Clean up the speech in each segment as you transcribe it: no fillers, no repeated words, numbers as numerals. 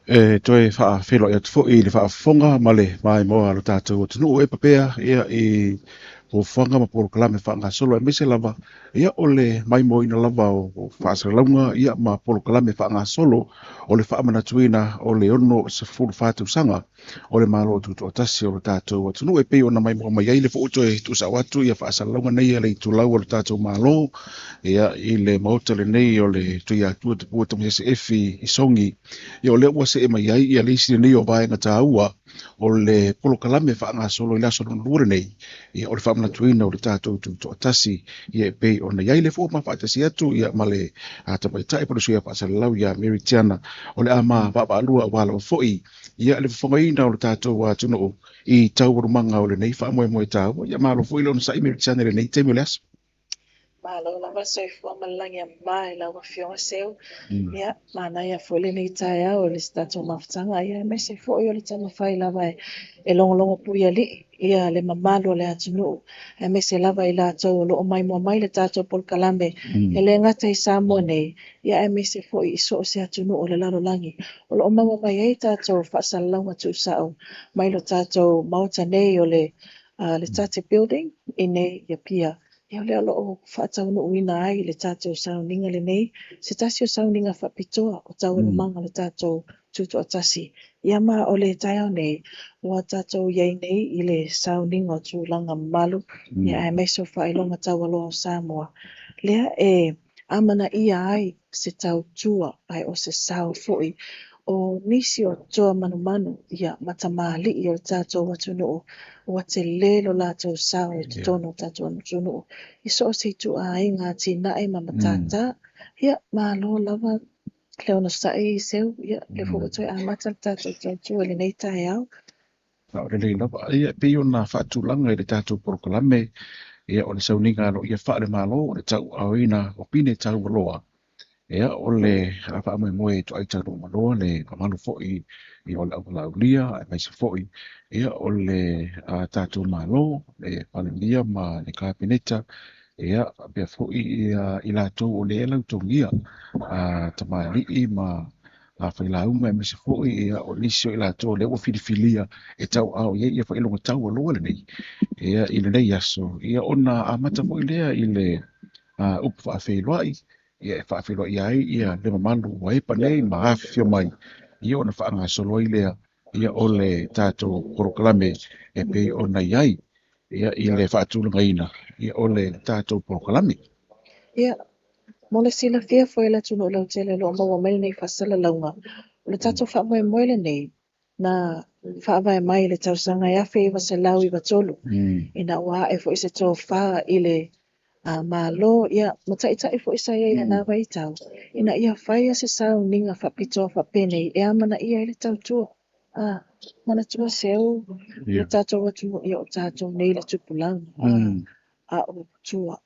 Toe whelo ia tufo I le whaafonga male mai moa lo tātou tunu e papea ia I o whanga ma poro kalame whanga solo e mese lava ia o le mai mo ina lava o whaasalaunga ia ma poro kalame whanga solo o le whaamana tuina o le ono sa fulu whātou sanga o le malo tutu o tasi o le tātou tunu e pei ona mai moa mai ai le fo e tu sa watu ia whaasalaunga nei le tu lau o le tātou malo ia I le mauta le nei o le tui atua te puata mi se efi I songi ia o le ua se e mai ai ia le isi nei o vaenga tā ua o le polo kalame whaanga solo I laso no lure nei ia o le whamana tuina o le tātou tu to atasi ia e pei o na iai le fo ma whaatasi atu ia ma le tapai tae polo suia whaasale lau ia Mary Tiana o le ama wapa alua wala o foi ia le whangaina o le tātou wa tuno I tau warumanga o le nei wha moe moe tāua ia ma lo foi lo na sa I Mary Tiana le nei te mo le aso. Malo lava soifua malangi a mai lava fionga seu. Ia, mana ia fole ni tai au le stato mafutanga ia me se fo yo le tama fai lava e longo puia li ia le mamalo le atunu. E me se lava I la tau lo mai mo mai le tato pol kalame. E le ngata I samo nei. Ia e me se fo I so se atunu o le lalo langi. O lo mai mai e tato whaasalalanga tu sao. Mai lo tato mauta nei o le tate building I nei ia pia. Ia lea loo whaatau no uina ai le tātou sauninga le nei. Se tasi o sauninga whapitoa o tau e manga le tātou tutu atasi. Ia maa o le tai au nei, ua tātou iei nei I le sauninga o tūlanga malu. Ia e meso whailonga tau aloha o Samoa. Lea e amana ia ai se tau tua ai o se sau fui. O nisi o toa manu ia matamali I o tātou watunuu. Ua te lelo lātou sau e te tono tātou watunuu. I so se tu a inga tina e mama tata. Ia malo lava leo na sai seu. Ia le fuko toi a mata tātou tātou le nei tae au. O le lei lava ia pei ona whaatulanga I le tātou poro kalame ia o le sauninga no ia whaare malo o le tau awina o pine tau waloa. Ia o le rafa moe moe to ai tau maloa le kamanu fo'i I o le aulia ai mai se fo'i. Ia o le tātou malo le palemia ma le kapineta ia pia fo'i I lātou o le elau tongia tamali ma a whailaunga me se fo'i ia o nisi o I lātou le ua filifilia e tau au ia whailonga tau aloa le nei. Ia I le nei aso ia ona amata fo'i lea I le upu whaafeiloai ia e whaafeiloai ai ia le mamalu wa epa nei ma hafio mai ia ona whaanga solo ai lea ia o le tātou porokalame e pei ona iai ia I le whaatulunga ina ia o le tātou porokalame. Ia, mo le sila fia foi la tunu lau tele lo maua mele nei fasala launga. O le tātou wha moe moe le nei na whaavai mai le tau sanga ia fe iwa se lau iwa tolu. Ina ua e fo se tō wha I le malo ia matai fo isa ia na vai tau. Ina ia whai se sau ninga whapito whapene e amana ia le tau tua. Mana tua seu le tātou watu ia o tātou nei le tupulang. A o tua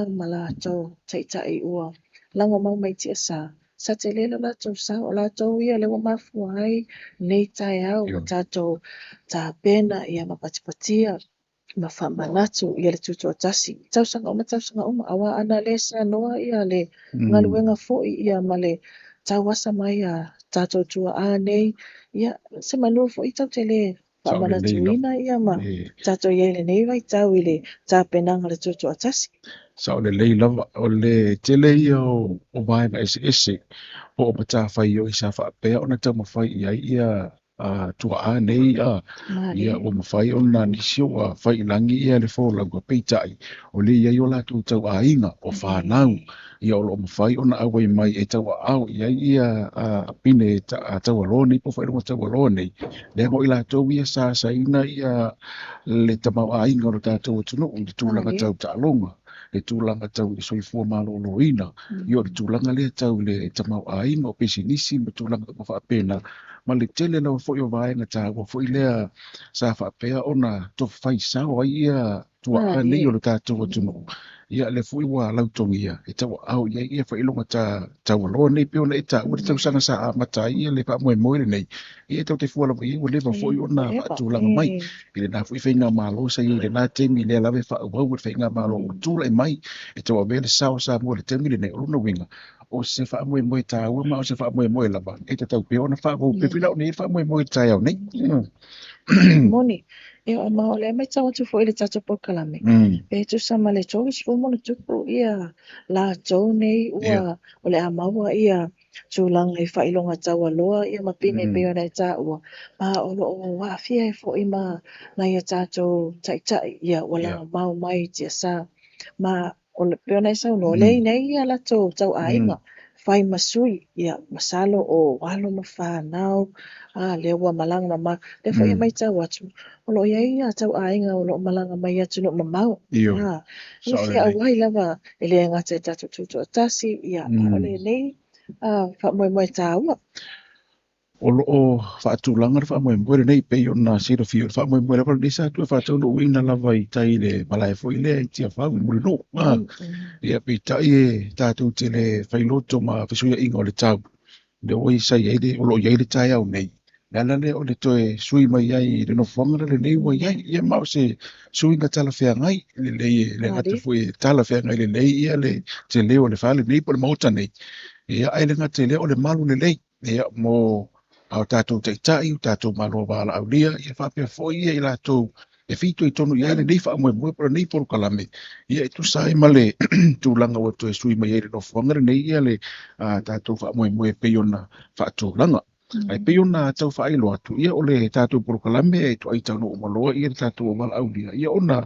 mala tau tai ua. Langa mau mai tia sa te lelo la tau sa o la tau ia le wa mafu ai nei tai au o tātou tā pena ia mapatipatia ma whamanatu ia le tutu atasi. Tausanga uma awa ana le sa noa ia le ngaluenga fo'i ia ma le tawasa mai a tātou tua nei ia se manu fo'i tau te le whamanatu ina ia ma tātou ia le nei vai tau I le tā penanga le tutu atasi. Sa o le lei lava o le tele ia o vaenga ese o pata whai o isa whaapea ona tau mawhai ia tua nei ia o mawhai ona nisi o whai langi ia le whola ua peitai o le ia i o la tau inga o whanau ia o lo mawhai ona awai mai e tau au ia pine tau alone po whai runga tau alone le mo i la tau ia sa ina ia le tamau inga o tātou tunu le tūlanga tau tālonga le tūlanga tau I soifua malolo ina ia o le tūlanga le tau le tamau inga o pesi nisi ma tūlanga o whaapena ma le tele lau fo I o vaenga tā ua fo I lea sa whaapea ona to whai sao ai ia tua nei o le tātou tunu ia le fo I wa lautongi ia e tau au ia whailonga tau aloa nei peo nei tā ua le tau sanga sa mata ia le wha moe moe nei ia tau te fuala mo ia ua lewa fo I ona tūlanga mai I le nā fo I whainga malo sa ia le nā temi le lawe wha wau le whainga malo tūla I mai e tau a vele sao sa mua le temi le nei oluna winga o se whaamoemoe tāua ma o se whaamoemoe lava. E te tau peo na whaamau pepila o nei whaamoemoe tai au nei. Moni, e o ma ole mai tawa tu fo ile tatu po kalame. E tu sama le tō si fo mona tupu ia la tō nei ua ole a maua ia tūlanga i whailonga tawa loa ia mapine peo nei tā ua. Ma olo o wafia e fo ima na ia tātou tai ia wala mau mai tia sa. Ma ole peo nei sa no lei nei ia la tau ainga. Whai masui ia masalo o walo ma whanau le ua malanga ma le fo ia mai tau atu o lo ia tau ainga o lo malanga mai atu no mamau ia fia awai lava ele ngata tatu tutu tasi ia ole nei fa mo tau o loo whaatūlanga whaamoemoe nei pei o nā sira fio whaamoemoe lava ni sa tu whaatau no wina lava i tai le malae fo i le i tia whau muri no ia pei tai e tātou te le whailoto ma whisuia inga o le tau le oi sai ai le o lo iai le tai au nei nana le o le toe sui mai ai le no whangara le nei wa iai ia mau se sui nga tala whea ngai le lei le ngata fo i tala whea ngai le lei ia le te leo le whale nei po le mauta nei ia ai le ngata leo le malu le lei ia mo au tātou teitai, tātou maloa wala au lia, ia whapea fo ia i lātou, e whito i tonu ia le nei whaamoemoe para nei poru kalame. Ia i tu sai male tūlanga o to e sui mai ere no whangare nei ia le tātou whaamoemoe peiona whaatūlanga. Ai peiona tau whailo atu, ia o le tātou poru kalame e tu ai tau no umaloa, ia le tātou wala au lia. Ia ona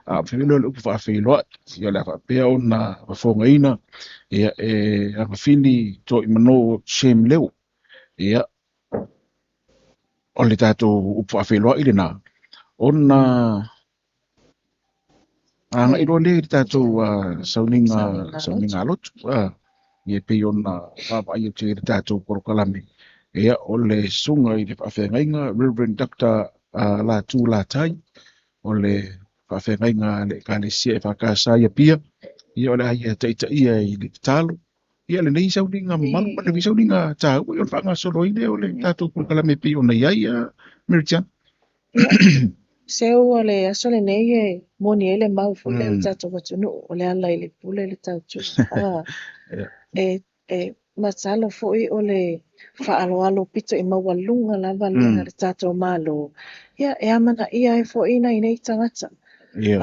whiwilo le upu whaafeiloa, ia le whapea ona whafonga ina, ia e awhini to i mano shem leo. Ia o le tātou upu awheloa i le nā. Ona anga i roa le tātou sauninga alotu. Ie pei ona whapa i te tātou porokalame. Ea o le sunga i le whawhengainga, Reverend Dr. Lātū Lātai. O le whawhengainga le kālesia e whakāsā ia pia. Ia o le aia teita ia i le talo. Ia le nei sauninga malu, ma le sauninga tāu, i on whanga solo i le o le tātou porokalame pei ona iai Meritan. Seu o le aso le nei e moni ele mau fo le tātou watunu o le ala i le pule le tautu. Matalo fo i o le whaaloalo pito i mawalunga lava le tātou malo. Ia e amana ia e fo ina i nei tangata.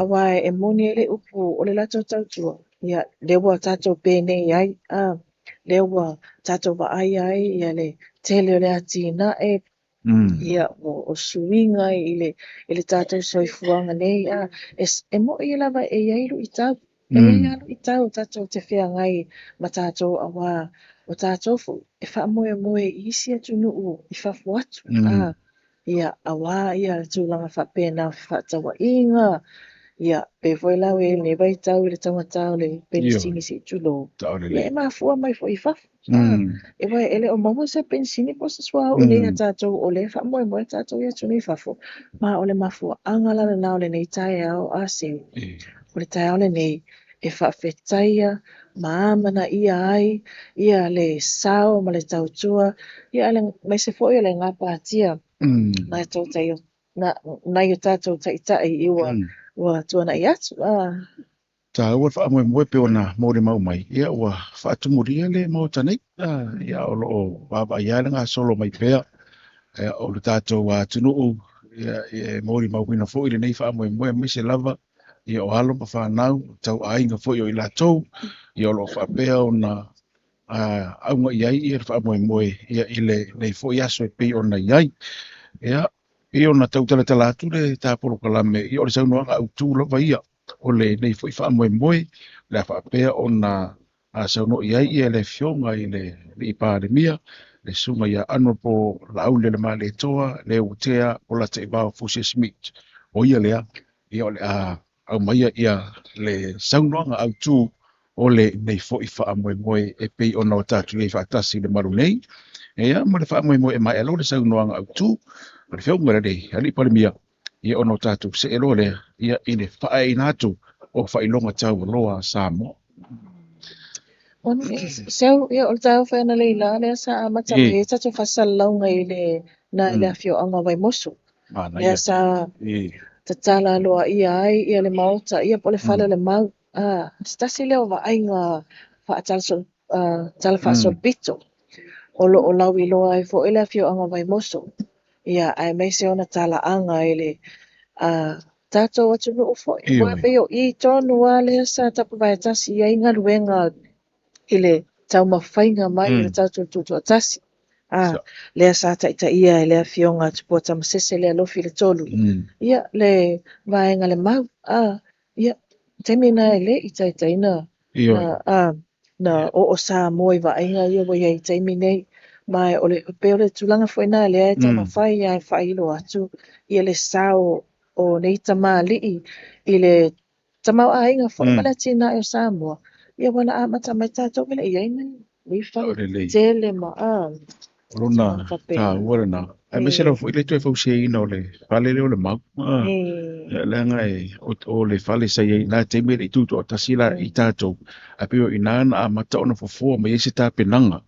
Awa e moni ele upu o le lato tautua. Ia lewa tātou pēne ai. Lewa tātou wa ai ia le tele o le atina e ia o suinga i le tātou soifuanga nei e mo i lava e iailu i tau e iailu i tau tātou te whea ngai ma tātou awa o tātou fu e wha moe isi atu nuu i whafu atu ia awa ia tūlanga wha pēna wha tawa inga ia pe foi lau e ne vai tau le tangata le pensini si tulo le ma fua mai fo i whafu e vai ele o mamu se pensini po se swa o le tātou o le wha moe tātou ia tunu i whafu ma o le mafua angala na nao le nei tai au ase o le tai au le nei e whawhetaia maamana ia ai ia le sao ma le tautua ia le mai se fo i le ngapa atia na tau tai na i tātou tai iwa ua tuana i atu. Tā ua whaamoemoe pe ona mōre mau mai. Ia ua whaatumuria le mau tanei. Ia o loo wāwa ia ngā solo mai pēr. O le tātou tunuu. Ia mōre mau wina fo i le nei whaamoemoe mai se lava. Ia o alo ma whanau. Tau ainga fo i o i lātou. Ia o loo whapea ona aunga iai i le whaamoemoe. Ia i le nei fo i aso e pe ona iai. Ia e ona tautala tala atu le tāporo kalame i o le saunoanga au tūlava ia o le nei fo i whaamoemoe le whaapea ona sauno i ai i le fionga i le i pāremia le sunga ia ano po lau le ma le toa le utea o la te wao Fusia Smith o ia lea i o le au maia ia le saunoanga au tū o le nei fo i whaamoemoe e pei ona o tātu i whaatasi le maru nei ea mo le whaamoemoe e mai alo le saunoanga au tū le fionga le ali palemia ia ono tātu se elo le ia ine whae inatu o whailonga tau loa Samoa. Seu ia o tau whaena leila lea sa amata me tatu whasalaunga i le na le afio anga vai mosu. Lea sa tatala loa ia ai ia le mauta ia po le whala le mau. Stasi leo wa ainga whaatalaso tala whaasolpito. O lau I loa ai fo ele fio anga vai moso. Ia ai mai se ona tala anga ele tātou atu no ufo. Wa peo I tonu a lea sa tapu vai atasi ia inga luenga ile tau mawhainga mai ile tātou tutu atasi. Lea sa taita ia lea fionga tupua tamasese lea lofi le tolu. Ia le vaenga le mau. Ia temina ele I taita ina na o sa moi vaenga ia wa ia I temine mai ole peo le tulanga fuena lea tama whai ia whailo atu. Ia le sao o nei tama lii ile tama ainga fo mala tina o Samoa. Ia wana amata mai tātou mele ia ina. Wifa tele ma Rona ta warana. Ai me sera foi le toi fau sei no le fale le mau. Le ngai o le fale sei na te me tu to tasila I tātou. A pio inana a mata ona fo me ese ta penanga.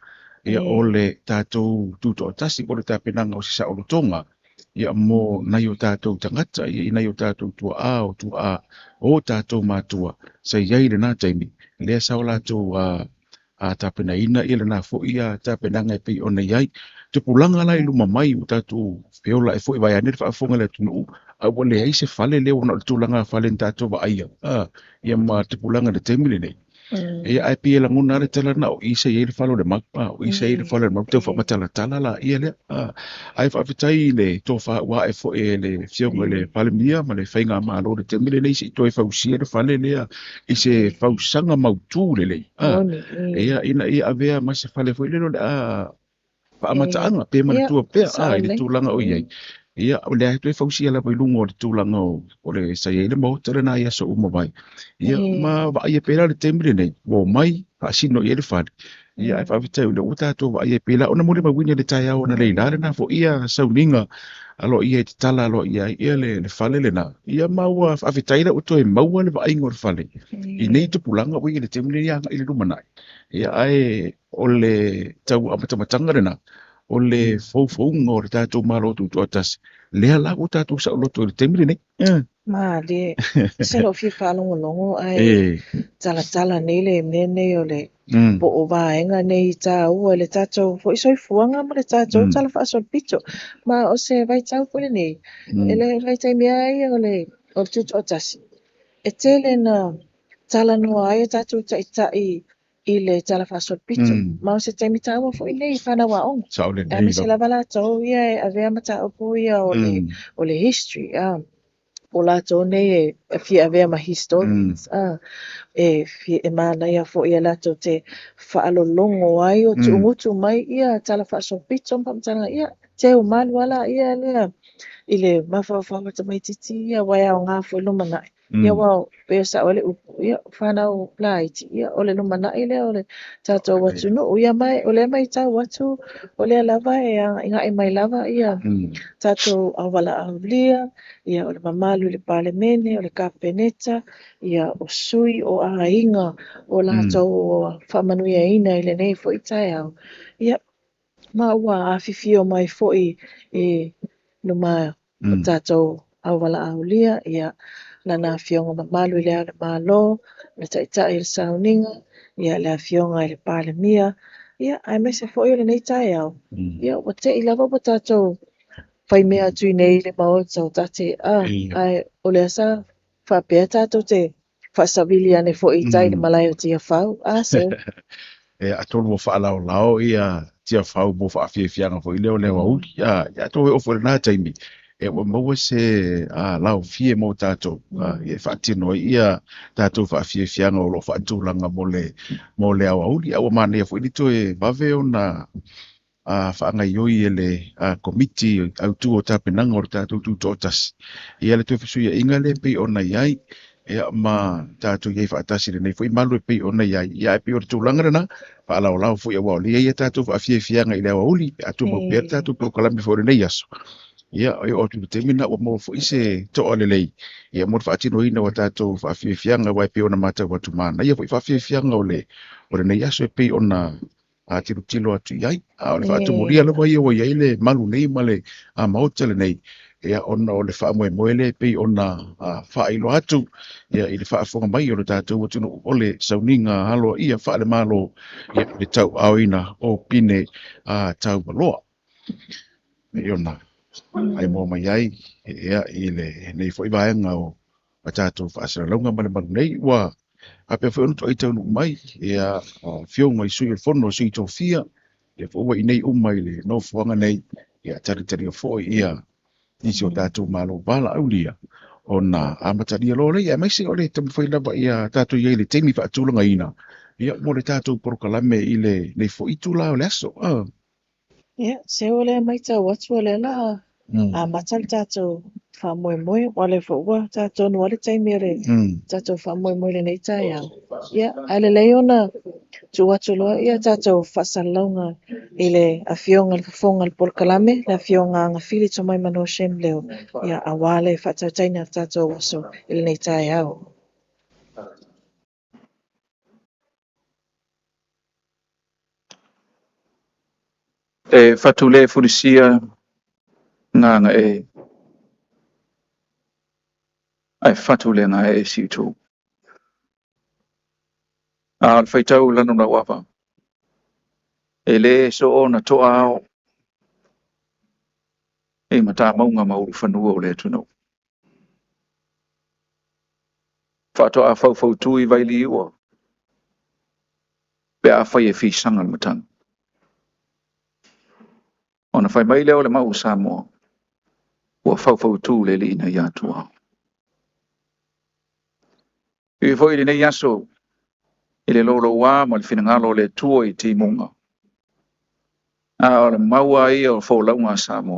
Ia o le tātou tu to tasi o le ta penanga o se sa o tonga. Ia mo nai o tātou tangata ia nai o tātou tua o tātou matua. Sei ia le na taimi. Le sa o tātou tapena ina ia na fo ia tapena ngai pe ona yai te pulanga lai luma mai o tatu peola e fo vai ane fa fonga le tunu a wole ai se fale le ona tulanga fale tatu va ia ia ma te pulanga de temile nei e ai pe la ngona le tala na o isa ia le falo le mapa o isa ia le falo le mapa te fa matala tala la ia le ai fa fitai le to fa wa e fo e le fionga le fale mia ma le fainga ma lo de temile nei se to e fa usia le fale le I se fa usanga mautu le ia ina ia avea ma se fale fo le fa amataanga pe matua pe le tulanga o iai ia o le ai fausi ala pai lungo le tulanga o le sai le mo tele na ia so uma vai ia ma va ia pela le tembre nei o mai fa sino ia le fa ia ai fa vita le uta to va ia pela ona mo le mawini le tai ona le ina na fo ia sauninga alo ia te tala alo ia le fale le na ia ma wa fa vita ina uto e maua le va ingo le fale I nei te pulanga o ia le tembre ia i le rumana ia ai o le tau amatamatanga rena o le fou o le tātou malotu tu atas lea la o tātou sa o loto le temire nei ma le se lo fi falongo ai tala nei le mene o le po o vaenga nei ta o le tātou fo isoi fuanga ma le tātou tala fa so pito ma o se vai tau po le nei ele vai tai mea ai o le o tutu atas e tele na tala no ai tātou I le tala fa so pito ma o se temi tawa fo I nei fana wa on e me se lava la tau ia a vea mata o po ia o le history o la tau nei e fia vea ma historians e fia e mana ia fo ia la tau te whaalolongo ai o tuungutu mai ia tala fa so pito mpamtanga ia te o malu ala ia lea I le mawhawhawata mai titi ia wai au ngā fo luma nai ia wau peo sa ole upu ia whanau plaiti ia ole luma nai lea ole tātou watu no ia mai ole mai tau watu ole lava inga mai lava ia tātou awala aulia ia ole mamalu le palemene ole kapeneta ia o sui o ainga o lātou whamanuia ina I le nei fo I tai au ia ma ua afifio mai fo I luma o tātou awala aulia ia lana fionga mamalu I lea le malo le taitai le sauninga ia le fionga I le palemia ia ai me se fo I le nei tai au ia o te I lava po tātou whai mea tui nei le mao tau tate ai o le asa whapea tātou te whasawili ane fo I tai le malai o tia whau se a tolu mo whaalao lao ia tia whau mo whaafiafianga fo I leo leo au ia to e ofo na taimi e wa mo se lao fie mo tātou e whaatino ia tātou whaafiafianga o lo whaatulanga mo le au au ia o mane e fo I to e vave o na whaanga ioi e le komiti au tu o tāpenanga o tātou tu tōtas ia le tuwhisuia inga le pei o na iai ia ma tātou iei whaatasi le nei fo I malu e pei o na iai ia e pei o le tūlanga rena whaalau lau fo I awao le ia tātou whaafiafianga I le au auli atu mau pēr tātou prokalami fo le nei aso ia o tu temina o mo fo I se to o le lei ia mo whaatino ina o tātou whaafiafianga wai pei o na mata watu mana ia fo I whaafiafianga o le nei aso e pei o na tilo atu iai o le whaatumuria le wai o iai le malu nei ma le maota le nei ia ona o le faamoemoe le pei ona faailo atu ia i le faafoga mai o le tatou atunuu o le sauniga alo ia faalemalo ia le tauaoina o pine taumaloa e ona ai mo mai ai ia i le nei foʻi vaega o a tatou faasalalauga ma le malu nei ua ape foi ona toʻai taunuu mai ia fioga i sui o le fono o sui tofia ia foʻua i nei uma i le nofoaga nei ia talitali o foʻi ia isi o tātou malo bala aulia ona amatalia lo le ia maise o le tamafai lava ia tātou iai le taimi faatulaga ina ia mo le tātou porokalame i le nei foʻi tula o le aso Ia, se o le mai tau atu o le la a matal tātou whamoemoe o le whaua tātou no le taimi re tātou whamoemoe le nei tai au. Ia, ale lei ona tu atu loa ia tātou whasalaunga i le awhionga le whafonga le polokalame le awhionga ngā whili to mai mano shem leo ia awale whatau taina tātou waso i le nei tai au. E fatule fulisia nga ai fatule nga si tu al faitau lanu na wapa ele so ona to ao e mata maunga mau fanua o le tuno fato a fau tu i vai liwa pe a fai e fi sangal matang ona fai mai leo le mau samo o fau tu le li na ya tu ao i foi le nei yaso ile lolo wa ma le finangalo le tuo i timunga a o le maua i o fo launga samo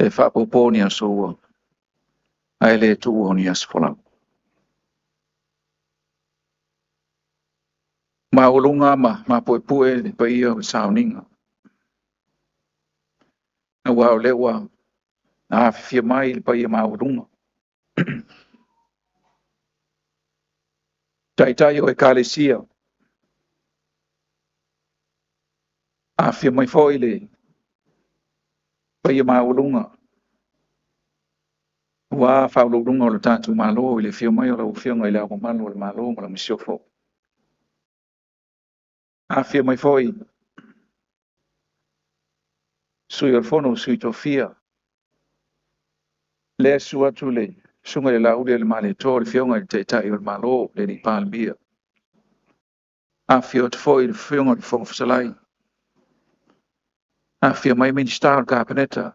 e fa poponi aso ai le tu oni asfola ma ulunga ma poe pa ia sauninga na wa le wa a fia mai pa ia ma ulunga tai o ekalesia a fia mai foi le pa ia ma ulunga wa fa ulunga o tatu malo le fia mai o le fia ngai le o malo le malo ma le siofo a fia mai foi sui al fono sui tofia le sua tu le sunga le lau le male to le fia ngai te tai o malo le di palbia a fia foi le fia ngai fo salai a fia mai min star capeneta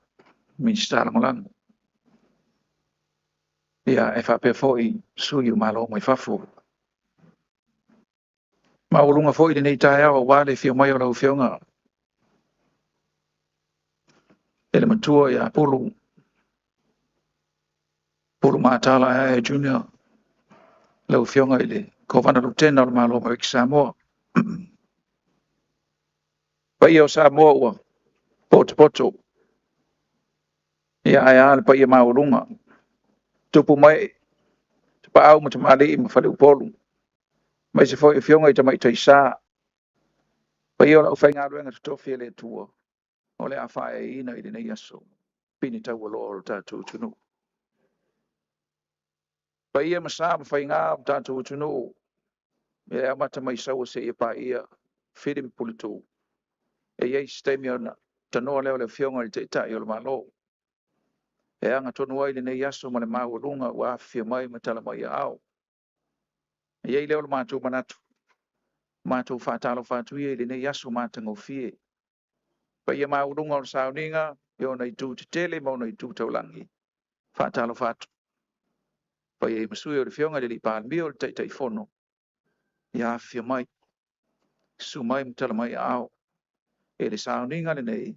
min star ngolang ia e fa pe foi sui o malo mai fafu ma ulunga foi le nei tai o wa le fia mai o lau fia ngai ele matua ia pulu matala e junior lau fionga ile ko vana lutena o malo mo Samoa pa ia o Samoa ua poto ia ai al pa ia maulunga tupu mai pa au mo tamali mo fale upolu mai se foi fionga i tamai taisa pa ia o fa ngā ruenga tofi le tua o le afa e ina i nei aso pini tau lo o tatu tunu pa ia masama fa ngā tatu tunu e amata mai sau se ia pa ia filim pulitu e ia stemi ona tanoa leo le fionga i te tai o le malo e anga tonu ai le nei aso ma le maulunga ua afia mai ma tala mai au e ia leo le mātou manatu mātou whātalo whātu ia le nei aso mātango fie pa ia maulunga o le sauninga e ona i tū te tele ma ona i tū taulangi whātalo whātu pa ia i masui o le fionga le li pālmi o le taitai fono ia afia mai su mai ma tala mai au e le sauninga le nei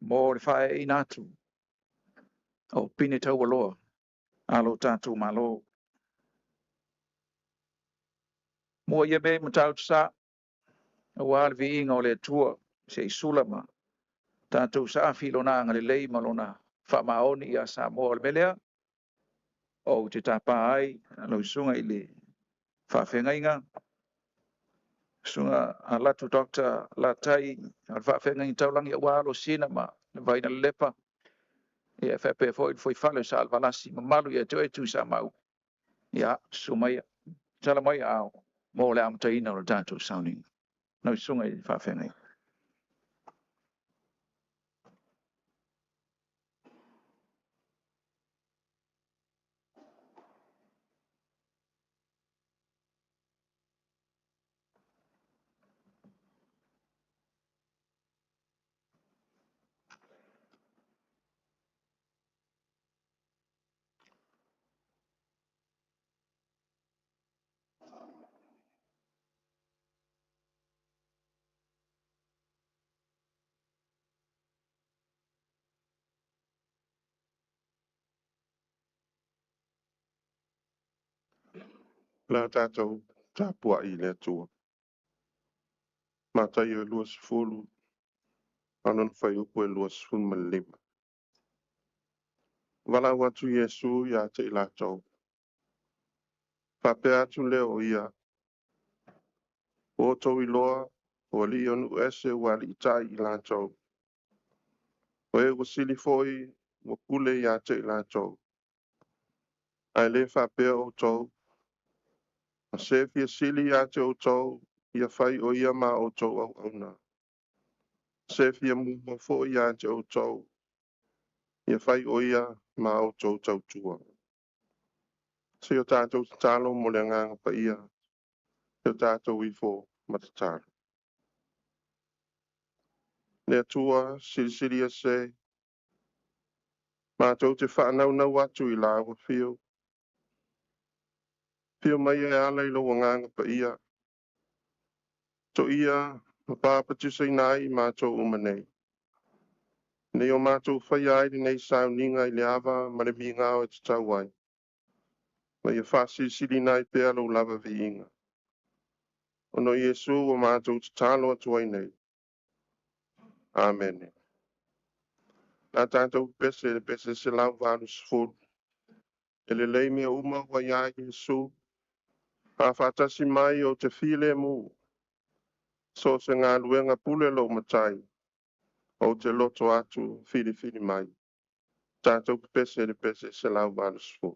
mo le whae i natu o pine tau aloa alo tātou malo mua ia me matau sa wa vi inga o le tua se sulama tātou sa filona ngale lei malona fa maoni ia sa mo le melea o te tapa ai lo sunga ile fa fenga inga sunga ala tu doctor la tai al fa fe ngai tau langi wa lo sina ma vai na lepa e fa pe foi fale sa al valasi ma malu ya tu sa mau ya sumai sala mai au mo le am tai na ro tanto sounding no sunga i fa fe ngai La tātou tāpua I le tua. Mātai o lua sifuru, anon whai upo e lua sifuru ma lima. Wala watu Yesu ia te I lātou. Whape atu leo ia, o tau I loa, o li onu ese wali I tai I lātou. O e wasili foi, o kule ia te I lātou. Ai le whape o tau, a se fia sili ia te o tau, ia whai o ia ma o tau au auna. Se fia mua fo ia te o tau, ia whai o ia ma o tau tau tua. Se o tātou talo mo le nganga pa ia, se o tātou I fo matatalo. Le atua, siri a se, mātou te whanau nau atu I lawa fio. Fio mai e ala I lo nganga pa ia. To ia, ma pāpatu sei nai mātou umanei. Nei o mātou whai ai nei sao ninga I le awa, ma le mi ngāo e te tauai. Ma ia whasi siri nai pēa lo lava vi inga. Ono Yesu o mātou te talo atu ai nei. Amen. Nā tātou pese se lau vānu sifuru. E le lei mea uma wa ia Yesu. Ha whātasi mai o te while mu. So se ngā luenga pule lo matai. O te loto atu whiri mai. Tātou pese se lau vānu sifuru.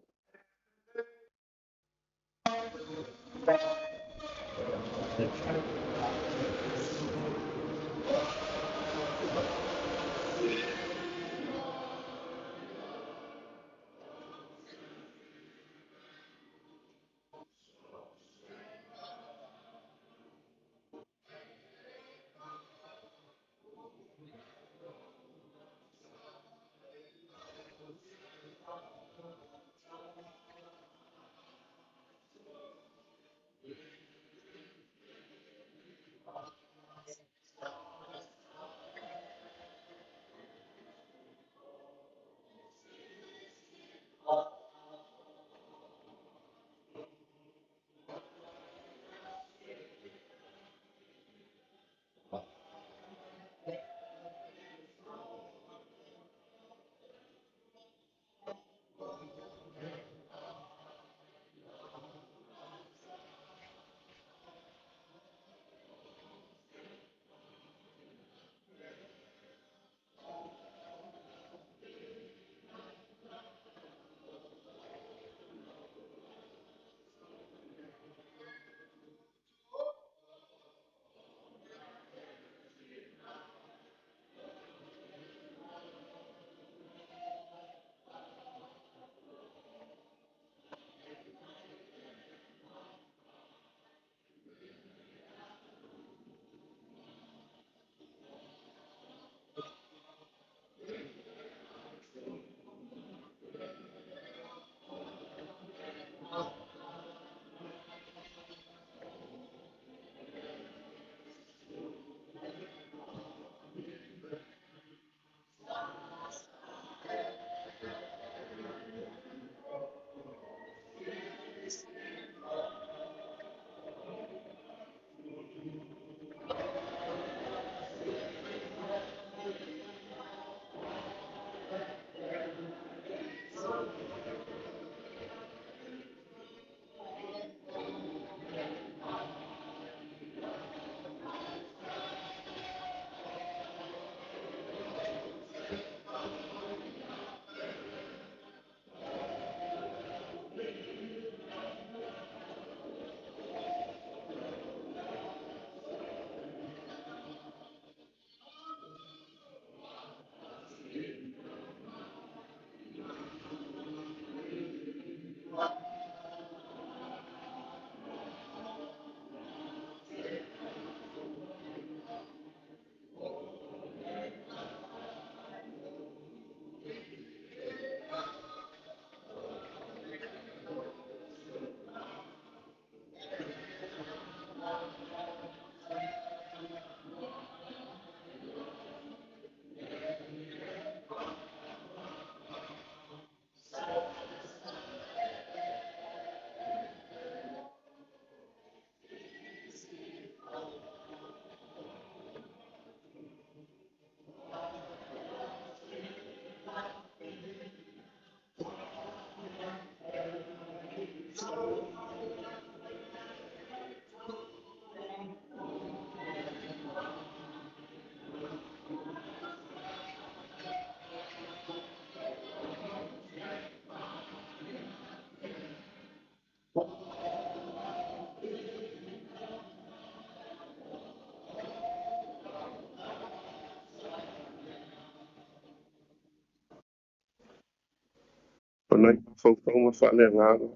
nei whauwhaunga whane ngāra.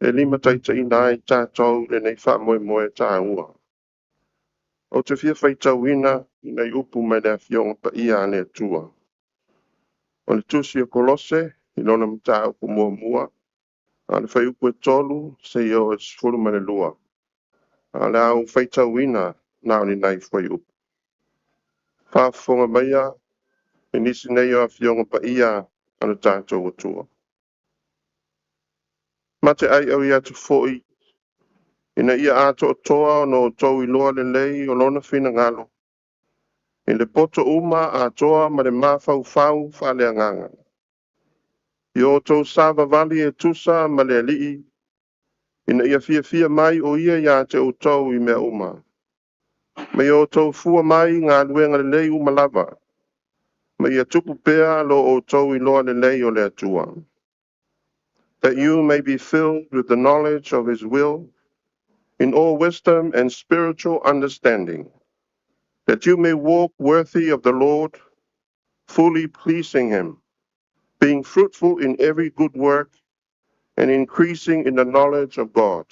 E lima tai nai tātou le nei wha moe tā ua. O te whia whaitau ina nei upu mai le whionga pa ia ane atua. O le tusi o kolose, i lona mta upu mua. A le whai upu e tolu, se i o e sfuru mai le lua. A le au whaitau ina nao ni nei whai upu. Whaafonga maia, e nisi nei o a whionga pa ia ane tātou atua. Mate ai au ia tu foi, ina ia ato o toa no tau i loa le lei o lona whina ngalo. I le poto uma a toa ma le mawhau wha le anganga. I o tau sava vali e tusa ma le alii, ina ia fia mai o ia te o tau i mea uma. Ma i o tau fua mai ngā luenga le lei uma lava. Ma ia tupu pea lo o tau i loa le lei o le atua. That you may be filled with the knowledge of his will, in all wisdom and spiritual understanding, that you may walk worthy of the Lord, fully pleasing him, being fruitful in every good work and increasing in the knowledge of God.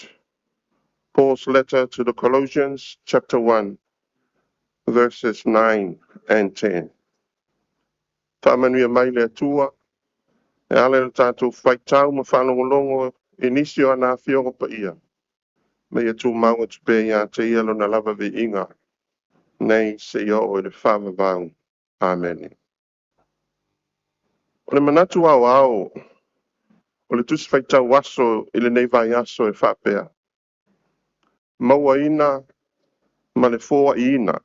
Paul's letter to the Colossians, chapter 1, verses 9 and 10. Whamanuia mai le atua, e ale le tātou whaitau ma whanongolongo e nisi o ana whiongo pa ia. Me ia tū maunga tupe ia te ia lo na lava vi inga. Nei se ia o le whamavau. Amen. O le manatu au, o le tusi whaitau waso i le nei vai aso e whapea. Maua ina, ma le fōa ina.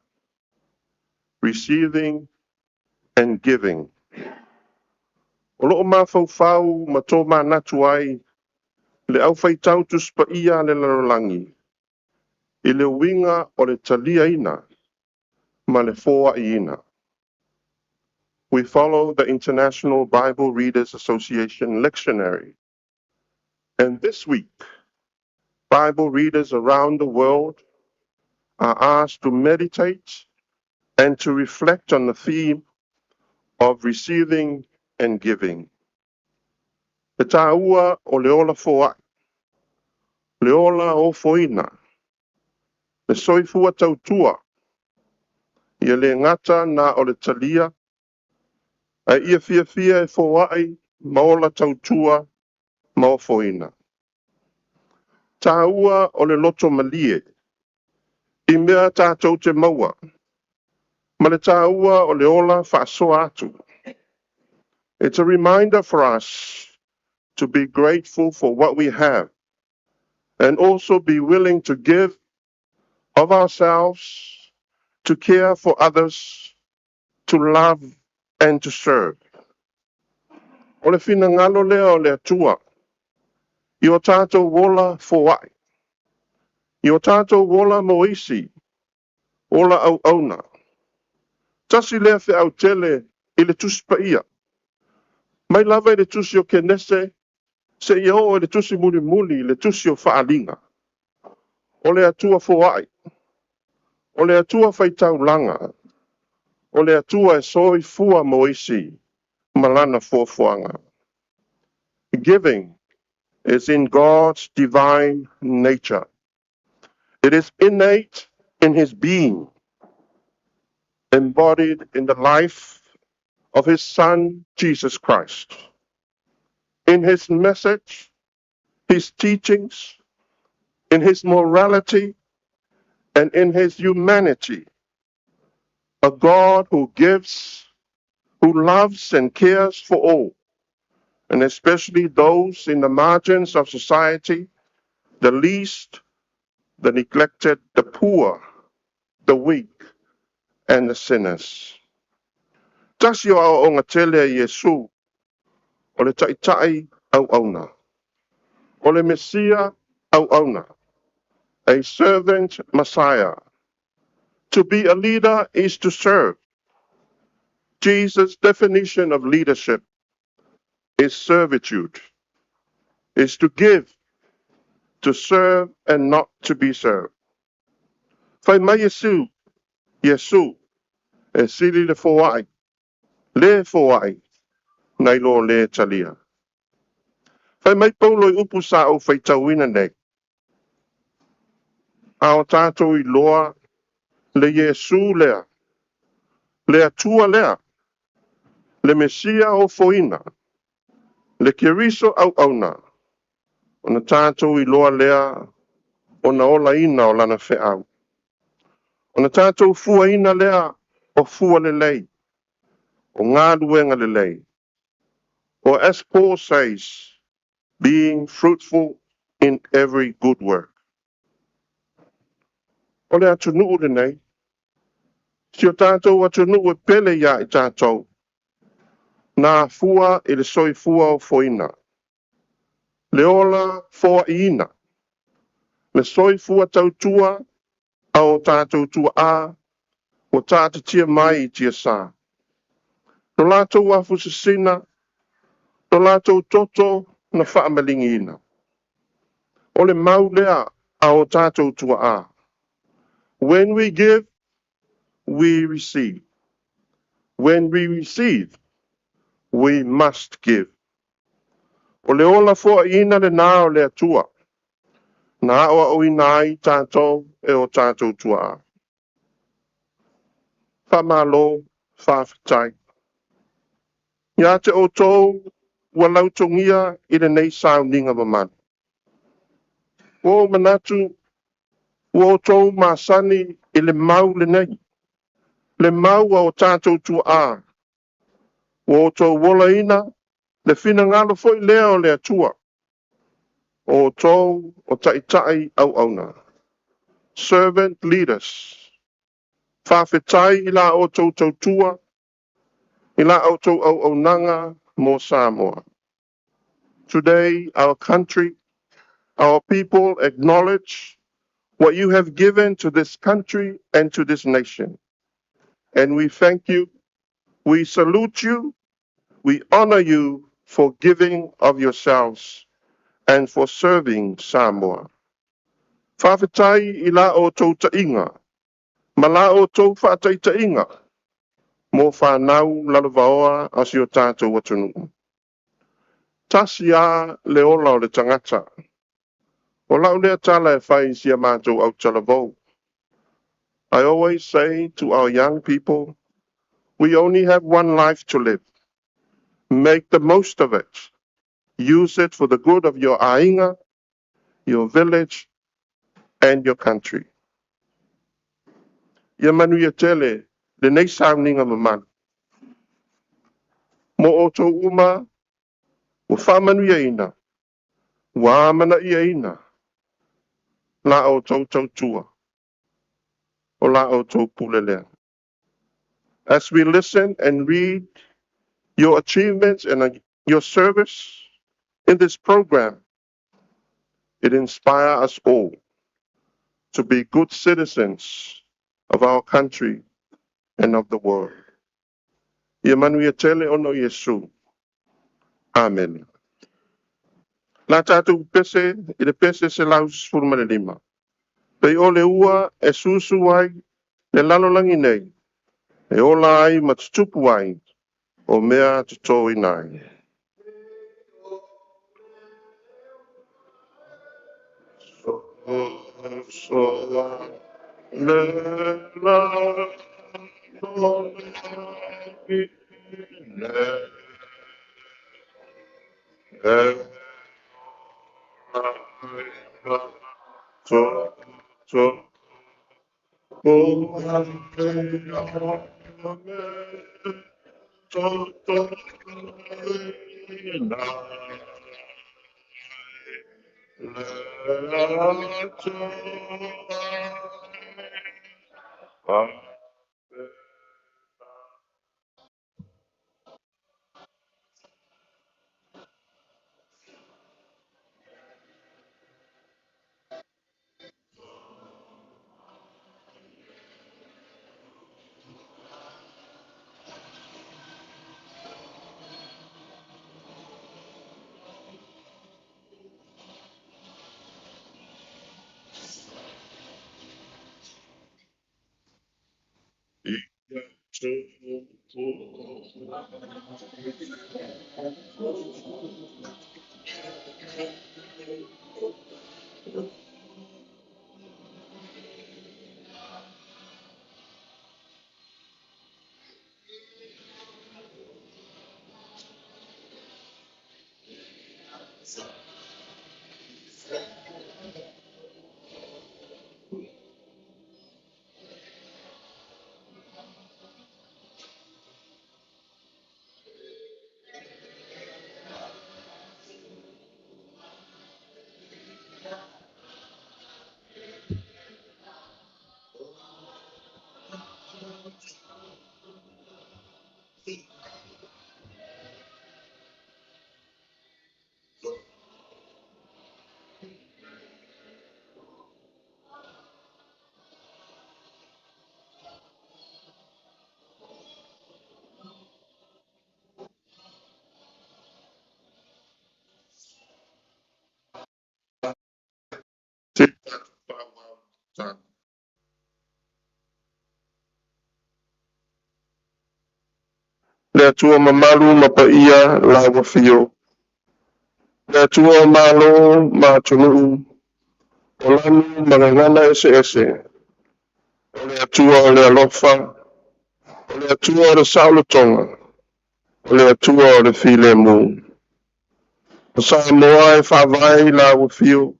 Receiving and giving. O loo mawhau ma tō manatu ai, le au whaitau tusi pa ia le larolangi. I le winga o le talia ina, ma le fōa ina. We follow the International Bible Readers Association lectionary. And this week, Bible readers around the world are asked to meditate and to reflect on the theme of receiving and giving. Le tāua o le ola foa, le ola o foina, le soifua tautua, ia le ngata na o le talia, a ia fia e foai ma ola tautua ma o foina. Tāua o le loto malie, i mea tātou te maua, ma le tāua o le ola whaasoa atu. It's a reminder for us to be grateful for what we have and also be willing to give of ourselves, to care for others, to love and to serve. O le whina ngalo lea o le atua, i o tātou wola foai, i o tātou wola moisi, ola au auna. Tasi lea fe au tele i le tusi pa ia. Mai lava i le tusi o kenese, se i o le tusi muli, le tusi o whaalinga. O le atua foai, o le atua whaitau langa, o le atua e soi fua moisi, malana fuafuanga. Giving is in God's divine nature. It is innate in his being, embodied in the life of his Son, Jesus Christ. In his message, his teachings, in his morality, and in his humanity, a God who gives, who loves and cares for all, and especially those in the margins of society, the least, the neglected, the poor, the weak, and the sinners. Tasi o au o ngā tele a Yesu, o le taitai au auna, o le Mesia au auna, a servant Messiah. To be a leader is to serve. Jesus' definition of leadership is servitude, is to give, to serve, and not to be served. Whai mai Yesu, e siri le foai, nai lo le talia. Whai mai paulo I upu sa o whaitauina nei. A o tātou I loa le Yesu lea, le atua lea, le Mesia o foina, le keriso au auna, o na tātou I loa lea o na ola ina o lana wheau. O na tātou fua ina lea o fua le lei, o ngā luenga le lei. Or as Paul says, being fruitful in every good work. O le atu nuu le nei, si o tātou atu nuu e pele ia I tātou, nā fua I le soi fua o foina. Le ola foa I ina, le soi fua tautua a o tātou tua a, o tātou tia mai I tia sā. No lātou wafu sina, no lātou toto na whaamalingi ina. O le mau lea a o tātou tua a. When we give, we receive. When we receive, we must give. O le ola foa ina le nā o le atua. Nā oa o ina ai tātou e o tātou tua a. Whamalo, whawhitai. Ia te o tō, walautongia I le nei sauninga mamana. O manatu, o tō masani I le mau le nei. Le mau o tātou tua a. O tō wola ina, le fina ngalo foi lea o le atua. O tō o taitai au auna. Servant leaders. Whawhitai I la o tō tua, I la o tō au nanga mo Samoa. Today, our country, our people acknowledge what you have given to this country and to this nation. And we thank you, we salute you, we honor you for giving of yourselves and for serving Samoa. Whawhitai I la o tō tainga, ma la o tō whātai tainga, mo whanau lalawaoa asi o tātou watunu. Tasi a le ola o le tangata. O lau lea tala e whai si a mātou au talavou. I always say to our young people, we only have one life to live. Make the most of it. Use it for the good of your ainga, your village, and your country. Ia manu ia tele, le nei sauninga maman. Mo o tō uma, o whamanu ia ina, wa amana ia ina, la o tō tua, o la o tō pulelea. As we listen and read your achievements and your service in this program, it inspires us all to be good citizens of our country and of the world. Ia manu ia tele ono Yesu. Amen. La tātou pese, I le pese se lau sfurma le lima. Pei o le ua e susu ai, le lalolangi nei, e ola ai matutupu ai, o mea tuto I nai. Le atua mamalu mapaia lawa fio. Le atua malo matunu. Olanu magangana ese ese. Ole atua ole alofa. Ole atua ole saulo tonga. Ole atua ole file mu. Sa moa e whawai lawa fio.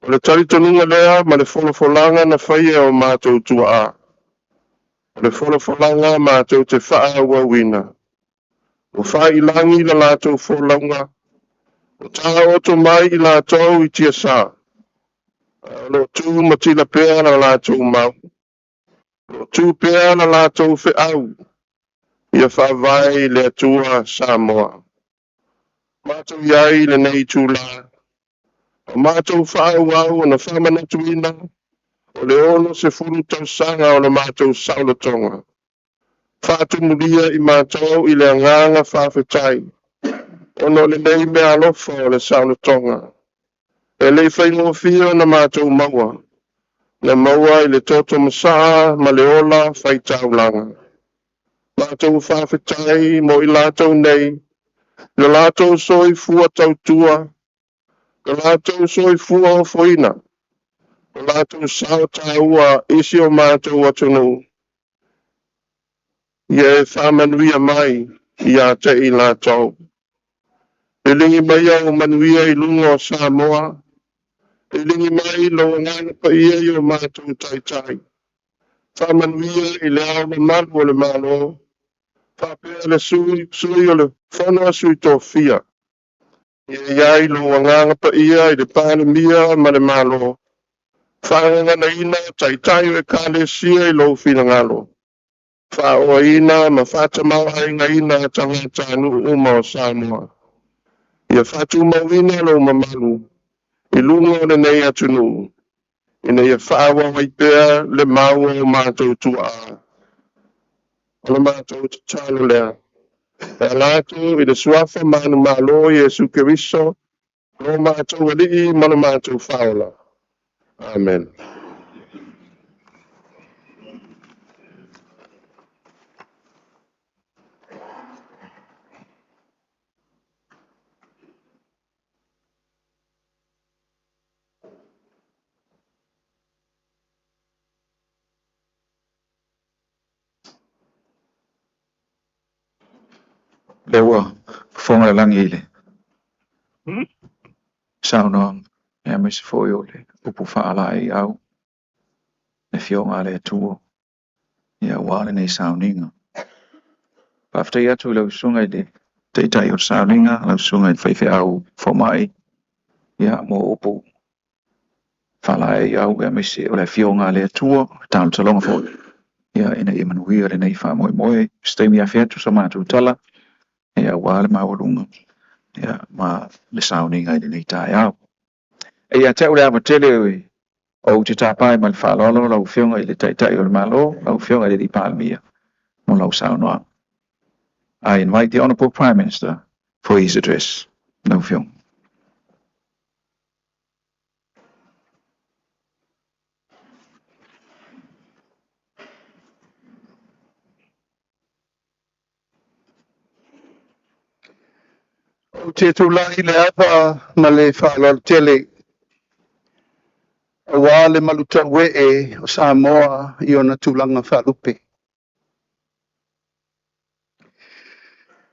Ole tari tonunga lea ma le folanga na whaia o mātou tua a. Le folanga mātou te whaa wawina. O whai langi la lātou folanga. O taha oto mai i lātou i tia sā. Lo tū matila pēa la lātou mau. Lo tū pēa la lātou whi au. Ia whawai le atua Samoa. Mātou iai le nei tūla. O mātou whau au na whamana tuina. O le ono se furu tau sanga o le mātou saulo tonga. Whātu mulia i mātou i le anganga whawhetai. Ono le nei mea alofa o le saulo tonga. E le whaingo fia na mātou maua. Na maua i le toto masaa ma le ola whaitau langa. Mātou whawhetai mo i lātou nei. Le lātou soi fua tau tua. Le lātou soi fua o foina. Le lātou sao tāua isi o mātou atunu. Ie whamanuia mai i a te i lātou. E lingi mai au manuia i lunga o Samoa. E lingi mai lo ngana pa ia i o mātou tai tai. Whamanuia i le au na malu o le malo. Whapea le sui o le whanua sui tō fia. Ia iai lo ngana pa ia i le pāne mia ma le malo. Whanga na ina tai tai o e kāle sia i lo fina ngalo. Whaoa ina ma whatamau hainga ina tangata nu uma o Samoa. Ia whatu mawina lo mamalu. I lunga o le nei atunu. Ina ia whawa waipea le maua o mātou tua a. O mātou te talo lea. E lātou i le suafa manu malo Jesu Keriso. O mātou alii manu mātou whaola. Amen. Lewa, fonga langi ile. Sauno, ya mesi foi ole, upu faala ai au. Ne fionga le tuo. Ya wale nei sauninga. Pafta ya tu lau sunga ide. Te tai o sauninga, lau sunga i whaiwhi au fomai. Ya mo upu faala ai au, ya mesi ole fionga le tuo. Tālu talonga foi. Ya ina imanuia le nei wha moe moe. Stemi a fiatu sa mātu tala. Ya wale maurunga. Ya ma le sauninga i nei tai au. E ia te ule ama tele o te tapai ma le whalolo lau whionga i le taitai o le malo, lau whionga i le palmia mo lau saunoa. I invite the Honourable Prime Minister for his address. Lau whionga. O te tūlai le apa ma le whaalol tele. A wā le maluta wee o Samoa i ona tūlanga whaalupe.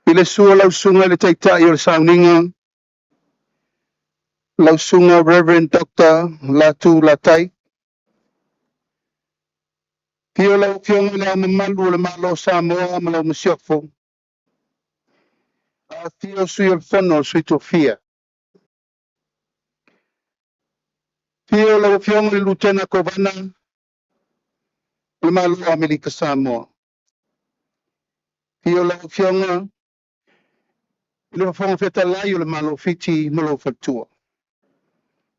I le sua lausunga le taitai o le sauninga, lausunga Reverend Dr. Latu Latai. Pio lau fionga le ana malu o le malo Samoa ma lau masiofo. A fio sui o le whono o sui tofia. Pio lau fionga le Lieutenant Governor le malo Amerika Samoa. Pio lau fionga le whonga wheta lai o le malo fiti malo fatua.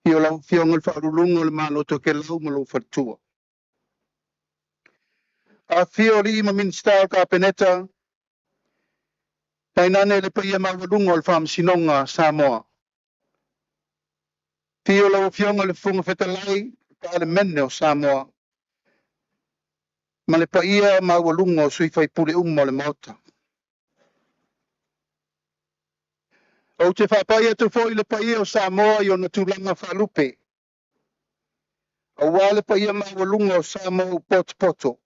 Pio lau fionga le whaarulunga o le malo toke lau malo fatua. A fio li ima minister ka peneta tainane le paia malunga o le whaamsinonga Samoa. Pio lau fionga le whonga wheta lai ka le mene o Samoa. Ma le paia malunga o sui whai pule o le mota. O te whapaia tu fo i le paia o Samoa i ona tūlanga whalupe. O wale paia malunga o Samoa o poto.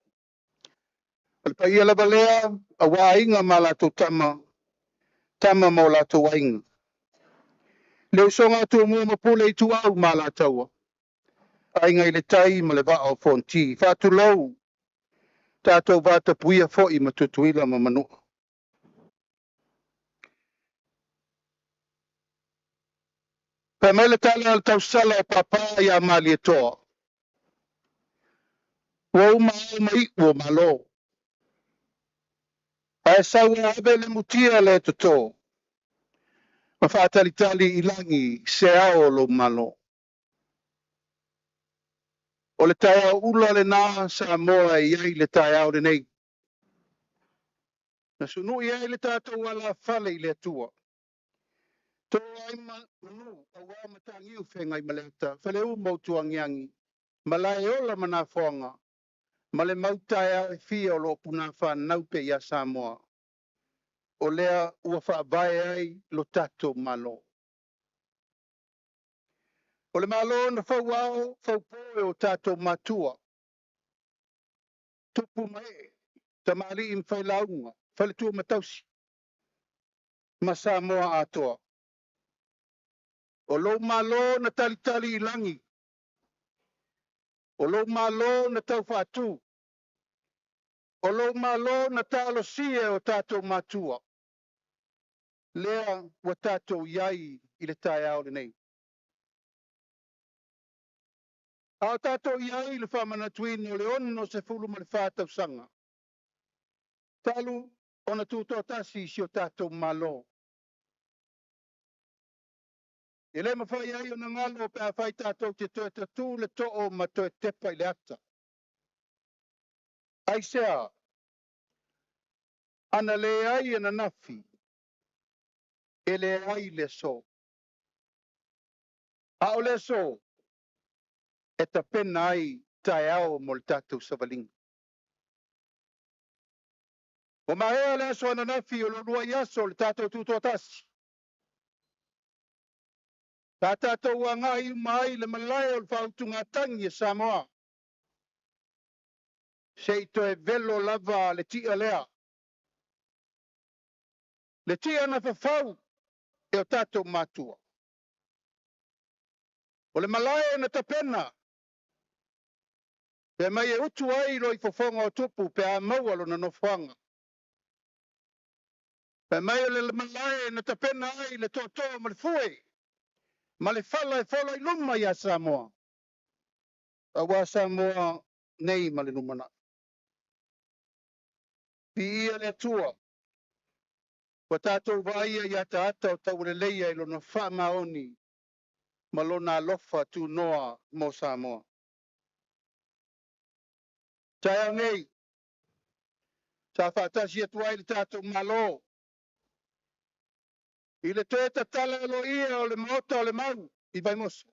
Le paia la balea a wainga malato tama mo lato wainga. Le usonga tu mua mapule i tu au malataua. Ai ngai le tai ma le vaa o fonti. Fatu lou tātou vata puia fo i matutuila ma manu. Pa mai le tala al tau sala o papa i a mali e toa. Wau maa mai ua malo. Ai sau e abe le mutia le toto. Ma whaatali tali ilangi se ao lo malo. O le tai au ula le nā sa moa i ai le tai au le nei. Na sunu i ai le tātou ala fale i le atua. Tō ai manu a wā matangi u whengai maleta. Whale u mautu angiangi. Malai ola mana whonga. Male mautai au e fia o lo puna whanau pe ia Samoa. O lea ua whaabai ai lo tātou malo. O le malo na whauao, whaupoe o tātou matua. Tupu mai, tamali im whailaunga, whaletua matausi. Ma Samoa atoa. O lo malo na talitali ilangi. O lo malo na tau whatu. O lo malo na talo sie o tātou matua. Lea wa tātou iai i le tai au le nei. A tātou iai le whamana tuino le ono se fulu ma le whātau sanga. Talu ona tūtoa tasi si o tātou malo. E le mawhai ai o na ngalo pe a whai tātou te toe tatu le to'o ma toe tepa i le ata. Ai sea, ana le ai ana nafi, e le ai le so. A o le so, e ta pena ai tae ao mo le tātou savalinga. O mahea le aso ana nafi o lo lua i aso le tātou tūtoa tasi. Tā tātou a ngai mai le malai o le whautunga tangi e Samoa. Se i toe velo lava le tia lea. Le tia na whawhau e o tātou matua. O le malai na tapena. Pe mai e utu ai roi whawhonga o tupu pe a maua lo na nofwanga. Pe mai e le malai na tapena ai le totoa ma le fue. Ma le whala e whala i luma i a Samoa. A wā Samoa nei ma le numana. Pi ia le atua. Wa tātou vaia i ata ata o tau le leia i lona wha maoni. Ma lona alofa tu noa mo Samoa. Tai nei. Sa whaatasi atu ai le tātou malo. I le toe tatala lo ia o le mota o le mau. I vai mosa.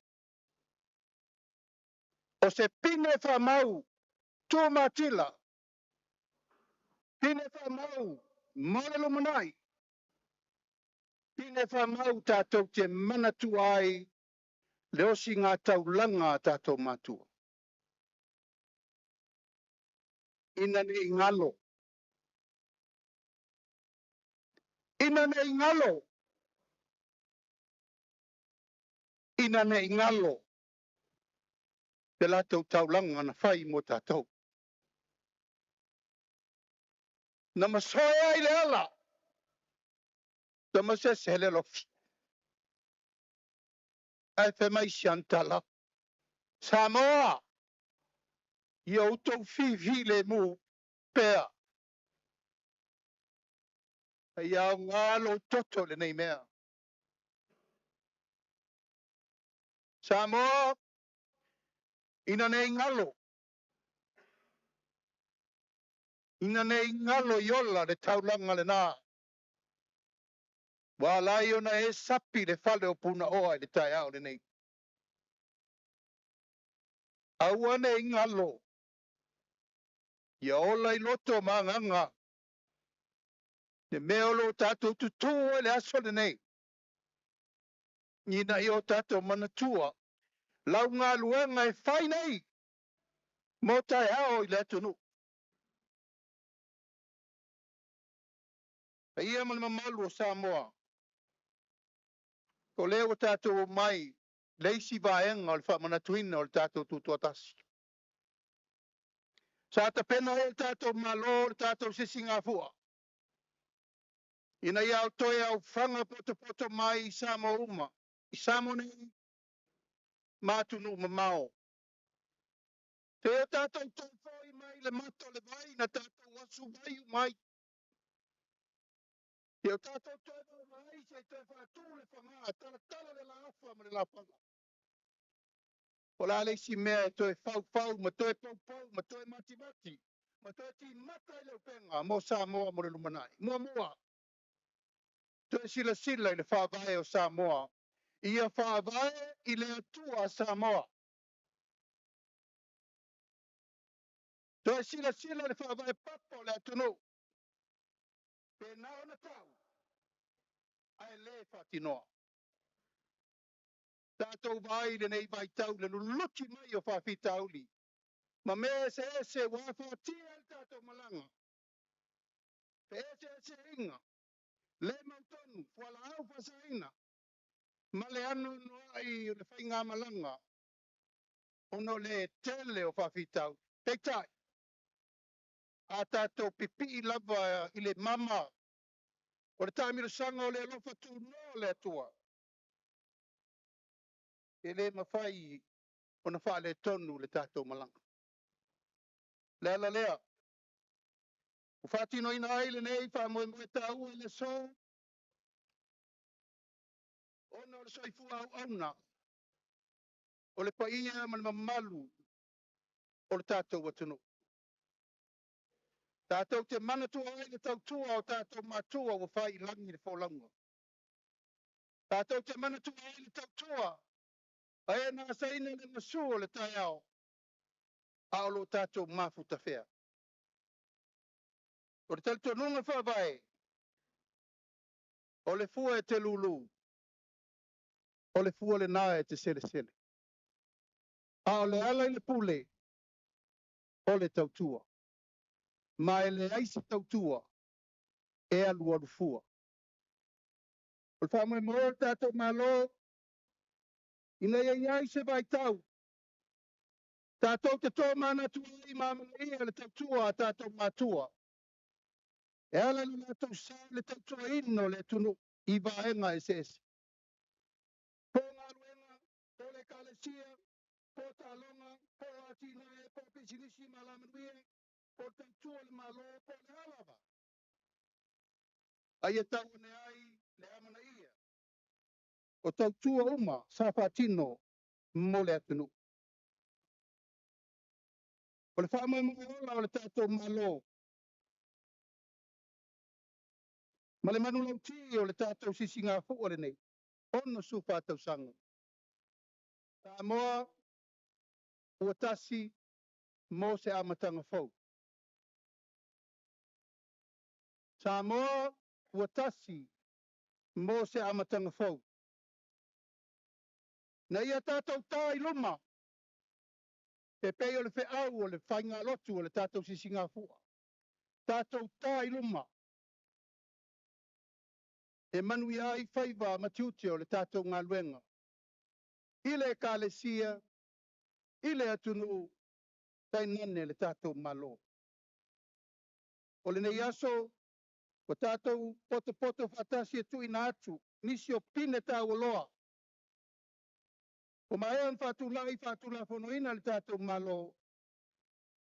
O se pine wha mau. Tu matila. Pine wha mau. Mole lo manai. Pine whamau tātou te manatu ai, leo si ngā taulanga tātou matua. Ina ne ingalo. Ina ne ingalo. Ina ne ingalo. Te lātou taulanga na whai mo tātou. Na masoia i le ala. Ta masese hele lofi. Ai fe mai siantala. Samoa. I au tau fifi le mu pea. Ai au ngalo toto le nei mea. Samoa. Ina ne ingalo. Ina ne ingalo yola le taulanga le nā. Walai ona e sapi le fale o puna oa le tai au le nei. Au ane ingalo. Ia ola i loto manganga. Ne meolo tātou tutu e le aso le nei. Nina i o tātou manatua. Lau ngā luenga e whai nei. Mo tai au i le atunu. E ia mana mamalu o Samoa. Ko leo tātou mai. Leisi vaenga o le whamanatuina o le tātou tutuatasi. Sa ta pena e tātou malo, tātou sisi ngā fua. Ina ia o toi au whanga poto mai i Samo uma. I Samo nei, mātunu mamao. Te o tātou tau fōi mai le mato le vai, na tātou wasu vai mai. Te o tātou tau fōi mai, se te whātū le whanga, tala le la awha ma le la whanga. O la leisi mea e toi fau, ma toi pau, ma toi mati, ma toi ti mata i leo penga, mo Samoa mo le lumanai. Mua. Toi sila i le whāwae o Samoa. Ia whāwae i le atua Samoa. Toi sila i le whāwae papo le atunu. Pena ona tau. Ai le whatinoa. Tātou vai le nei vai tau le luluti mai o whawhita uli. Ma mea ese whawhatia el tātou malanga. Pe ese inga. Le mautonu, whala au whasaina. Ma le anu noa i le whainga malanga. Ono le tele o whawhitau. Teitai. A tātou pipi i lava i le mama. O le tāmira sanga o le alofa tu no le atua. E le mawhai o na wha le tonu le tātou malanga. Le ala lea. O whatino ina aile nei wha moe tau e le so. Ono le soifu au auna. O le paia man mamalu. O le tātou watunu. Tātou te manatua ai le tautua o tātou matua o whai langi le wholanga. Tātou te manatua ai le tautua. Ae nā saina le masu o le tai au. Aolo tātou mafuta whea. O le talitonunga whawai. O le fua e te lulu. O le fua le nā e te sele. A le ala i le pule. O le tautua. Ma e le aisi tautua. E alu alu fua. O le whamoe mō tātou malo. Ina iai se vai tau. Tātou te tō mana tua i mamana ia le tautua a tātou matua. E ala le tātou sā le tautua ino le tunu i vaenga e sese. Pō ngā luenga, pō le kalesia, pō tālonga, pō atina e, pō pisilisi malamanuia, pō tautua le malo, pō le halava. Ai e tau ne ai le amana ia. O tautua uma, sa whatino, mo le atunu. O le whamoe mga o le tātou malo. Ma le manu lauti o le tātou sisi ngā fua le nei. Ono su whātau sanga. Tā moa, ua tasi, mō se amatanga fau. Tā moa, ua tasi, mo se amatanga fau. Na ia tātou tā I luma, pe pei o le wheau o le whainga lotu o le tātou sisinga fua. Tātou tā I luma, e manui ai whaiva matiute o le tātou ngā luenga. Ile ka le sia, ile atunu, tai nane le tātou malo. O le nei aso, o tātou poto whatasi e tui na atu, nisi o pine tā loa. O maean whatulai whatula whonoina le tātou malo,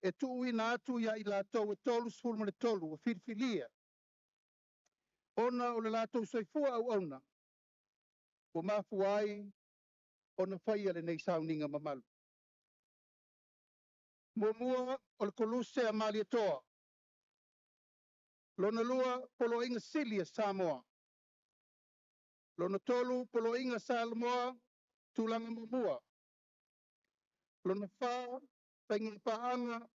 e tui na atu ia I lātou e tolu sfulma le tolu, o whirwhilia. Ona o le lātou soifua au ona, o mafu ai, ona whaia le nei sauninga mamalu. Mua o le koluse a mali atoa. Lona lua polo inga silia Samoa. Lona tolu polo inga Samoa tulanga mua. Lona wha whainga paanga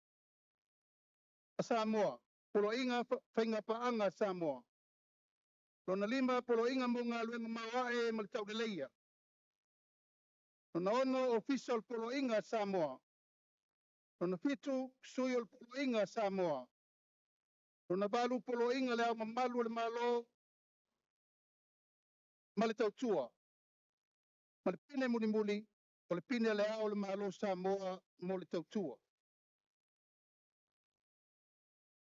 a Samoa. Polo inga whainga paanga Samoa. Lona lima polo inga mo ngā luenga mawae ma le tau leia. Lona ono official polo inga Samoa. Lona fitu suyol polo inga Samoa. Lona balu polo inga lea mamalu le malo ma le tautua. Ma le pine muli o le pine lea o le malo Samoa mo le tautua.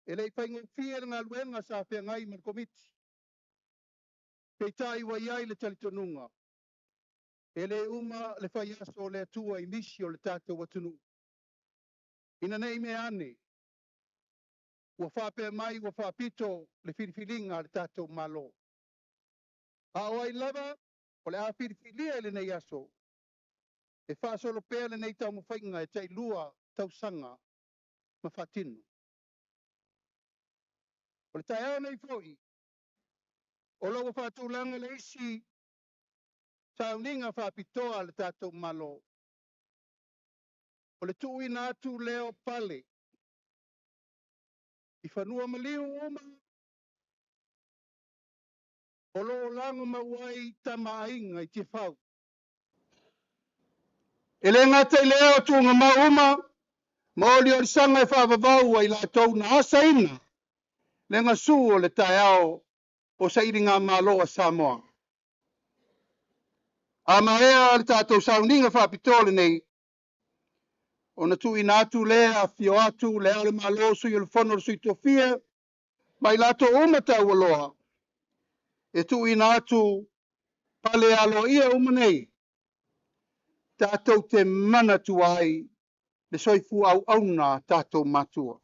E lei whaingo fia ngā luenga sa whea ngai ma le komiti. Pei tai wa iai le talitonunga. E le uma le whai aso le atua I misi o le tātou watunu. Ina nei me ane. Ua whapea mai ua whapito le whiriwhiringa le tātou malo. A oai lava o le a whiriwhilia le nei aso. E whaasolo pēr le nei tau mawhainga e tai lua tau sanga ma whatinu. O le tai au nei fwoi. O lau whatulanga le isi sauninga whapitoa le tātou malo. O le tui na atu leo pale. I whanua maliu uma. O lo lango mawai tama ainga I te whau. E le ngata I leo tunga mauma. Maoli o sanga e whawawau ai la tau na asa ina. Le ngasu o le tai ao o sa iri ngā malo a Samoa. A marea le tātou sauninga whapitole nei. O na tu ina atu lea a fio atu lea le malo sui o le whono sui tofia. Mai lato umata ua loa. E tu ina atu pale alo ia umanei. Tātou te mana tu ai le soifu au auna tātou matua.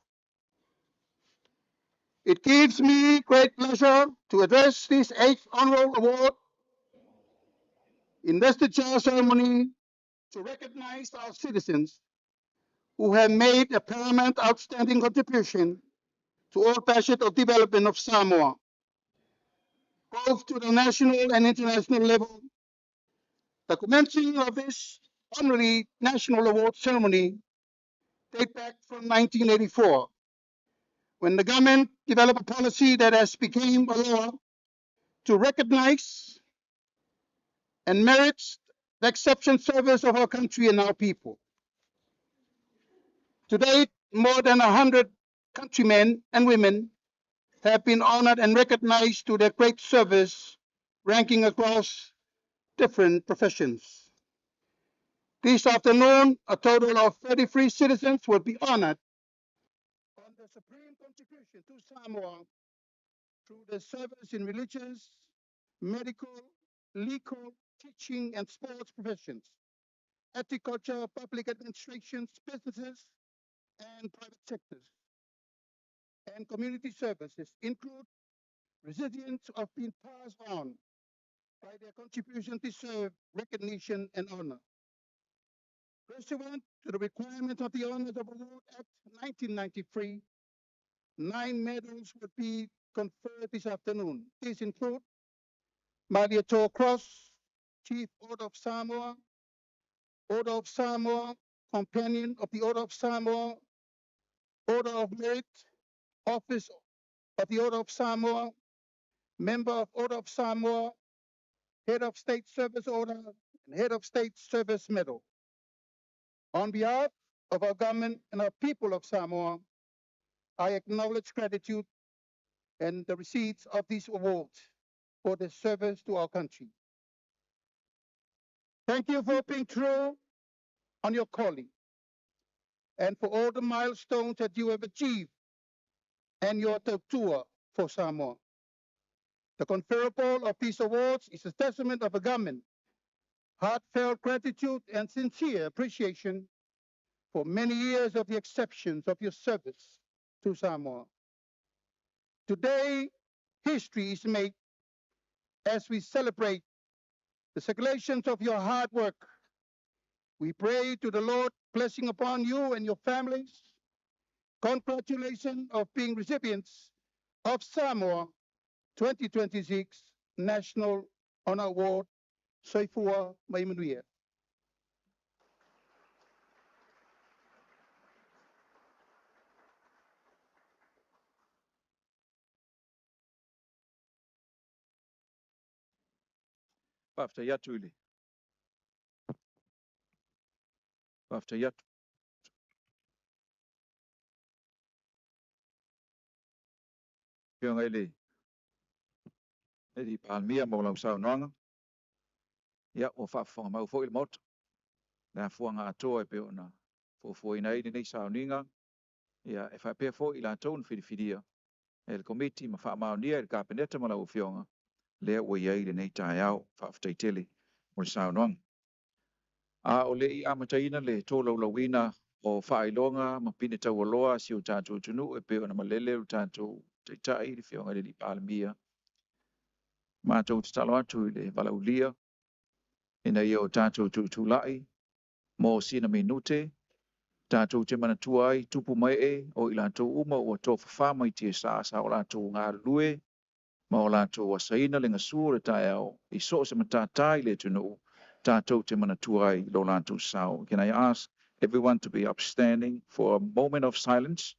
It gives me great pleasure to address this 8th Honorable Award investiture ceremony to recognize our citizens who have made a paramount outstanding contribution to all facets of development of Samoa, both to the national and international level. The commencing of this honorary national award ceremony dates back from 1984, when the government developed a policy that has become a law to recognize and merit the exceptional service of our country and our people. To date, more than 100 countrymen and women have been honored and recognized to their great service, ranking across different professions. This afternoon, a total of 33 citizens will be honored on the supreme contribution to Samoa through their service in religious, medical, legal, teaching, and sports professions, agriculture, public administration, businesses, and private sectors, and community services include recipients of being passed on by their contribution to serve, recognition, and honor. Pursuant to the requirement of the Honors of Award Act 1993, 9 medals will be conferred this afternoon. These include Mariator Cross, Chief Order of Samoa, Order of Samoa, Companion of the Order of Samoa, Order of Merit, Office of the Order of Samoa, Member of Order of Samoa, Head of State Service Order, and Head of State Service Medal. On behalf of our government and our people of Samoa, I acknowledge gratitude and the receipts of these awards for their service to our country. Thank you for being true on your calling and for all the milestones that you have achieved and your tour for Samoa. The conferral of these awards is a testament of a government, heartfelt gratitude and sincere appreciation for many years of the exceptions of your service to Samoa. Today, history is made as we celebrate the circulations of your hard work. We pray to the Lord blessing upon you and your families. Congratulations of being recipients of Samoa 2026 National Honor Award, Soifua Maimanuia. Pafta yatu ile. Pafta yatu. Fiona ile. Edi palmia mo lau sao noanga. Ya o whaafonga mau fo il mot. Na fuanga atoa e pe ona. Fo ina nei sao ninga. Ya e whapea fo ila tone whiriwhiria. E le komiti ma whaamaunia e le kapeneta mo lau fionga. Lea ua iai le nei tae au whaaftaitele mo le sao noanga. A o le I amataina le tō lauina o whailonga ma pine tau aloa si o tātou tunu e pe ona malele o tātou taitai le whionga le li pālamia. Mātou te talo atu I le walaulia ina ia o tātou tūtulai mō sina minute tātou te manatua ai tupu mai e o I lātou uma o tō whawhama I tia sa o lātou ngā lue ma o lātou wasaina le ngasua le tae au I so se matatai le tunu tātou te manatua ai lo lātou sao. Can I ask everyone to be upstanding for a moment of silence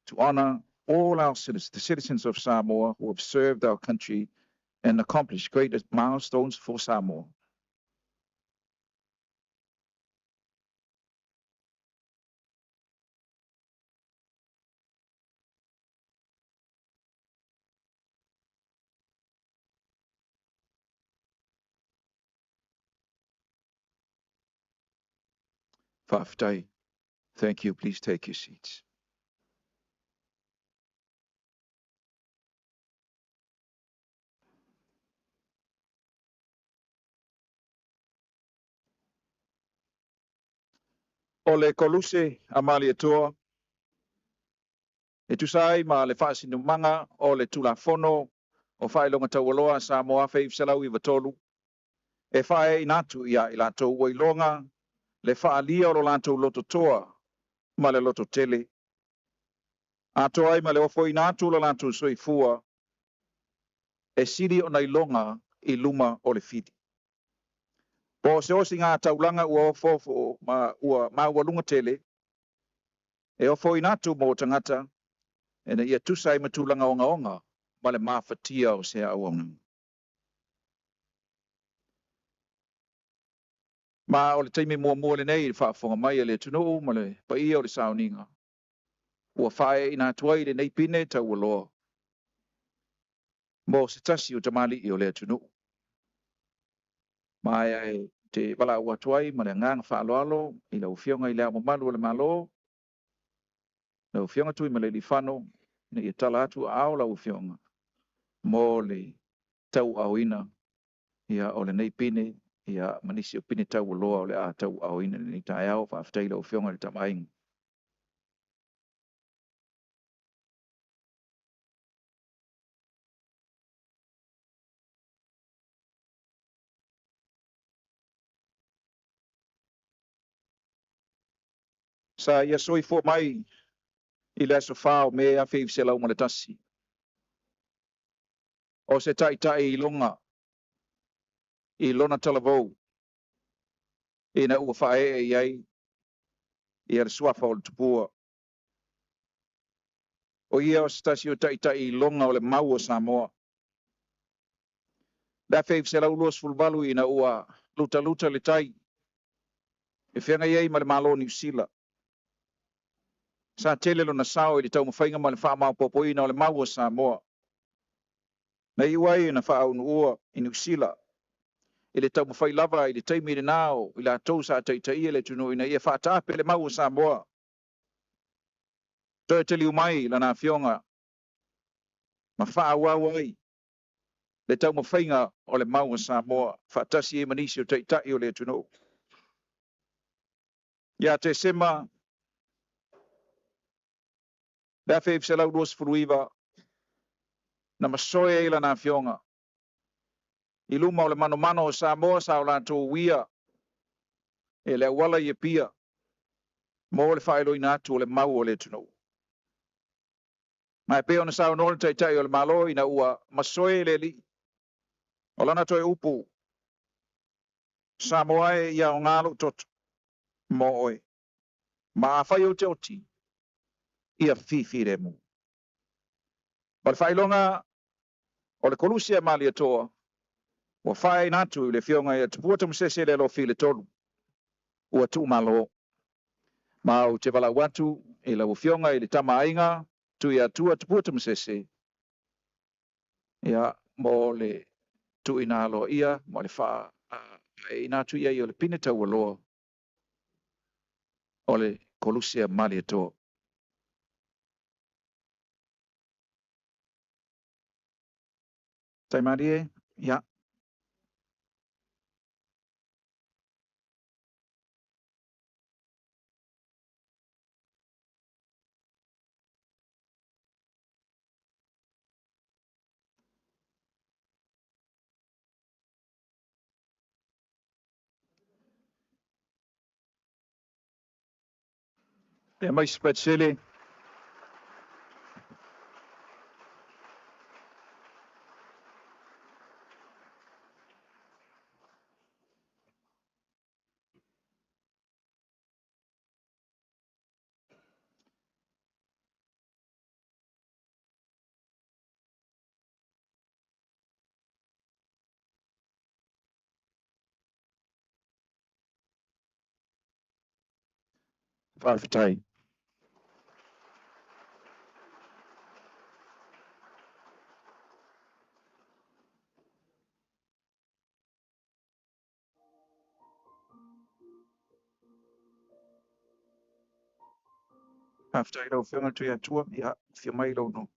to honor all our citizens, the citizens of Samoa who have served our country and accomplished great milestones for Samoa. Whaftai, thank you. Please take your seats. O le koluse a mali atua, e tusai ma le whaasinumanga o le tulafono o whailonga taualoa Samoa whaifselau I watolu. E whae inatu ia I lātou wailonga, le whaalia o lo lātou loto toa, ma le loto tele. A toa ai ma le ofo inatu lo lātou soifua, e siri o nailonga I luma o le fiti. Po se osi ngā taulanga ua ofo ma walunga tele, e ofo inatu mo tangata, e na ia tusai matulanga onga ma le mawhatia o se auanga. Ma o le taimi mua le nei whaafonga mai le tunu ma le paia o le sauninga. Ua whae ina tuai le nei pine tau aloa. Mo se tasi o tamali I o le tunu. Ma e te wala ua tuai ma le ngang whaaloalo I lau fionga I lea mamalu o le malo. Lau fionga tui ma le li whano na I tala atu ao lau fionga. Mo le tau auina ia o le nei pine ia manisi o pine tau aloa o le a tau auina ni tae au whaaftai lau fionga le tamainga. Sa ia soi fo mai I le aso whao me a whif se lau maletasi. O se tai I longa I lona talavou. Ina ua whae e iai I ar swafa o le tupua. O ia o se tasi o tai I longa o le mau o Samoa. Da fe se la ulos fulvalu ina ua luta le tai. E whenga iei ma le malo New Zealand. Sa tele lo na sao i le tau mawhainga ma le wha mau popo ina o le maua Samoa. Na iwai na wha au ua i New Zealand. I le tau mawhai lava i le taimi le nao i la tau sa tai le tunu ina ia wha tape le maua Samoa. Toi te liu mai la na fionga. Ma wha awawai. Le tau mawhainga o le maua Samoa. Wha tasi e manisi o tai o le tunu. Ia te sema. Da fe se la ulos furuiva. Na masoe ila na fionga. I luma o le mano o Samoa sa o la tō wia. E le wala i pia. Mo le whaelo ina atu o le mau o le tunu. Mai pe ona sa o nore tai o le malo ina ua masoe le li. O lana toi upu. Samoa e ia o ngalo totu. Mo oi. Ma a whai o te oti. Ia fifi re mu. O le whaelonga o le kolusia mali atoa. Wa whai natu le fionga ia tupuata msese le lo file tolu. Ua tu malo. Ma o te wala watu e la fionga i le tama ainga. Tu ia tua tupuata msese. Ia mo le tu ina alo ia. Mo le wha e natu ia i o le pineta ua loa. O le kolusia mali atoa. Tai marie, ia. Ia mai spread sele. Whawhitai. Whawhitai lau whianga tui atua, ia whia mai lau no.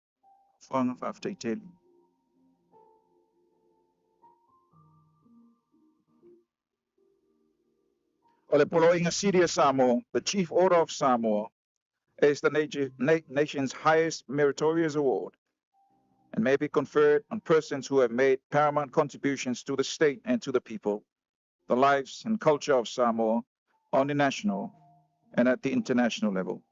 Whanga whawhitai teli. O le polo inga Siria Samoa, the Chief Order of Samoa, is the nation's highest meritorious award and may be conferred on persons who have made paramount contributions to the state and to the people, the lives and culture of Samoa on the national and at the international level,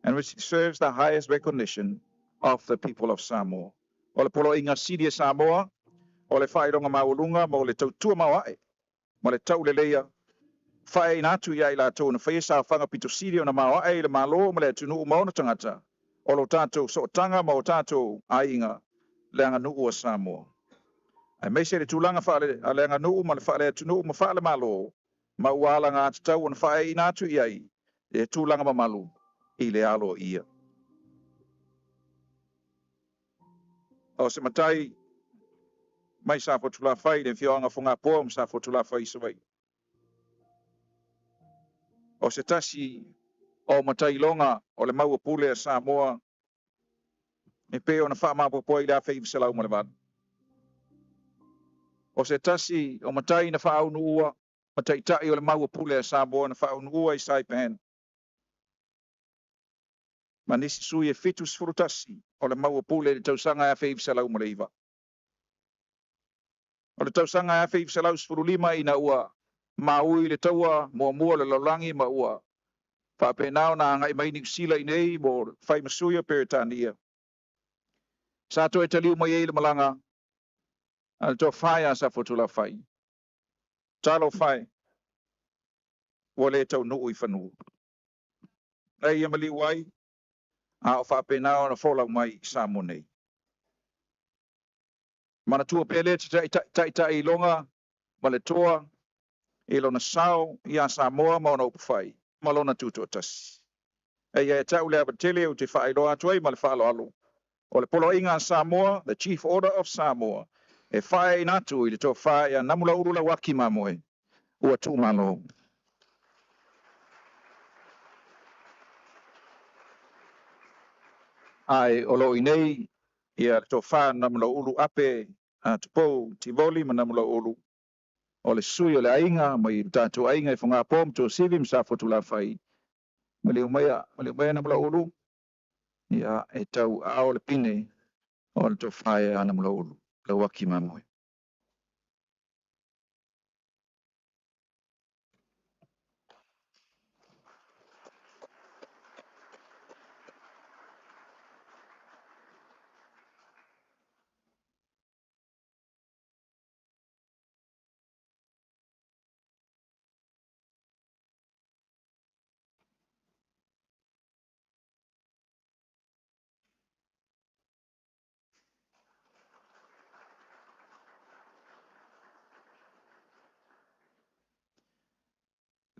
and which serves the highest recognition of the people of Samoa. O le polo inga Siria Samoa, o le whaeronga maulunga, mo le tautua mawai, mo le tau le leia, whae natu ia i la tō na whae sa whanga pito siri o na mawai le malo mo le tunu o mauna tangata, o lo tātou so tanga mo tātou ainga le anga nuu o Samoa. Ai mai se le tūlanga whaale a le anga nuu ma le whaale tunu ma whaale malo, ma uala ngā tatau o na whae natu ia i, le tūlanga mamalu i le alo ia. O se matai, mai sa fotula whai le whioanga whunga poa ma sa fotula whai sawai. O se tasi o matai longa o le maua pule a Samoa, e pe o na wha mapopo i la whai visalau ma le vada. O se tasi o matai na wha aunu ua, matai tai o le maua pule a Samoa na wha aunu ua i Saipan. Ma nisi sui e fitu sfurutasi o le maua pule le tausanga a whai visalau ma le iwa. O le tausanga a whai visalau sfurulima ina ua maui le taua mua le laulangi ma ua. Whapenao na ngai mai New Zealand nei mo whai masuia Peritania. Sa to e taliu mai e le malanga, al to whai a sa fotula whai. Talo whai, wale tau nuu i whanua. Nei ia mali wai, a o whapenao na wholau mai sa mo nei. Mana tua pele ta ilonga male toa ilona sao ia Samoa ma ona upufai malona tuto tas. E ta ule abatele u te whaeroa atuai ma le whaalo alo. O le polo inga Samoa, the Chief Order of Samoa, e whae inatu i le tō whae a namula urula waki mamoe, ua tū malo. Ai o lo inei, ia le tō whae namula uru ape, a tupou, tivoli ma namula uru. O le sui o le ainga, ma i tātou ainga i whunga pōm tō sivi msa fotu la whai. Ma le umea namula uru, ia e tau ao le pine, o le tō whae a namula uru, le waki mamoe.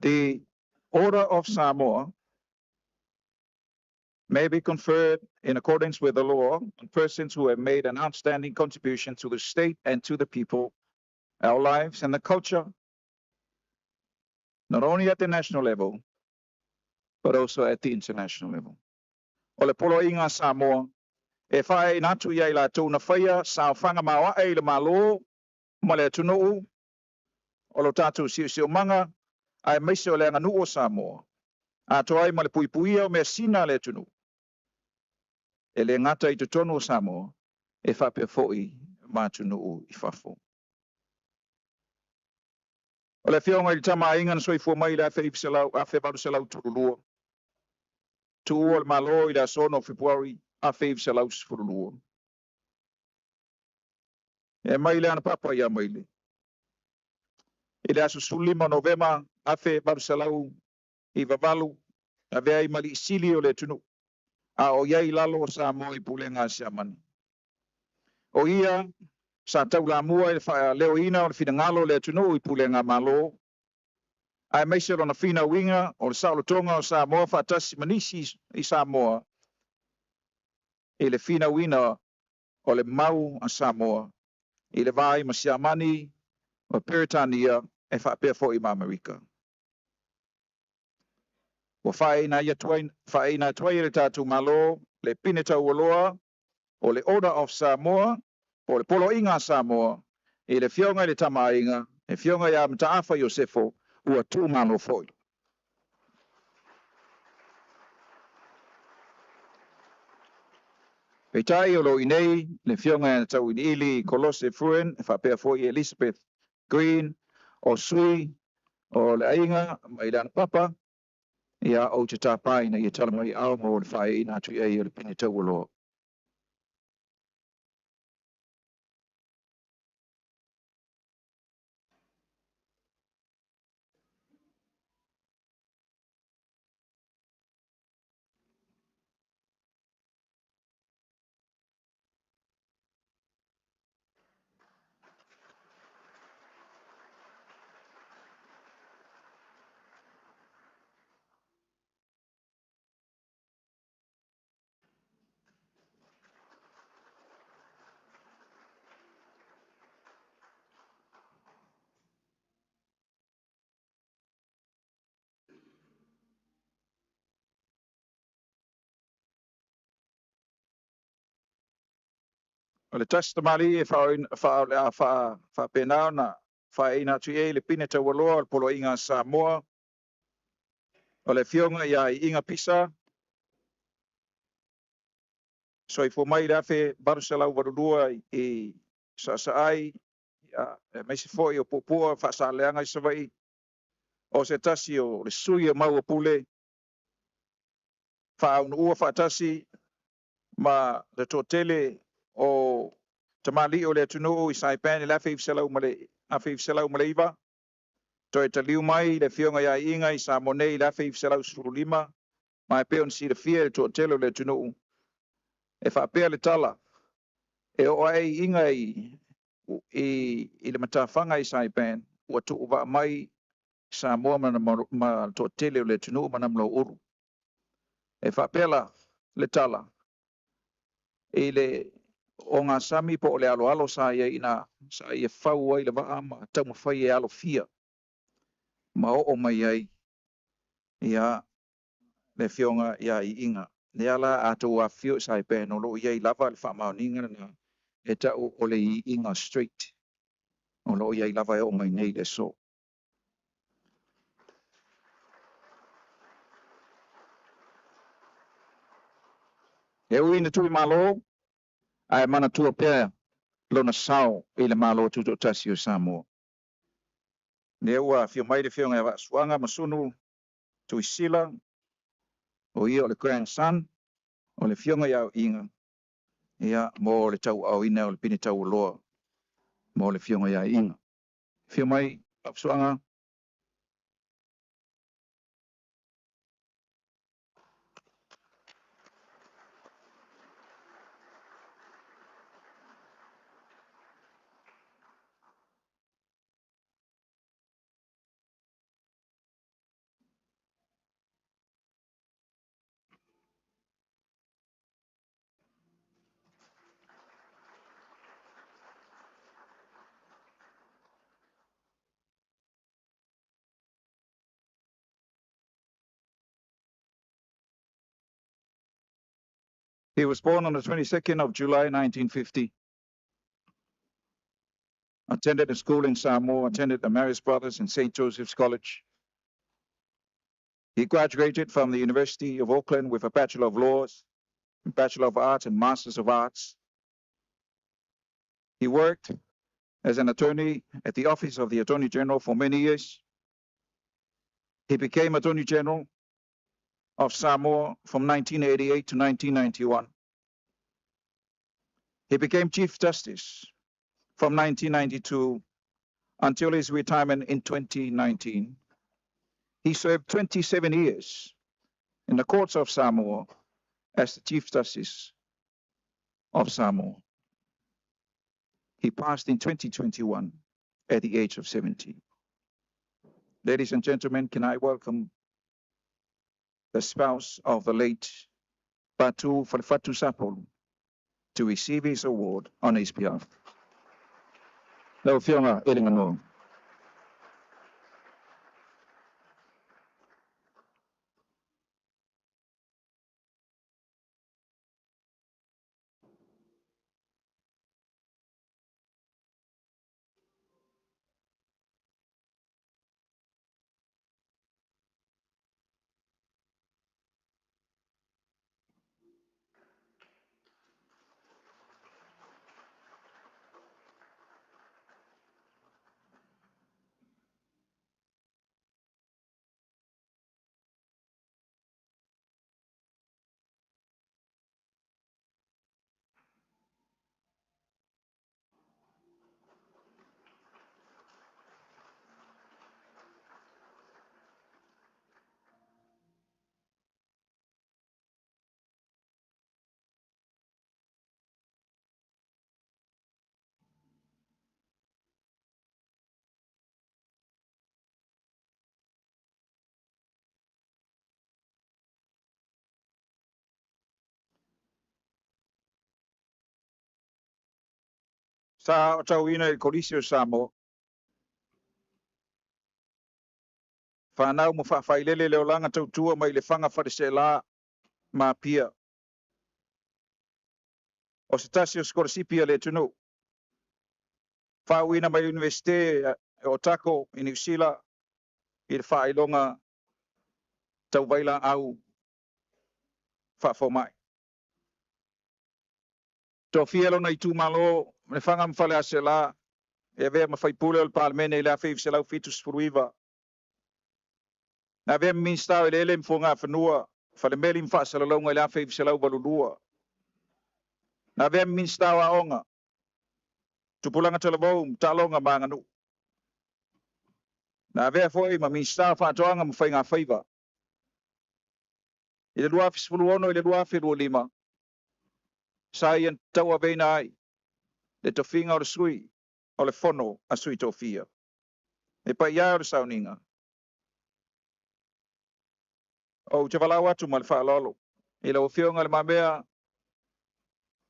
The Order of Samoa may be conferred in accordance with the law on persons who have made an outstanding contribution to the state and to the people, our lives and the culture, not only at the national level, but also at the international level. O le polo inga Samoa, e whae natu ia I la tau na whaia sa whanga mawa e le malo, ma le tunuu, o lo tātou siu manga, ai meise o le anganu o Samoa. A toai ma le puipuia o mea sina le tunu. E le ngata I te tonu o Samoa, e whapea fo'i ma tunu I whafo. O le whionga I tama inga na soifua mai le a wheparu selau turulua. Tu o le malo I le asono o Februari a selau turulua. E mai le ana papa ia mai le. I le aso sulima Novema a wheparu selau I vavalu, a vea I mali isili o le tunu. A o iai lalo o Samoa I pule ngā siamani. O ia, sa tau la mua I leo ina o le fina ngalo le tunu I pule ngā malo. Ai meise o na fina winga o le saulo tonga o Samoa whaatasi manisi I Samoa. I le fina wina o le mau a Samoa. I le vai ma siamani o Peritania e whaapea fo I ma Amerika. Wa whaina tuai le tātou malo, le pineta ualoa, o le Order of Samoa, o le polo inga Samoa, I le fionga I le tama inga, e fionga ia mtaafa Iosefo, ua tū malo foi. Peitai o lo inei, le fionga ia tau ili Kolose Fruen, e whapea foi Elizabeth Green, o sui, o le ainga, mai dana papa, ia o te tāpai na ia tala mai au mo le whae ina atu ia I le pineta ualoa. O le tastamali e whapenao na whaina atu e le pineta ualoa o le polo inga Samoa. O le fionga ia I inga pisa. So I fomai rafe baruselau warulua I sasaai. Meisi foi o popua whaasaleanga I savai. O se tasi o le sui o mau o pule. Whaunu ua whaatasi ma le tōtele o tamali o le tunu I Saipan la whewselau male iwa. Toi taliu mai le fionga ia inga I Samonei la whewselau surulima. Mai peon si le fia le tōtele o le tunu. E whapea le tala. E o ai inga i le matawhanga i Saipan, ua tu uwa mai Samoa ma to tele o le tunu manamlo uru. E whapela le tala. E le o ngā sami po o le alo sa ia ina sa ia whau ai le waa ma tau ma whai e alo fia. Ma o mai ai ia le fionga ia I inga. Le ala ato a fio Saipan o lo iai lava le whamauninga na e tau o le I inga street. O lo iai lava e o mai nei le so. E ui na tui malo, ai mana tua pēr lona sao I le malo tuto tasi o Samoa. Ne ua fio mai le fionga e wa suanga masunu tui sila o ia o le grandson o le fionga iau inga. Ia mo le tau au ina o le pini tau loa mo le fionga iau inga. Fio mai suanga. He was born on the 22nd of July, 1950. Attended a school in Samoa, attended the Marist Brothers and St. Joseph's College. He graduated from the University of Auckland with a Bachelor of Laws, Bachelor of Arts, and Masters of Arts. He worked as an attorney at the Office of the Attorney General for many years. He became Attorney General of Samoa from 1988 to 1991. He became Chief Justice from 1992 until his retirement in 2019. He served 27 years in the courts of Samoa as the Chief Justice of Samoa. He passed in 2021 at the age of 70. Ladies and gentlemen, can I welcome the spouse of the late Patu Falfatu Sapolu to receive his award on his behalf. Lau whionga e ringa noa. Sa o tau ina e Kolisio Samoa. Whanau mo whawhailele leo langa tautua mai le whanga wharisela ma pia. O se tasi o Skorosipia le tunu. Whauina mai universite o Tako i New Zealand i le whailonga tau waila au whawhomai. Tō fielo na I tū malo, me whanga mwhale a se la, e vea ma whaipule o le parlemene I le a whiw se lau fitu spuruiva. Na vea minstau I le ele mfunga whanua, whale meli mwha se lalonga I le a whiw se lau walulua. Na vea minstau a onga, tupulanga talabou mtalonga manganu. Na vea foi ma minstau whaatoanga mwhainga whiwa. I le lua fispuluono I le lua whirua lima. Sa ian taua veina ai, le tofinga o le sui, o le fono a sui tofia. E pa ia o le sauninga. O te walau atu ma le whaalolo. I lau whionga le mamea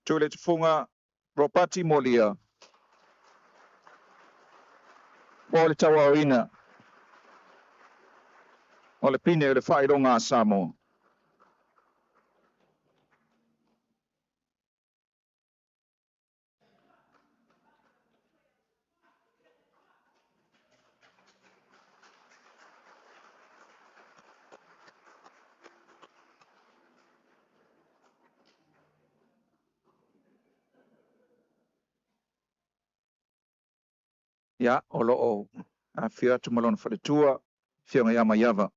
tu le tufunga ropati molia. O le tawa o ina. O le pine o le whaironga a Samoa. Ia, o loo a whia atu malona whaletua, whionga ia mai ava.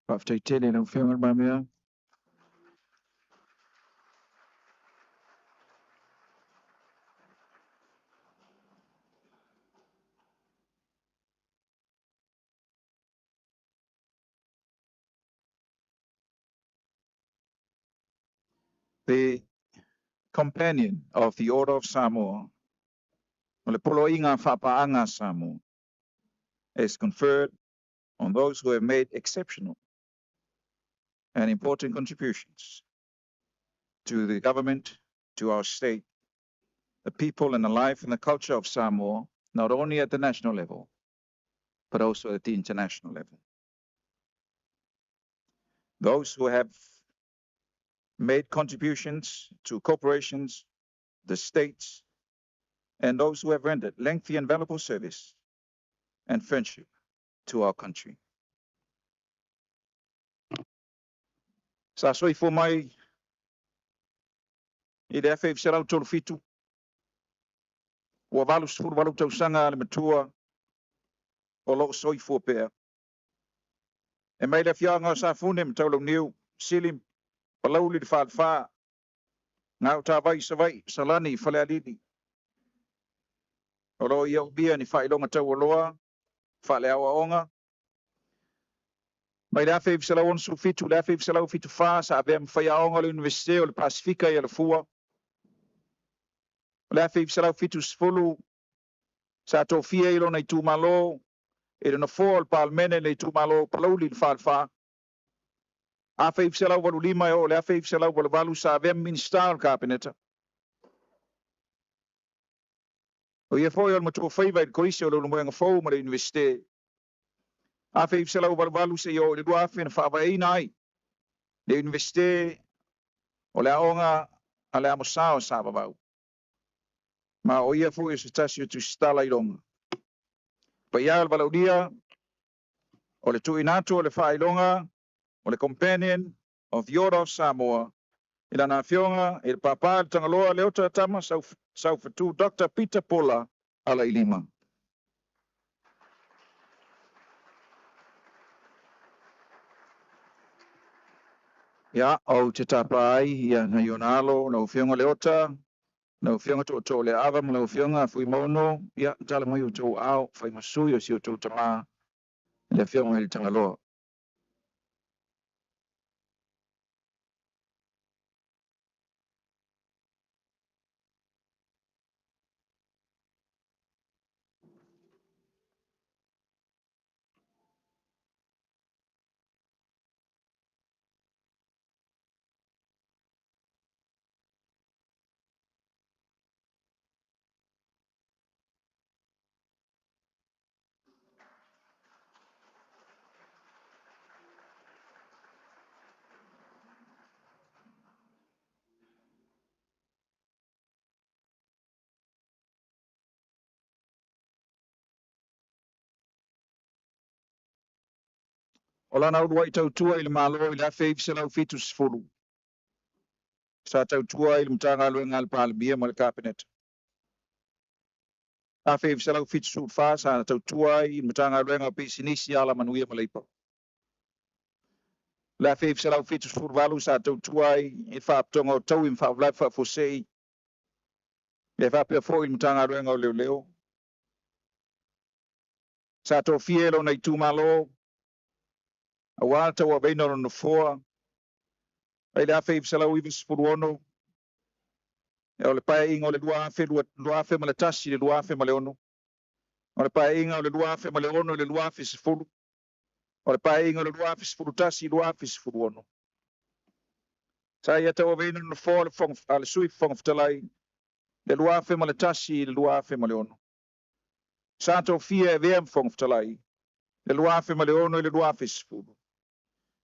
Paftai tele na whionga le mamea. The companion of the Order of Samoa, o le polo inga whapaanga Samoa, is conferred on those who have made exceptional and important contributions to the government, to our state, the people and the life and the culture of Samoa, not only at the national level, but also at the international level. Those who have made contributions to corporations, the states, and those who have rendered lengthy and valuable service and friendship to our country. Sa soifo mai i le afe fisarau tolu fitu, ua valu sifuru valu tausanga le matua o loo soifo pea. E mai le fianga o sa fune mataulau niu, silim, palauli le whaalwha, ngau tā vai sa vai, salani, whale alili. O loo ia ubia ni whailonga tau aloa, whale awa onga. Mai le afe fisarau onsu fitu, le afe fisarau fitu wha, sa avea mwhai aonga le Universite o le Pasifika i le fua. Le afe fisarau fitu sifulu, sa tofia ilo na itu malo, e na fo pa almene le tu malo palauli falfa a fe fisela walu lima o le a fe fisela walu valu sa ve minister cabinet o ye fo yo mo to faiva il koisi lo mo nga fo mo le universite a fe fisela walu valu se yo le dua fe na fa va nai le universite o le aonga ale amo sao sa va ma o ye fo yo stasio tu stala ilonga pa ya el valodia o le tu inato o le fa ilonga o le companion of the Order of Samoa, ila na fionga, il papa, il tangaloa, le ota tama, sau fatu, Dr. Peter Pola, ala ilima. Ya, au te tapa ai, ia na ionalo, na ufionga le ota, na ufionga to le ava, na ufionga fui mono, ia, tala mai o to au, fai masui o si o to tama, le fionga il tangaloa. O lana ua i tautua i le malo i le afe ifselau fitu sifuru. Sa tautua i le matagaluega a le palemia ma le kapeneta. Afe ifselau fitu su'ufa sa tautua i le matagaluega o pisinisi a la manuia ma le ipa. Le afe ifselau fitu sifuru sa tautua i le fa'apitoga o tau i mafa'avulai fa'afose'i. Le fa'apea fo'i i le matagaluega o leoleo. Sa tofia e lona itumālo auā tau aveina o lona foa ai le afe ifselau iva sefuluono e o le pae'iga o le lua afe ma le tasi le lua afe ma le ono. O le pae'iga o le lua afe ma le ono i le lua afe sefulu. O le pae'iga o le lua afe sefulu tasi i lua afe sefuluono. Sa ia tau aveina lona foa a le sui fofogafatalai le lua afe ma le tasi i le lua afe ma le ono. Sa tofia e vea ma fofogafatalai le lua afe ma le ono i le lua afe sefulu.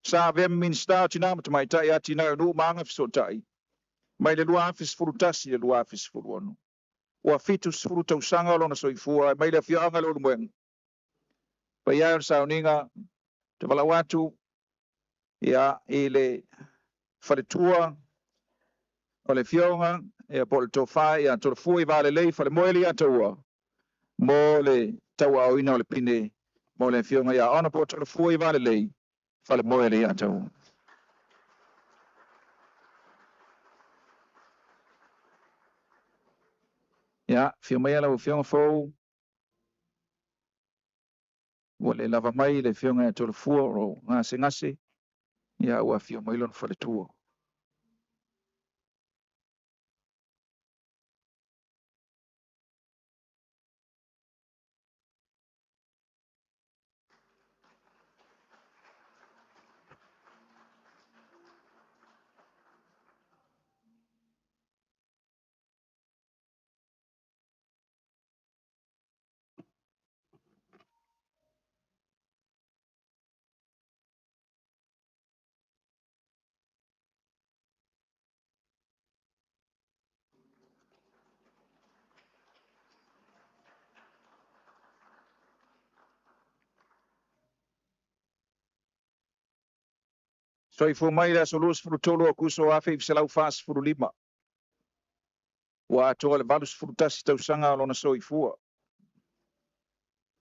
Sa vea ma minista o tinā ma tamaitai a tinā o nuu maaga fesoota'i mai le lua afe sefulu tasi le lua afe sefulu ono. Ua fitu sefulu tausaga o lona soifua mai le afio'aga le ulumoega. Pai ai o le sauniga te walau atu ia i le faletua o le fioga ia po le tofā ia tolofua i valelei falemoe le ataua mo le tauaoina o le pine mo le fioga ia ona po tolofua i valelei falemoe le ataua. Ia fio mai lau fioga fou ua le lava mai le fioga ia tolofua o gasegase ia ua fio mai lona faletua. Soifua mai le asolua sefulutolu o kuso afe ifselau fasefululima. Ua atoa le valu sefulutasi tausaga o lona soifua.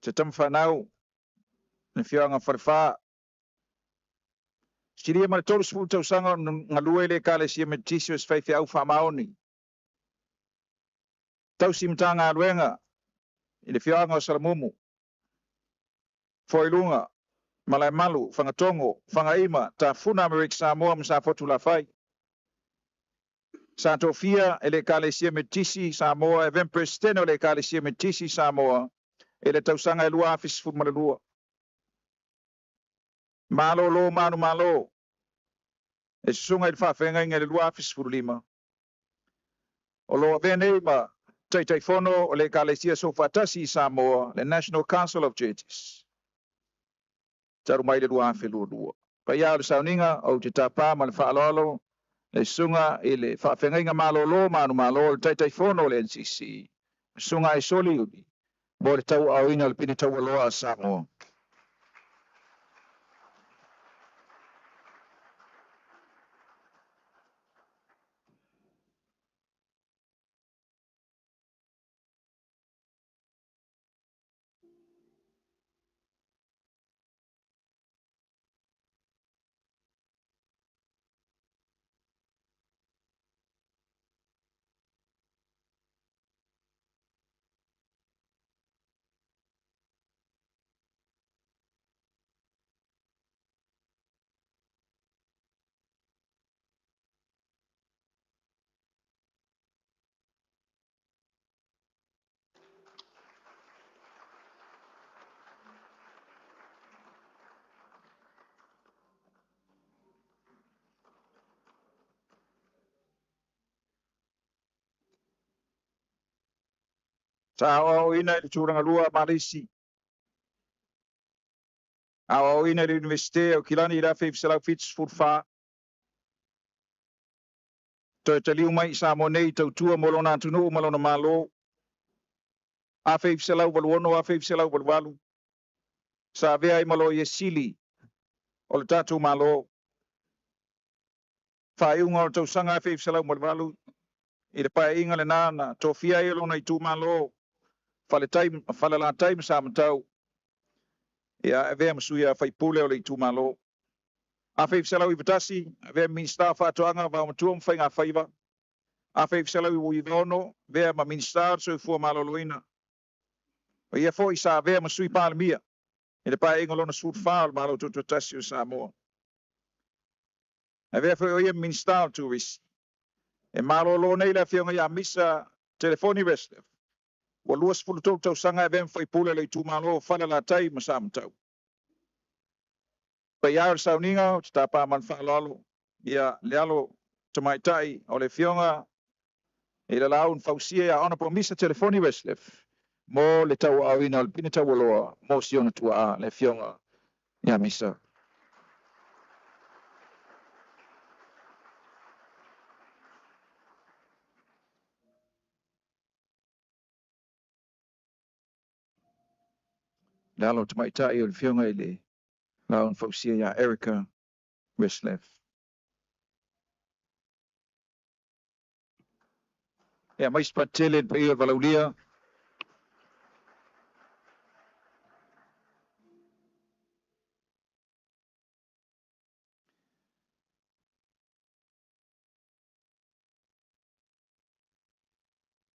Te tamafanau le fioga falefā. Silia ma le tolu sefulu tausaga o galua i le ekalesia metisi o se faifeʻau faamaoni. Tausi matagaluega i le fioga o salamumu. Foiluga Malai Malu, Whangatongo, Whangaima, Tafuna Amerika Samoa, Msafotu Lafai. Santofia, ele Kalesia Metisi, Samoa, Evempresteno, ele Kalesia Metisi, Samoa, ele Tausanga Elua, Fis Fumalua. Malo, lo, manu, malo. E sunga il Fafenga, ele Lua, Fis Fulima. Olo Venema, Taitaifono, ele Kalesia Sofatasi, Samoa, the National Council of Churches. Tarumai le lua afe lua. Pa ia o le sauninga o te tapa ma le whaalolo le sunga i le whaafengainga malolo manu malo le taitaifono le NCC. Sunga e soli uni. Mo le tau auina le pini tau aloa a Samoa. Sa au ina le turanga lua marisi. Au ina le universite o kilani ira fe fsela fits furfa. To taliu mai sa monei tau tua molona tunu molona malo. A fe fsela waluono a fe fsela walwalu. Sa vea i malo yesili. o le tātou malo. Whaiunga o tau sanga e whewhisalau mo le walu. I le pae inga le nana, tō fia e lona I tū malo. Whale la taim sa matau. Ia e vea masuia whaipule o le I tū malo. A whewhisalau I batasi, a vea minsta whātuanga wa matua mwhai ngā whaiva. A whewhisalau I wui vono, vea ma minsta so I fua malo loina. O ia fo I sa vea masui pāle mia. I le pae inga lona sūt whāl malo tutu tasi o Samoa. A vea fo o ia minsta o turis. E malo lo nei la fionga ia misa telefoni Westliff. Wa luas fulu tau sanga e vea whaipule le I tū malo whale la tai ma sa matau. Pa iar sauninga o te tapa man whaalalo. Ia le alo tamaitai o le fionga I le laun fausia ia ona po misa telefoni Westliff. Mo le tau awina o le pina tau aloa mo siona tua a le fionga ia misa. Le alo tamaitai o le fionga I le laun fausia ia Erica Westliff. Ia mais patele pe ia valaulia.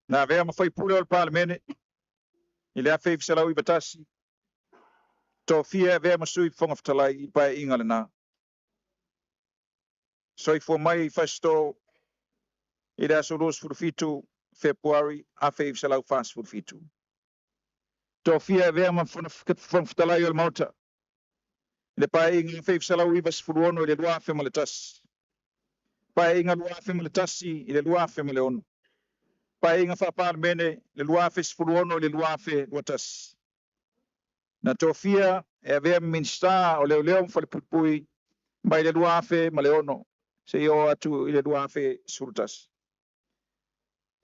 Na vea ma whaipule o le palemene. I le a whewhisalau I batasi. Tō fia vea masui whangaftalai I pae inga le nā. So I fua mai I whasto I le aso los furufitu Februari a whewhisalau fast furufitu. Tō fia vea ma whangaftalai o le mauta. I le pae inga whewhisalau I vas furuono I le lua whema le tasi. Pae inga lua whema le tasi I le lua whema le ono. Pae inga whapalemene le lua whes furuono I le lua whe lua tasi. Na tō fia e vea minsta o leo leo mwhale pupui mai le lua whe ma le ono. Se I o atu I le lua whe surutas.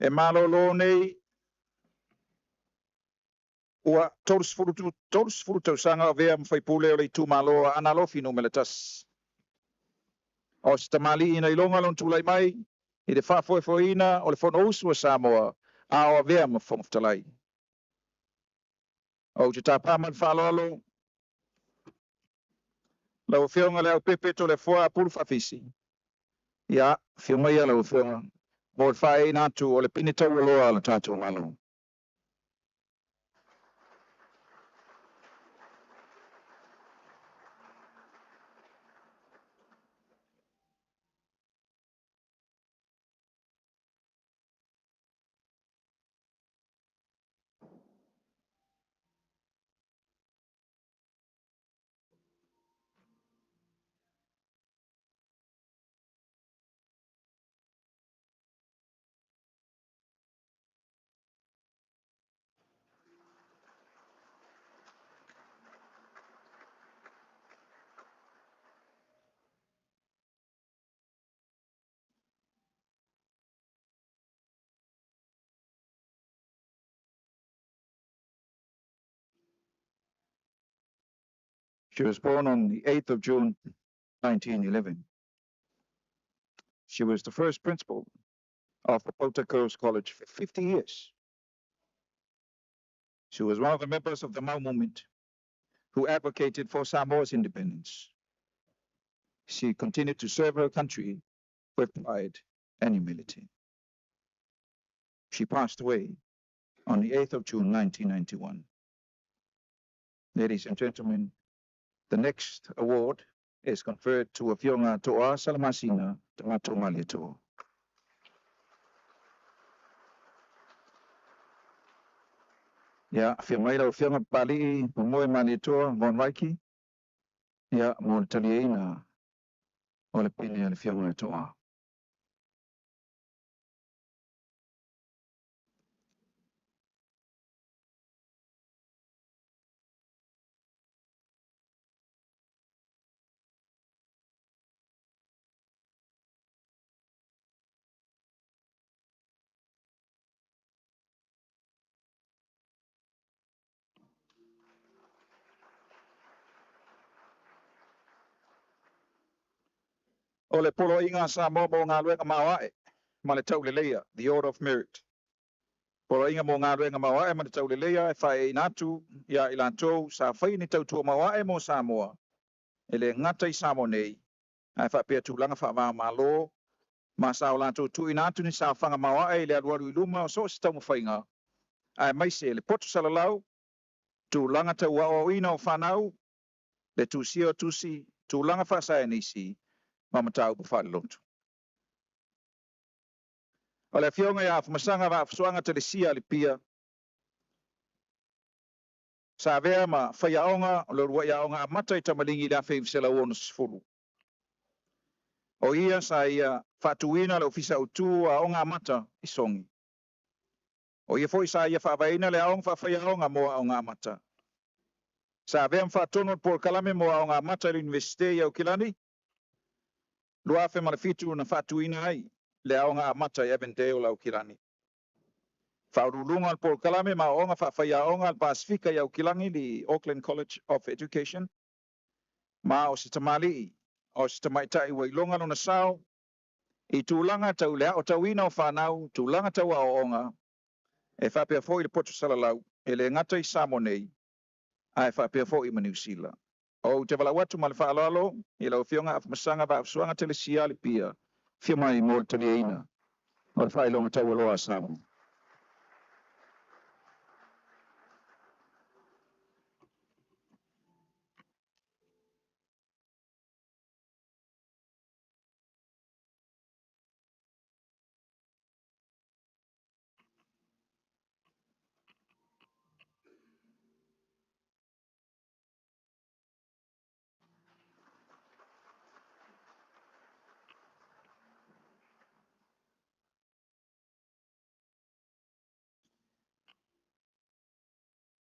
E malo lo nei ua tolus furu sanga o vea mwhaipule o le tu malo ana lofi no meletas. O si tamali ina ilonga lon tulai mai I le whafoefoina o le whono usua Samoa a o vea mwhongftalai. O te tāpaman whalolo lau whionga leo pepe to le whoa pulu whawhisi. Ia, whionga ia lau whionga. Mo le whae nātu o le pinitau aloa la tātou malo. She was born on the 8th of June, 1911. She was the first principal of Popota Girls College for 50 years. She was one of the members of the Mau movement who advocated for Samoa's independence. She continued to serve her country with pride and humility. She passed away on the 8th of June, 1991. Ladies and gentlemen, the next award is conferred to a Whionga Toa Salamasina Tamato Malieto. Ya, Whionga Whionga Pali, Moe Malieto, Von Waiki. Ya, Montalieina, Olapini and Whionga Toa. le polo inga Samoa mo ngā luenga mawae. Ma le tau le leia, the Order of Merit. Polo inga mo ngā luenga mawae ma le tau le leia e whae inatu ia i lantou sa whai ni tau tua mawae mo Samoa. E le ngata I Samoa nei. Ai wha pia tūlanga wha wā malo. Ma sa o lantou tu inatu ni sa whanga mawae I le aluaru I luma o so si tau mawhainga. Ai mai se le poto salalau. Tūlanga tau wao ina o whanau. Le tūsia o tūsi. Tūlanga wha sa e nisi. Mamatau pa whare lotu. O le fionga ia whamasanga wa whasuanga te le sia le pia. Sa vea ma whaiaonga o le rua iaonga mata I tamalingi la whewsela uono sifuru. O ia sa ia whatuina le ofisa utu a onga mata I songi. O ia foi sa ia whawaina le aonga whaiaonga moa onga mata. Sa vea mwhatono por kalame moa onga mata I universite ia o Kilani. Lua fe malafitu na whatuina ai. Le aonga mata I Avondale lau Kilani. Whaurulunga al por kalame ma onga whaiaonga al Pasifika ia o Kilangi li Auckland College of Education. Ma o si tamali o si tamaitai wailonga lona sao. I tūlanga tau lea o tauina o whanau, tūlanga tau a onga. E whapea fo I le poto salalau, e le ngata I Samoa nei. Ai whapea fo I Manusila. O te walawatu ma le whaalalo, I lau fionga af masanga wa afsuanga tele sia le pia. Fia mai mo le tali eina. O le whailonga tau aloa Samoa.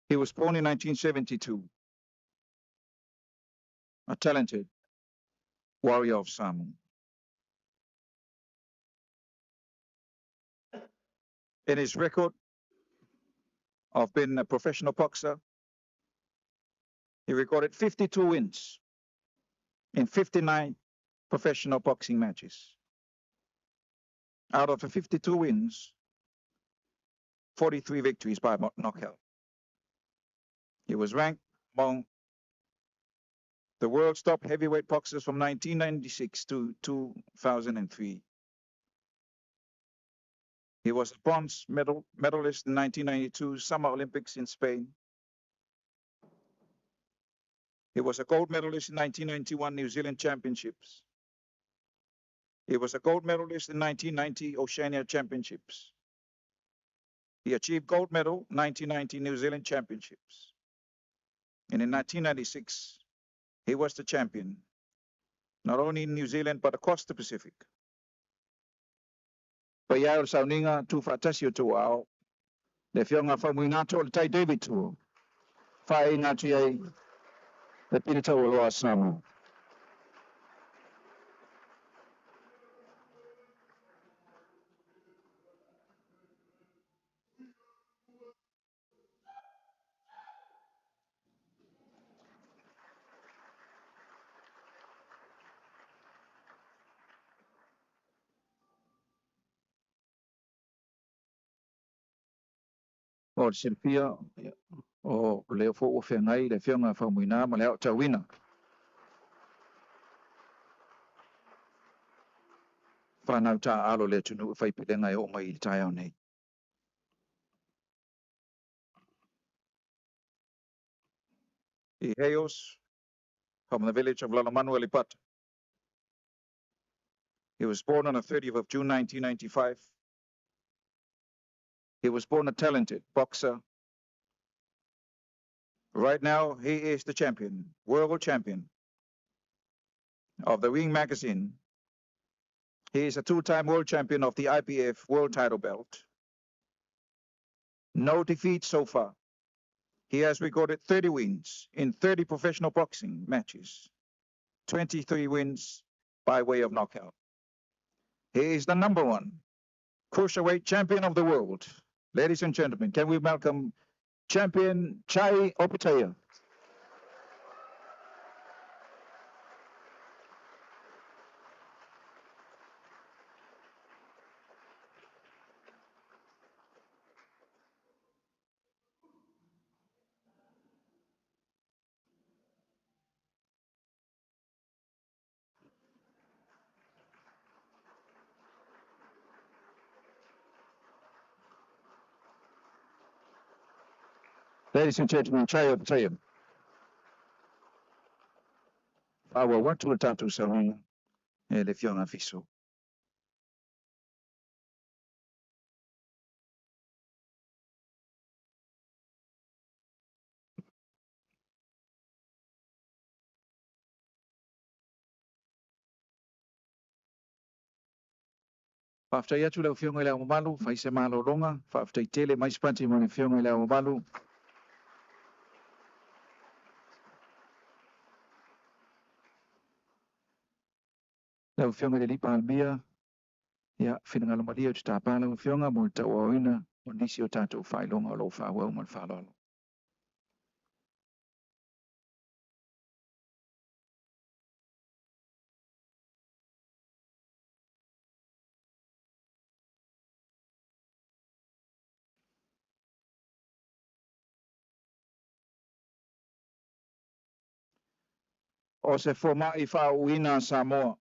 He was born in 1972. A talented warrior of Samoa. In his record of being a professional boxer, he recorded 52 wins in 59 professional boxing matches. Out of the 52 wins, 43 victories by knockout. He was ranked among the world's top heavyweight boxers from 1996 to 2003. He was a bronze medalist in 1992 Summer Olympics in Spain. He was a gold medalist in 1991 New Zealand Championships. He was a gold medalist in 1990 Oceania Championships. He achieved gold medal 1990 New Zealand Championships. And in 1996, he was the champion, not only in New Zealand, but across the Pacific. Paiao sauninga tu fatasio tu ao. Le fionga famuinato le tai David tu. Fai ngatu ye le pinita o loa Samoa. O simpia o leo fo o whengai le whionga whamuina ma leo tawina. Whanau tā alo le tunu whaipilenga e o mai I tai au nei. He hails from the village of Lalamanu Alipata. He was born on the 30th of June 1995. He was born a talented boxer. Right now, he is the champion, world champion of the Ring Magazine. He is a two-time world champion of the IBF world title belt. No defeat so far. He has recorded 30 wins in 30 professional boxing matches, 23 wins by way of knockout. He is the #1 cruiserweight champion of the world. Ladies and gentlemen, can we welcome champion Chai Opetaia. Ladies and gentlemen, Chair Tayyip. Awa watu watatu salonga. Le fiona fiso. After yatu le fiona le malu, faise malo longa, after tele mais panti mo le fiona le malu. Le fiona le lipa albia. Ya finanga malia tuta pala le fiona mo ta waina, onisi o tatu fai longa lo fa wa mo fa lo. O se forma I fa uina Samoa.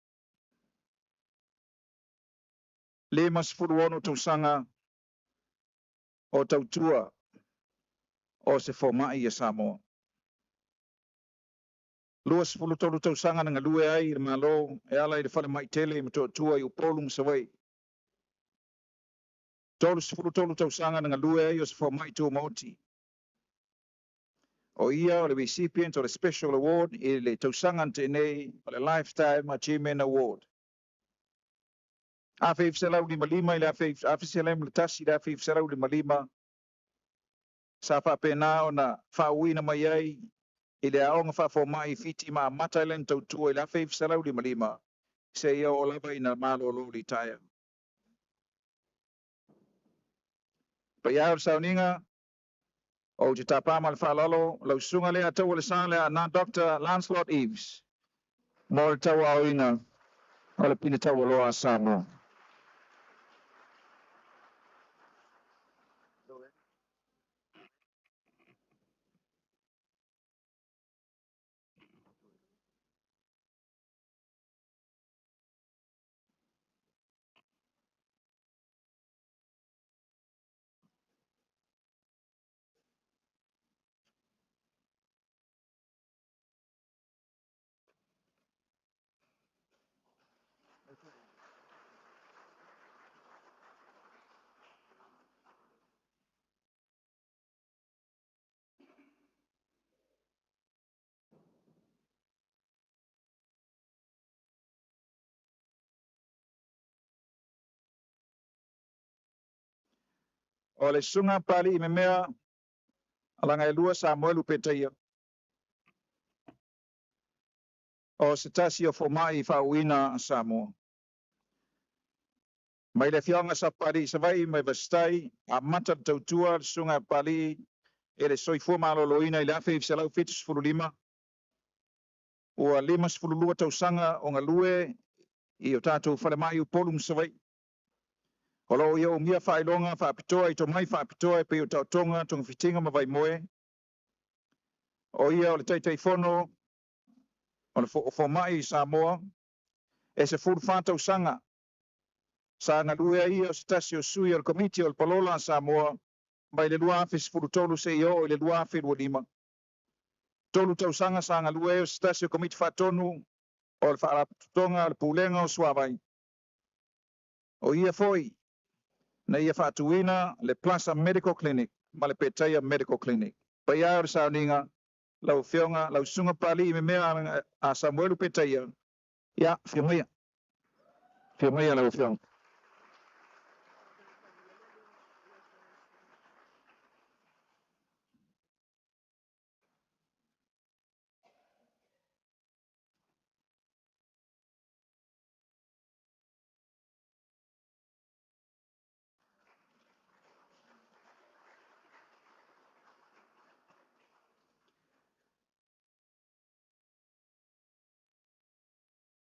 Le mas furuono tu sanga o tautua o se forma I Samoa. Luas fulu tolu tau sanga nga lue ai malo e ala I fale mai tele mto tua I upolung sawai. Tolu fulu tolu tau sanga nga lue ai o se forma I tu mauti. O ia o le recipient o le special award I le tau sanga te nei o le lifetime achievement award. A feif selau lima lima I le a feif selau le tasi le a feif selau lima lima. Sa fa pena o na fa uina mai ai I le aonga fa forma I fiti ma mata len tau tua I le a feif selau lima lima. Se ia o lava ina malo lo li taia. Pa ia o sauninga o te tapama le whalalo, lau sunga lea tau le sa lea na Dr. Lancelot Eves. Mo le tau au ina o le pina tau loa Samoa. O le sunga pali I me mea alanga e lua Samuel upetaia. O se tasi o formai I whauina Samoa. Mai le fionga sa pali sa vai mai vastai a mata tautua le sunga pali e le soifua maloloina I le afe I selau fitus fululima. Ua limas fululua tausanga o ngā lue I o tātou whare mai upolum sa vai. Olo ia o mia whailonga whaapitoa I to mai whaapitoa e pe o tautonga tonga fitinga ma vai moe. O ia o le taitai whono o le whomai I Samoa e se furu whātau sanga. Sa ngā lue ia o stasi o sui o le komiti o le palola Samoa mai le lua afe se furu tolu se I o le lua afe lua lima. Tolu tau sanga sa ngā lue o stasi o komiti whātonu o le whaaraputonga o le pūlenga o suawai. O ia foi na ia whaatuina le Plaza Medical Clinic ma le Petaia Medical Clinic. Pa ia o le sauninga lau fionga lau sunga pali I me mea a Samuelu Petaia. Ia, whiamaia. Whiamaia lau fionga.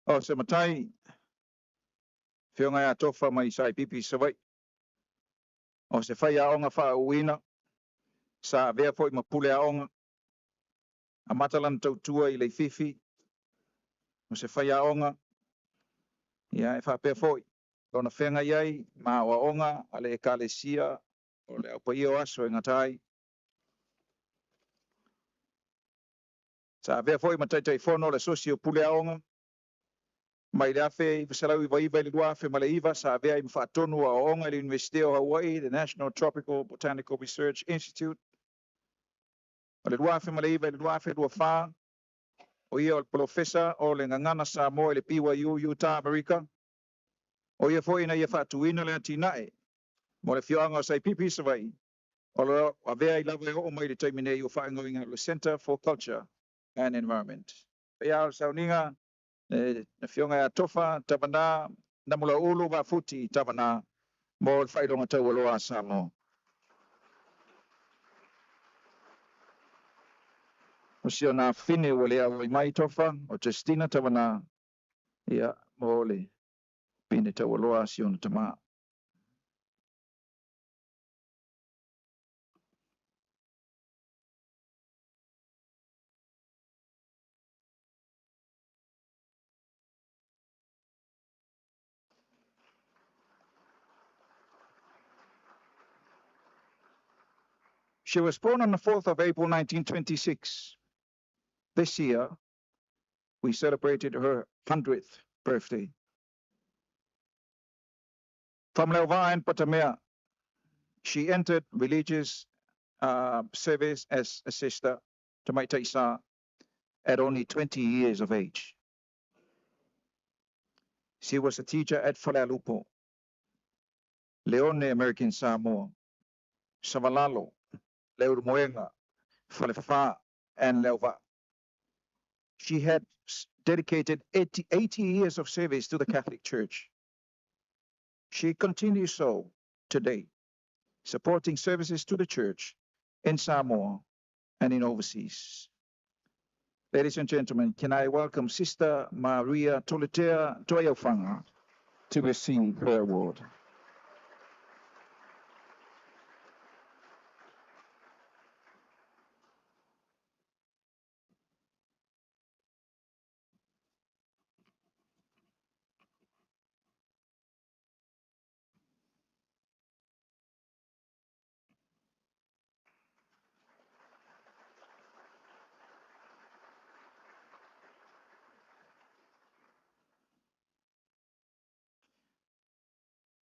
O se matai fionga ia tofa mai sai pipi sawai. O se whai aonga wha uina sa vea foi mapule aonga. A matalan tautua I le fifi. O se whai aonga. Ia e whapea foi. Lona whenga iai ma o aonga ale e kalesia o le au paia o aso e ngatai. Sa vea foi matai fono le socio pule aonga. Mai le afe i salau i vai le dua afe malaiva sa vea i mfatonu a aonga le University of Hawaii, the National Tropical Botanical Research Institute. Le dua afe malaiva le dua afe dua fa. O ia o professor o le ngangana Samoa le BYU Utah America. O ia foi na ia fatuina le atinae. Mo le fioanga sai pipi sa vai. O le avea I lava o mai le taimine I o whaingoinga le Center for Culture and Environment. Ia o sauninga na fionga tofa tabana na mula ulu ba futi tabana mo le whaidonga tau aloa Samoa. O sio na fine o lea o mai tofa o Justina tabana ia mo le pine tau aloa sio na tama. She was born on the 4th of April, 1926. This year, we celebrated her 100th birthday. From Leuva and Patamea, she entered religious service as a sister to Mai Taisa at only 20 years of age. She was a teacher at Falalupo, Leone, American Samoa, Savalalo, Leumoenga, Falefa, and Leuva. She had dedicated 80 years of service to the Catholic Church. She continues so today, supporting services to the church in Samoa and in overseas. Ladies and gentlemen, can I welcome Sister Maria Toletea Toyofanga to receive her award.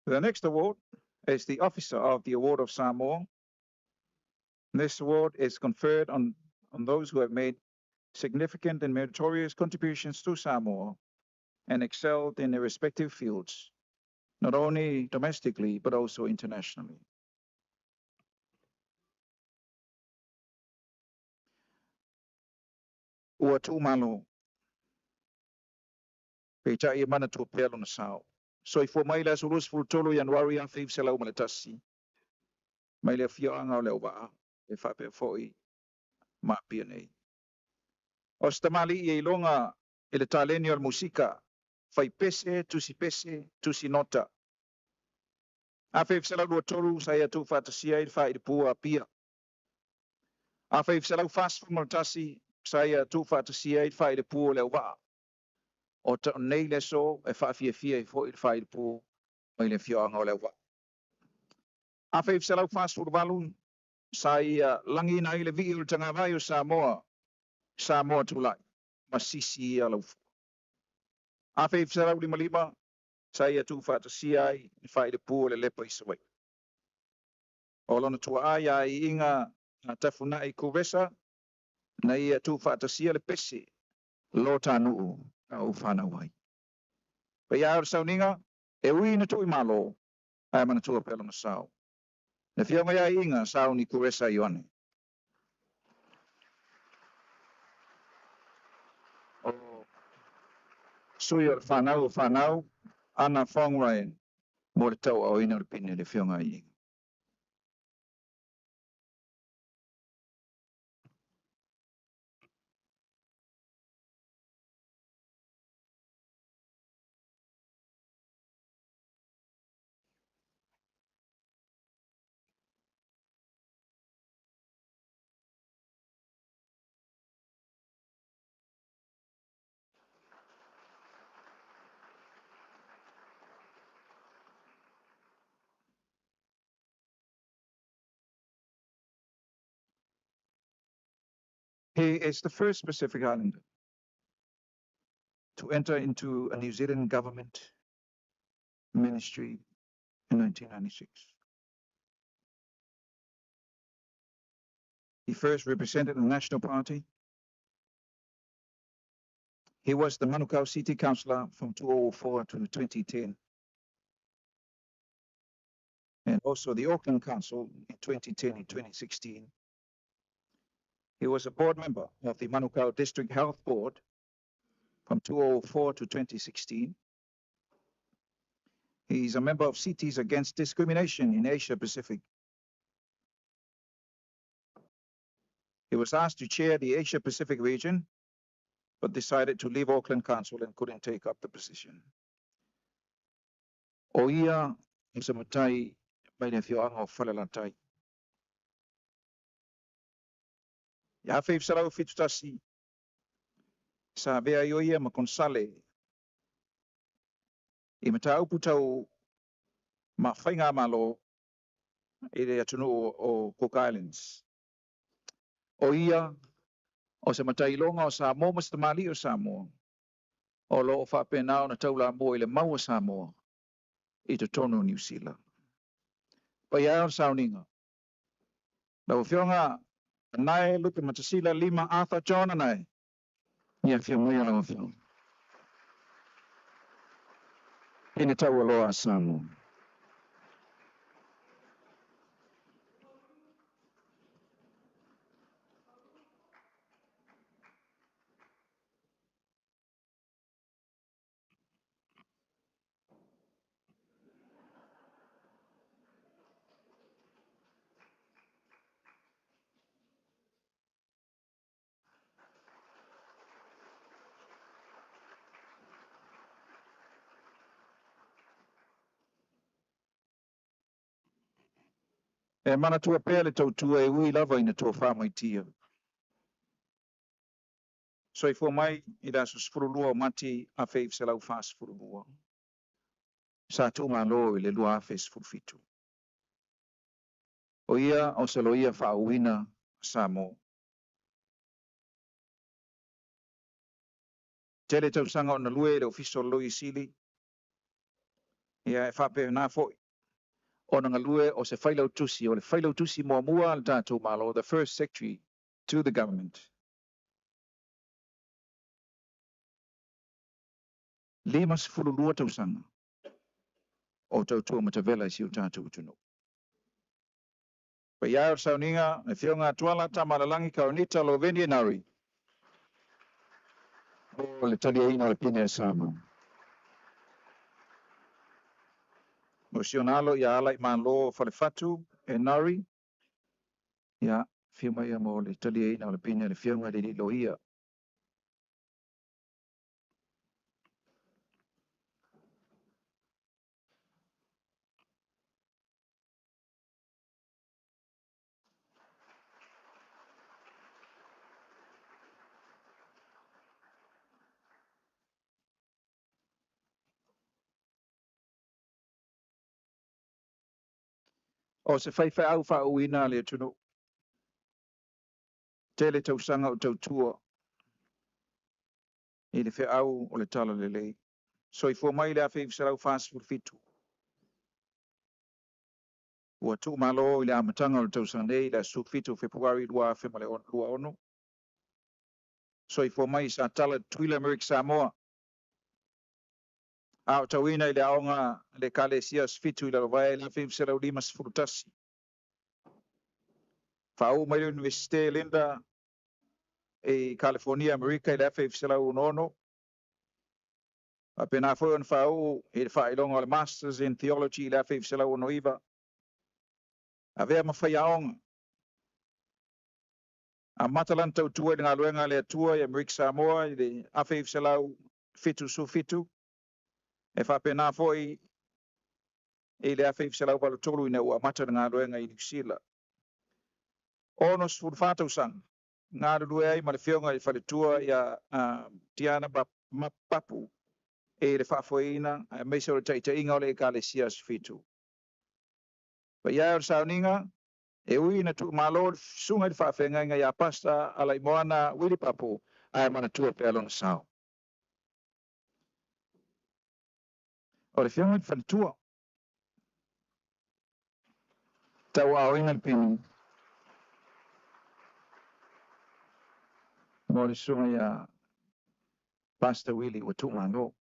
The next award is the Officer of the Award of Samoa. This award is conferred on those who have made significant and meritorious contributions to Samoa and excelled in their respective fields, not only domestically, but also internationally. Ua tūmalo, pe tai mana tu pelo na sao. So ifo mai la sulus fultolo Januari an fif sela umaletasi. Mai le fioanga o le oba, e whape foi ma pia nei. O stamali I ilonga e le taleni o le musika, fai pese, tusi nota. A fif sela lua tolu sa ia tu fatasia I whai de pua pia. A fif sela fast fumaletasi sa ia tu fatasia I whai de pua le oba. O ta nei le so e whawhiawhia I fo I whai de pua mai le fioanga o le oba. A fif sela fast fumaletasi sa ia langi na I le vi o tanga vai o Samoa tulai, masisi ia lau. A fif sela lima sa ia tu fatasia I whai de pua le lepa I sawai. O lona tua ai ai inga na tafuna I kuresa na ia tu fatasia le pese lo tanu na ufana wai. Pa ia ar sauninga e ui na tui malo ai mana tua pelo na sao. Na fionga ia inga sao ni kuresa ione. O sui ar whanau ana whangrai mo le tau au ina ripine le fionga inga. He is the first Pacific Islander to enter into a New Zealand government ministry in 1996. He first represented the National Party. He was the Manukau City Councillor from 2004 to 2010, and also the Auckland Council in 2010 and 2016. He was a board member of the Manukau District Health Board from 2004 to 2016. He's a member of Cities Against Discrimination in Asia Pacific. He was asked to chair the Asia Pacific region, but decided to leave Auckland Council and couldn't take up the position. O ia sa matai mai na fioanga o whalalatai. Ia whif sarau whitutasi sa bea io ia ma konsale I mata upu tau ma whainga malo I rea tunu o Cook Islands. O ia o se matai longa o Samoa ma Mali o Samoa. O lo o whapenao na taula mo I le mau o Samoa I te tono New Zealand. Pa ia o sauninga. Na o whionga nai lupe matasila lima Arthur John anai. Ia whionga ia o whionga. Ina tau aloha Samoa. E mana tua pele tau tua e ui lava ina tō whamai tia. So I fo mai I da susfurulua o mati a whaif se lau whaas furulua. Sa tū ma lo I le lua a whaes furfitu. O ia o se lo ia whaauina Samoa. Tele tau sanga o na lue le ofiso lo I sili. Ia e whape na fo o na ngalue o se whailau tusi o le whailau tusi mua mua al tātou malo, the first secretary to the government. Lima se furulua tau sanga o tau matavela I si o tātou tunu. Pa ia o sauninga e whionga tuala ta malalangi kaunita lo vendi nari. O le tali aina o le pine sama. O sionalo ia alai malo falefatu e nari. Ia whionga ia mo le tali aina o le pine le whionga le lo ia. O se whaiwhai au whauina le tunu. Tele tau sanga o tau tua. I le whai au o le tala le lei. So I fo mai le a whif sarau whaas furfitu. Ua tu malo I le amatanga o le tau sanei le suffitu Februari lua whemale lua ono. So I fo mai sa tala tuila Amerik Samoa. A o tauina I le aonga le kale sia sfitu I le rovai le a whif sarau lima sfurutasi. Whau mai le Universite Linda e California Amerika I le a whif sarau nono. A pena foi on whau I le whailonga o le Masters in Theology I le a whif sarau no iwa. A vea mawhai aonga. A matalan tau tua I ngā luenga le atua I Amerik Samoa I le a whif sarau fitu su fitu. E whapena foi I le a whif sarau balotolu I na ua mata ngā luenga I New Zealand. Onos furfatau sang. Ngā lue ai ma le whionga I whaletua I Tiana Mapapu. E le whafoina a meisa o le taita inga o le ka le sias fitu. Pa ia o sauninga E ui na tu malo sunga i whawhenga inga ia pasta ala i moana wiri papu ai mana tua pe alona sao. O le whianga i whanatua. Tau au inga le pini. Mo le sunga ia pasta wili wa tu malo.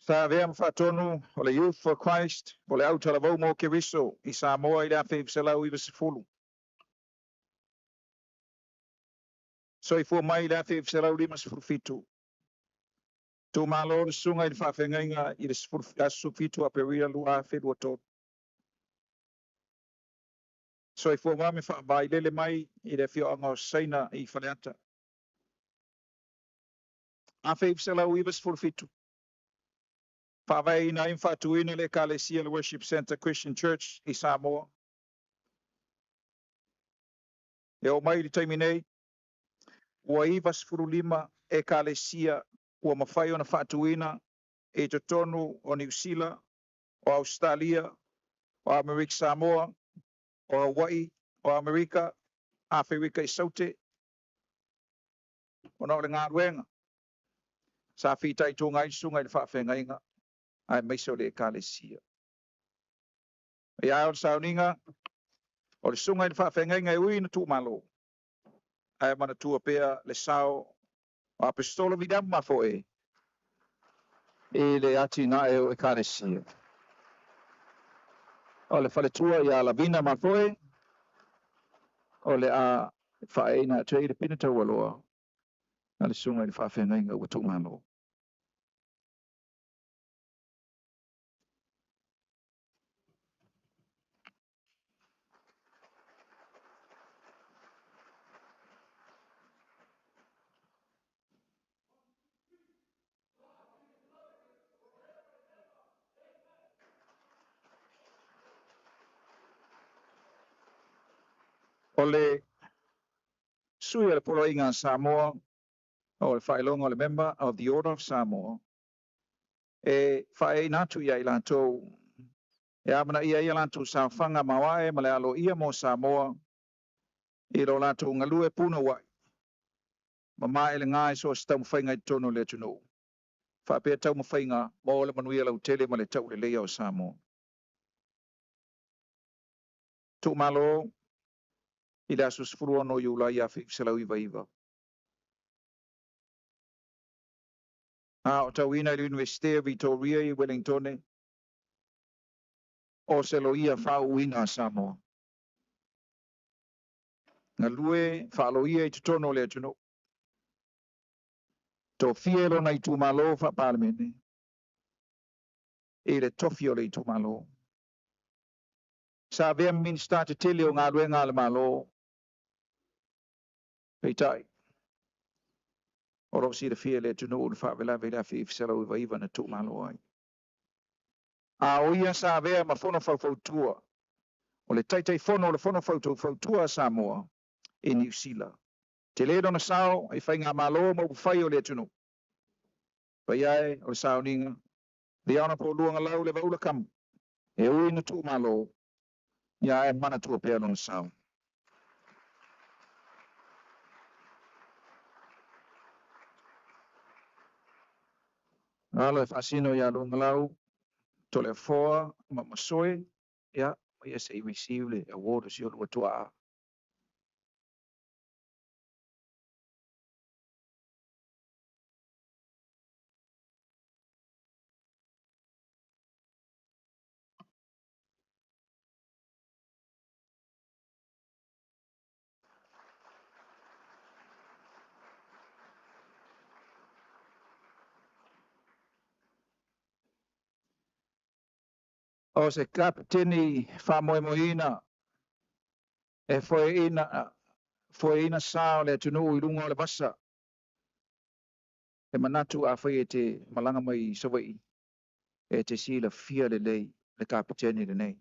Sa vea mfatonu o le Youth for Christ o le au talavau mo ke riso i Samoa i le awhi selau i vasifulu. So i fua mai i le awhi selau lima sifuru fitu. Tu malo le sunga i le whawhenga i le sifuru fitu a peria lua whedua tō. So i fua mame whabai lele mai i le whio anga o saina i whaneata. Awhi selau i vasifulu fitu. Whawai ina in whatuina le Kalesia le Worship Center Christian Church i Samoa. E o mai li taimi nei, ua i vasifuru lima e Kalesia ua mawhai o na whatuina e to tonu o New Zealand, o Australia, o Amerika Samoa, o Hawaii, o Amerika, Afrika i Saute, o na o le ngā ruenga. Sa whitai tō ngai sunga i le whawhenga inga, ai meiso le Kalesia. E ai o le sauninga, o le sunga i le whawhenga inga e ui na tū malo. Ai mana tua pea le sao, o apostola vidam mafo e le ati na e o e Kalesia. O le whaletua i a lavina mafoe, o le a whaeina te i le pina tau aloa, na le sunga i le whawhenga inga ua tū malo. O le sui le polo inga Samoa, o le whaelonga o le member of the Order of Samoa, e whae natu ia i lantou, e amana ia i lantou sa whanga mawae ma le alo ia mo Samoa, i lo lantou ngalue puna wai, ma mai le ngai so stau mwhainga i tono le tunu. Whapea tau mwhainga mo le manuia lau tele ma le tau le leia o Samoa. Tu malo, i le asus furu ono i ula ia whipselau iwa iwa. O tau ina i University of Victoria i Wellington, o se lo ia whau ina Samoa. Nga lue whaalo ia i tutono le tunu. Tō fielo na i tu malo wha parlemene. I le tofio le i tu malo. Sa vea minsta te tele o ngā lue ngā le malo. Pei tai. O rosi le fie le tunu o le whaavela vela fi ifsela uiva iwa na tu malo ai. A o ia sa vea ma fono whautua. O le taitai fono le fono whautua Samoa i New Zealand. Te leo na sao i whai ngā malo mo whai o le tunu. Pai ai o le sao ninga. Le ana po luanga lau le vaula kam. E ui na tu malo. Ia e mana tua pea na sao. Alo e fasino ia luanga lau. Tole foa ma masoe. Ia, ia se i receive le award o si o lua tua. O se kapiteni whamoemoina e foi ina sao le tunu i lunga o le basa. E manatu a whai e te malanga mai sawai e te sila fia le lei le kapiteni le nei.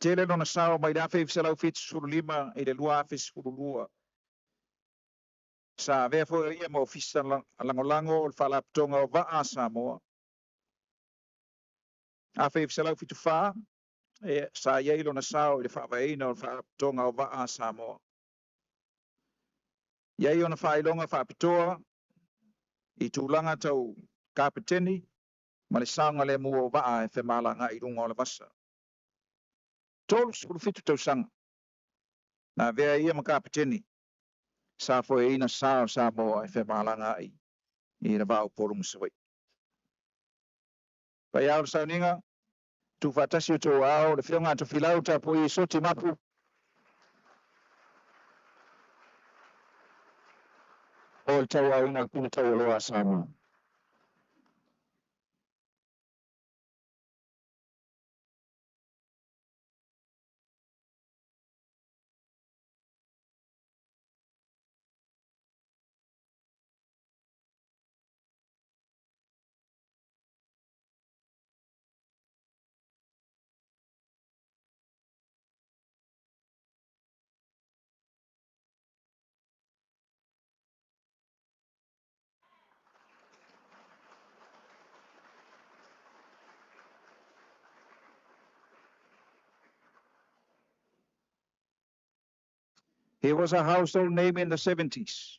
tele lona sao mai da fe sala fit sulu lima i le lua fe sulu lua sa ve fo ia mo ofisa lango fala tonga o va Samoa a fe sala fit fa e sa ye lona sao i le fa vai no fa tonga o va Samoa ye ona fa ilonga fa pitoa i tūlanga tau kapiteni ma le sanga le mua o va e fe malanga i runga o le vasa tolu sulu fitu tau sanga na vea ia ma kapiteni sa fo e ina sa mo e fe malanga i le vau poru musawai pa ia o sauninga tu fatasi o tō ao le whionga tu filau ta po i soti mapu o le tau au ina kuna tau aloa Samoa. He was a household name in the 70s.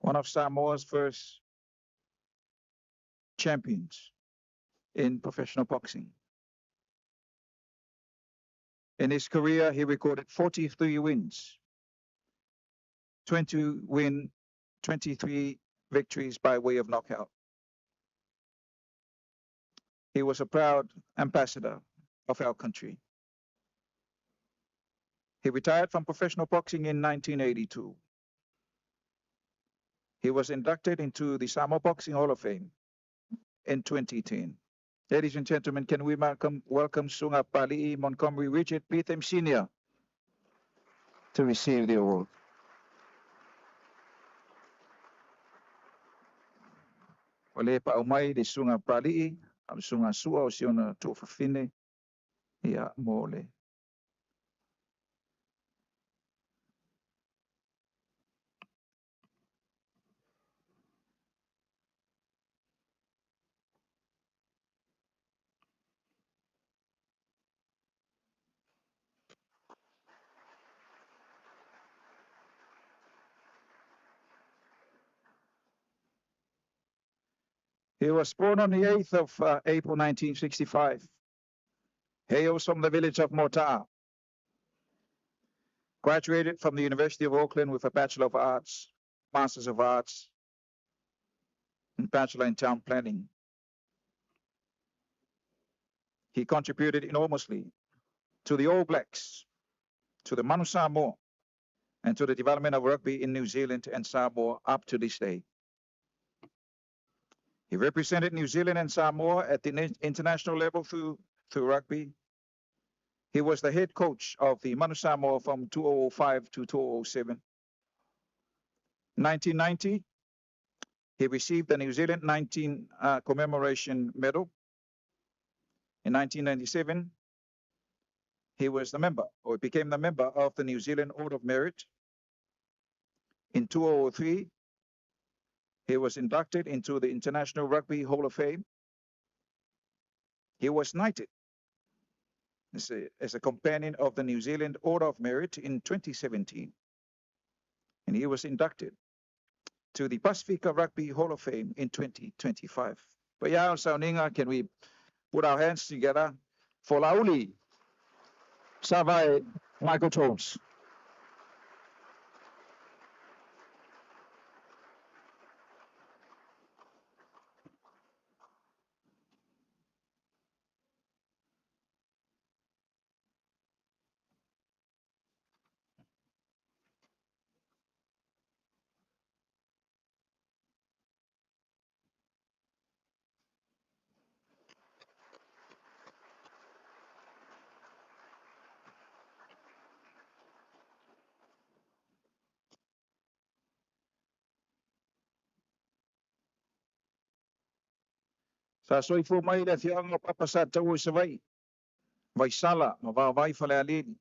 One of Samoa's first champions in professional boxing. In his career, he recorded 43 wins, 23 victories by way of knockout. He was a proud ambassador of our country. He retired from professional boxing in 1982. He was inducted into the Samoa Boxing Hall of Fame in 2010. Ladies and gentlemen, can we welcome Sunga Pali'i Montgomery Richard Pitham Sr. to receive the award. Wale pa umai de Sunga Pali'i, am Sunga Sua o siona to fafine, ia mole. He was born on the 8th of April 1965. Hails from the village of Mota. Graduated from the University of Auckland with a Bachelor of Arts, Masters of Arts, and Bachelor in Town Planning. He contributed enormously to the All Blacks, to the Manu Samoa, and to the development of rugby in New Zealand and Samoa up to this day. He represented New Zealand and Samoa at the international level through rugby. He was the head coach of the Manu Samoa from 2005 to 2007. 1990, he received the New Zealand 19 commemoration medal. In 1997, he was the member, or became the member of the New Zealand Order of Merit. In 2003, he was inducted into the International Rugby Hall of Fame. He was knighted as a companion of the New Zealand Order of Merit in 2017. And he was inducted to the Pacifica Rugby Hall of Fame in 2025. But yeah, Sauninga, can we put our hands together for Lauli Savai Michael Jones? Sa soi fu mai le fianga papa sa tau savai. vaisala ma vaavai falealili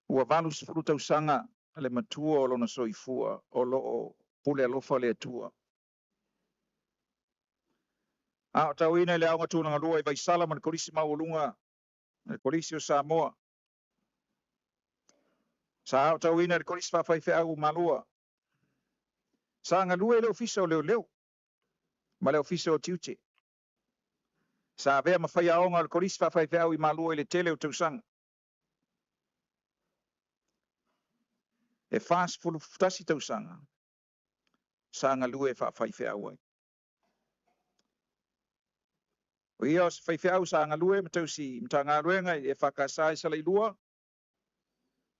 ua valu sefulu tausaga le matua o lona soifua o loo pule alofa o le atua a o tauina i le aoga tulagalua i vaisala ma le kolisi maualuga le kolisi o Samoa sa o tauina i le kolisi faafaifeʻau malua sa galua i le ofisa o leoleo ma le ofisa o tiute sa vea mafai aoga o le kolisi faafaifeʻau i malua i le tele o tausaga e fasefulu tasi tausaga sa galua e faafaifeʻau ai o ia o se faifeʻau sa galua ma tausi matagaluega e faakasā i salailua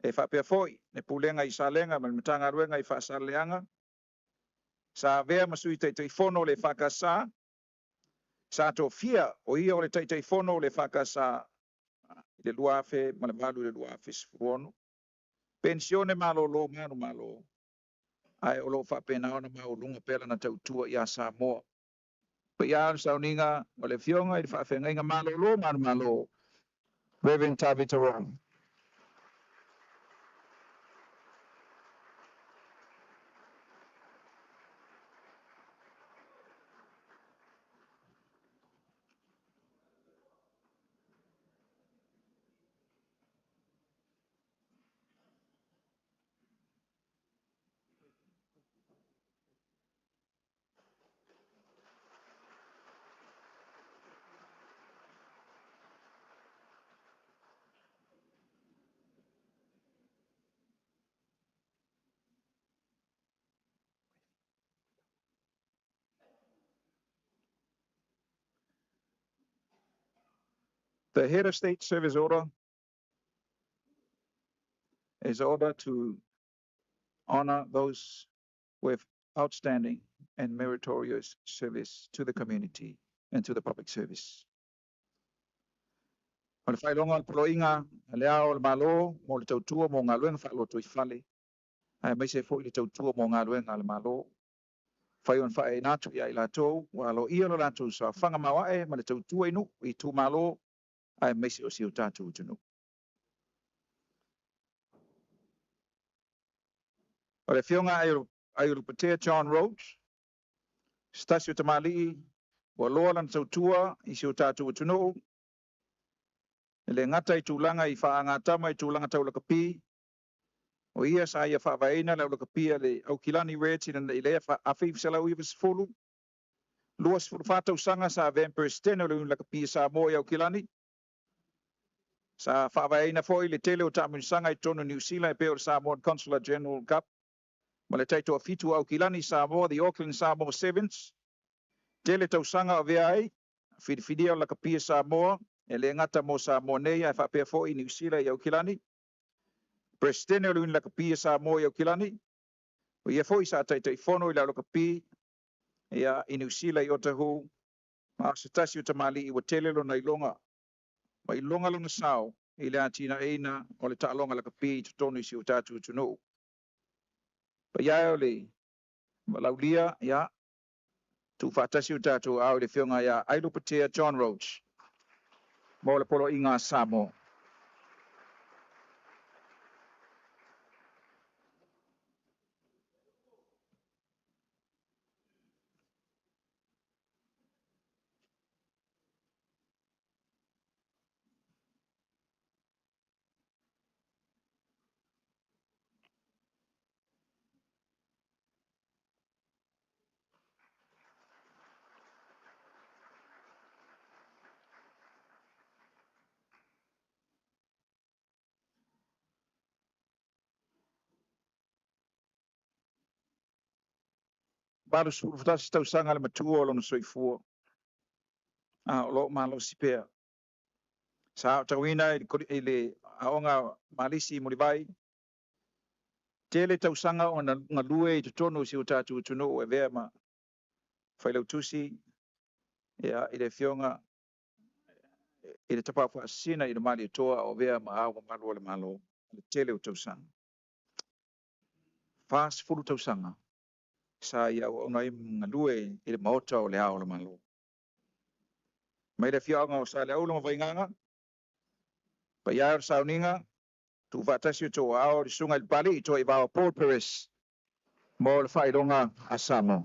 e faapea foʻi le pulega i salega ma le matagaluega i faasalaleaga sa vea ma sui taʻitaʻifono o le faakasā sa tofia o ia o le taʻitaʻifono o le faakasā i le lua afe ma le valu i le lua afe sefuluonu pensione malōlō manu malo ae o loo faapena ona mauluga pea lana tautua iā Samoa pa ia le sauniga o le fioga i le faafegaiga malōlō manu malo Reverend Tabitha Wrong. The head of state service order is order to honor those with outstanding and meritorious service to the community and to the public service. O le whailonga o le poloinga, le ao le malo, mo le tautua mo ngā luenga whaaloto I whale. Ai mai se fo I le tautua mo ngā luenga le malo. Whai on whae nātu I latou, wa alo ia lo latou sa whanga mawae, ma le tautua inu, I tū malo, ai mai se o si o tātou tunu. O le whionga ai o Patea John Roach, Stasio Tamali, wa loa lan tautua, I si o tātou tunu, le ngata I tūlanga I whaangatama I tūlanga taulakapi, o ia sa ia whaavaina le aulakapi le au kilani reti na I lea awhiw salau I vasfulu, luas fulu whātau sanga sa Vampire Steno le unlakapi sa moe au kilani, sa whaavaina foi le tele o tāmun sanga I tono New Zealand pe o Samoa Consular General Cup, ma le taito a fitu au kilani Samoa, the Auckland Samoa Sevens, tele tau sanga o vea ai, whidiwhidia o lakapi Samoa, e le ngata mo Samoa nei ai whapea foi New Zealand I au kilani, Presidente o luin lakapi Samoa I au kilani, o ia foi sa taita I fono I la lakapi, ia I New Zealand I o tahu, ma se tasi o tamali I watele lo na ilonga, ma ilonga lo na sao, I le atina eina o le taalonga lakapi I tutonu I si o tatu tunu. Pa ia o le, ma laulia, ia, tu whatasi o tatu au le whionga ia, Ailu Patea John Roach, mo le polo I ngā Samoa. Baru sufutasi tau sanga le matua o lona soifua. O lo malo sipea. Sa tawina I le aonga malisi mulivai. Tele tau sanga o na lue I tutono si o tatu tunu o e vea ma whailau tusi. Ia I le whionga I le tapafu asina I le mali toa o vea ma awa malu o le malo. Le tele o tau sanga. Fast fulu tau sanga. Sa ia o na I ngalue I le maota o le ao le malo. mai le fionga o sa le ulo vainganga pa ya sa uninga tu fatasi to ao sunga il pali to iba Paul Perez mo le failonga asamo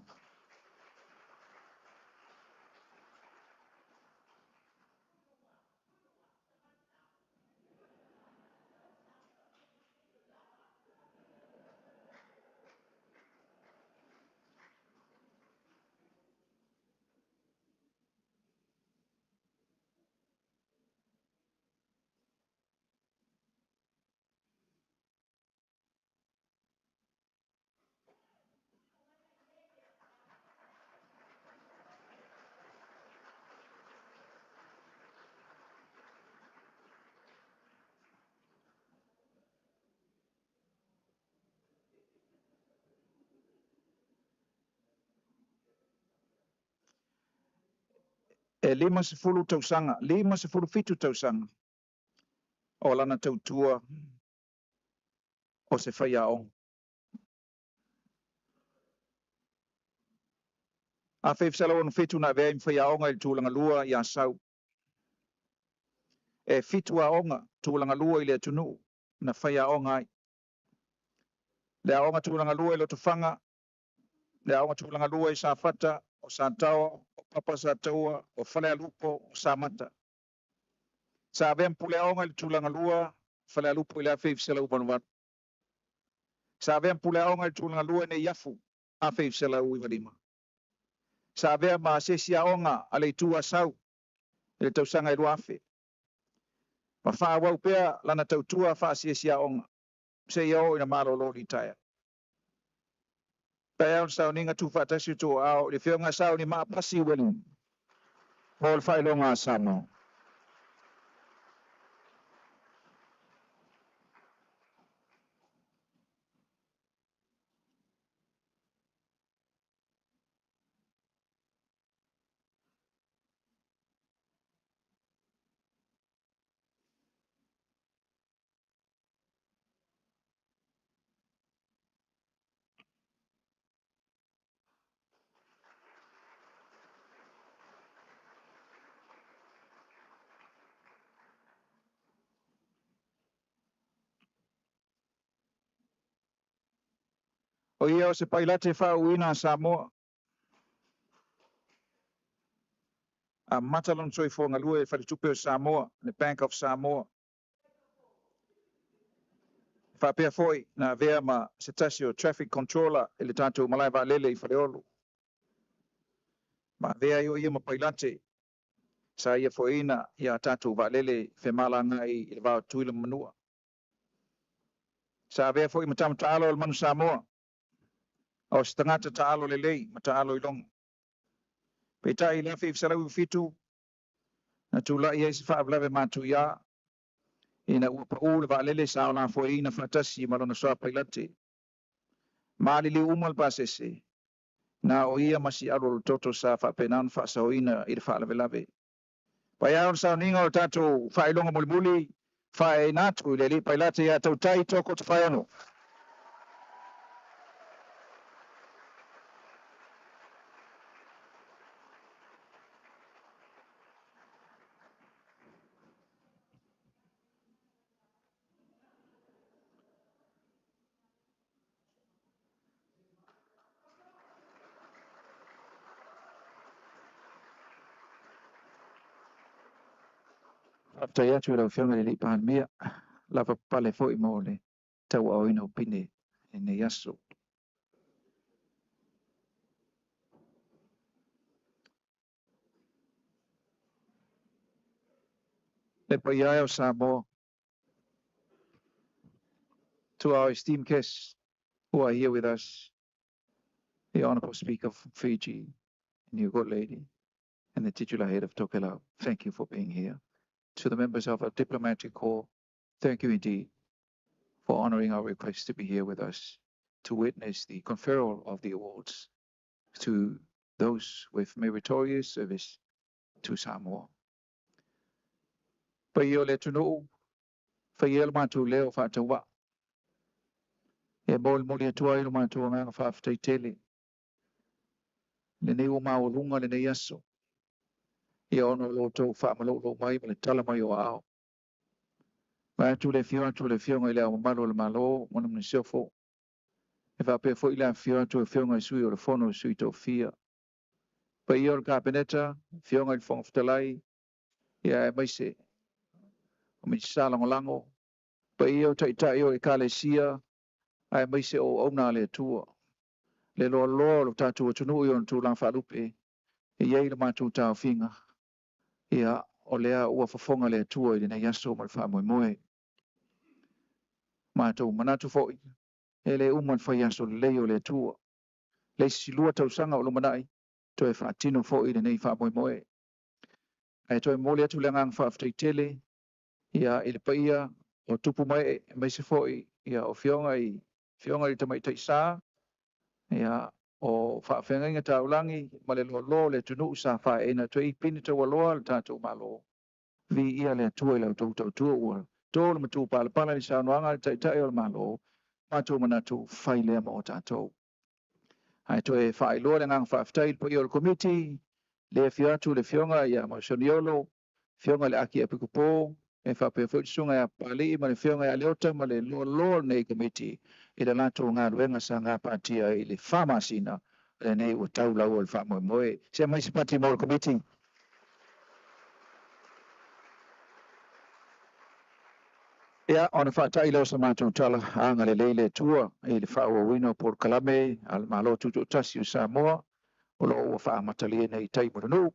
e 50 tausanga 50 tausanga o lana tautua o se faiao a fefsala on fitu na ve faiao ngai tulanga lua ya sau e fitu aonga tulanga lua ile tunu na faiao ngai le aonga tulanga lua ile tufanga le aonga tulanga lua i sa fata o sa tawa o papa sa taua o fale lupo o sa mata sa ve pule aonga ile tulanga lua fale lupo ile fefsala uban sa ve pule aonga ile tulanga lua ne yafu a fefsala uivalima sa ve ma sesi aonga ale tua sau ile tausanga i ruafe ma fa wa pea lana tautua fa sesi aonga se yo ina malo lo ditaya pea sa ninga tu fa tasi tu au le fionga sa ni ma pasi welu hol fa longa samo o ia se pailate fa uina samo a matalon soi fonga lue fa tupe Samoa le Bank of Samoa fa pe foi na vea ma se tasio traffic controller ele tanto malai va lele i faleolu ma vea yo ia ma pailate sa ia foina ia tatu va lele fe malanga i va tuile manua sa vea foi ma tam talo al manu Samoa o stangata talo lele ma talo i long pe tai la fi sala fitu na tula ia se fa blave matu ya ina upa ule va lele sa ona foina fatasi ma lona so pailate mali li umal pasese na o ia masi alo toto sa fa penan fa sa oina i fa lave pa ia on sa ninga o tato fa ilonga mulmuli fa e natu le li pailate ya tau tai toko te fa ano after ya tu la fianga li pa mia la fa pale foi mole tau o ina opine ene yaso le pa ia o Samoa to our esteemed guests who are here with us, the Honourable Speaker of Fiji, New Good Lady, and the titular head of Tokelau. Thank you for being here. To the members of our diplomatic corps, thank you indeed for honouring our request to be here with us to witness the conferral of the awards to those with meritorious service to Samoa. Paio le tunu, paio matu leo fatawa. E bol moli atua ilu matu nganga faaftai tele. Le nei o maolunga le nei aso. ia ono lo tau whaamalo mai ma le tala mai o ao. Mai tu le fionga i le au malo le malo, mona mna siofo. E whapea fo i le fionga i sui o le fono i sui tau fia. Pa ia o le kapeneta, fionga i le fonga fitalai, ia e maise, o mi sa lango. Pa ia o tai o i kalesia, ai maise o auna le tua. Le loa lo tatu o tunu i on tu lang whalupe, e iei le matu tau finga. Ia o lea ua fafonga le tua i le na yaso ma le wha moe. Mātou manatu fo'i, e le uman whai yaso le leo le tua. Le silua tau sanga o lumanai, to e whaatino fo'i le nei wha moe. Ai to e mole atu le ngang whaaftei tele, ia i le paia o tupu mai mai se fo'i, ia o fionga i tamai tai sā, ia o whaafenga inga taulangi, ma le lo le tunu sa wha e na to i pini tau aloa le tātou malo. Vi ia le tua i lau tau tua ua. Tō le matu pala ni sa noanga le tai o le malo, mātou manatu whai lea mo o tātou. Ai to e whai loa le ngang whaaftai po i o le komiti, le fiatu le fionga ia ma soniolo, fionga le aki e pikupo, e whapea fwitsunga ia pali ma le fionga ia leota ma le lo nei komiti, i le lato ngā ruenga sa ngā patia i le whamasina, le nei ua tau lau o le whamoe. Se mai si pati mo le komiti. Ia, ona whaatai leo sa mātou tala anga le leile tua i le whaua wino por kalame al malo tutu tasi o Samoa o lo ua whaamatalia nei tai muranu.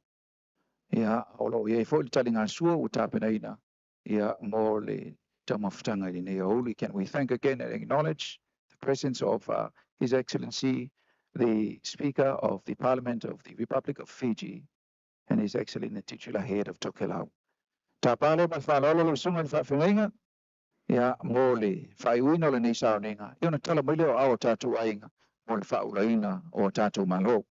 Ia, o lo iei fo le tali ngā sua o tāpena ina. Ia, mo le tamawhitanga i nei auli. Can we thank again and acknowledge the presence of His Excellency, the Speaker of the Parliament of the Republic of Fiji, and His Excellency the titular head of Tokelau. Tāpale ma whalolo lo sunga le whawhenga. Ia mo le whaiuina le nei saoninga. Ia na tala mai leo ao tātou ainga mo le whaulaina o tātou malo.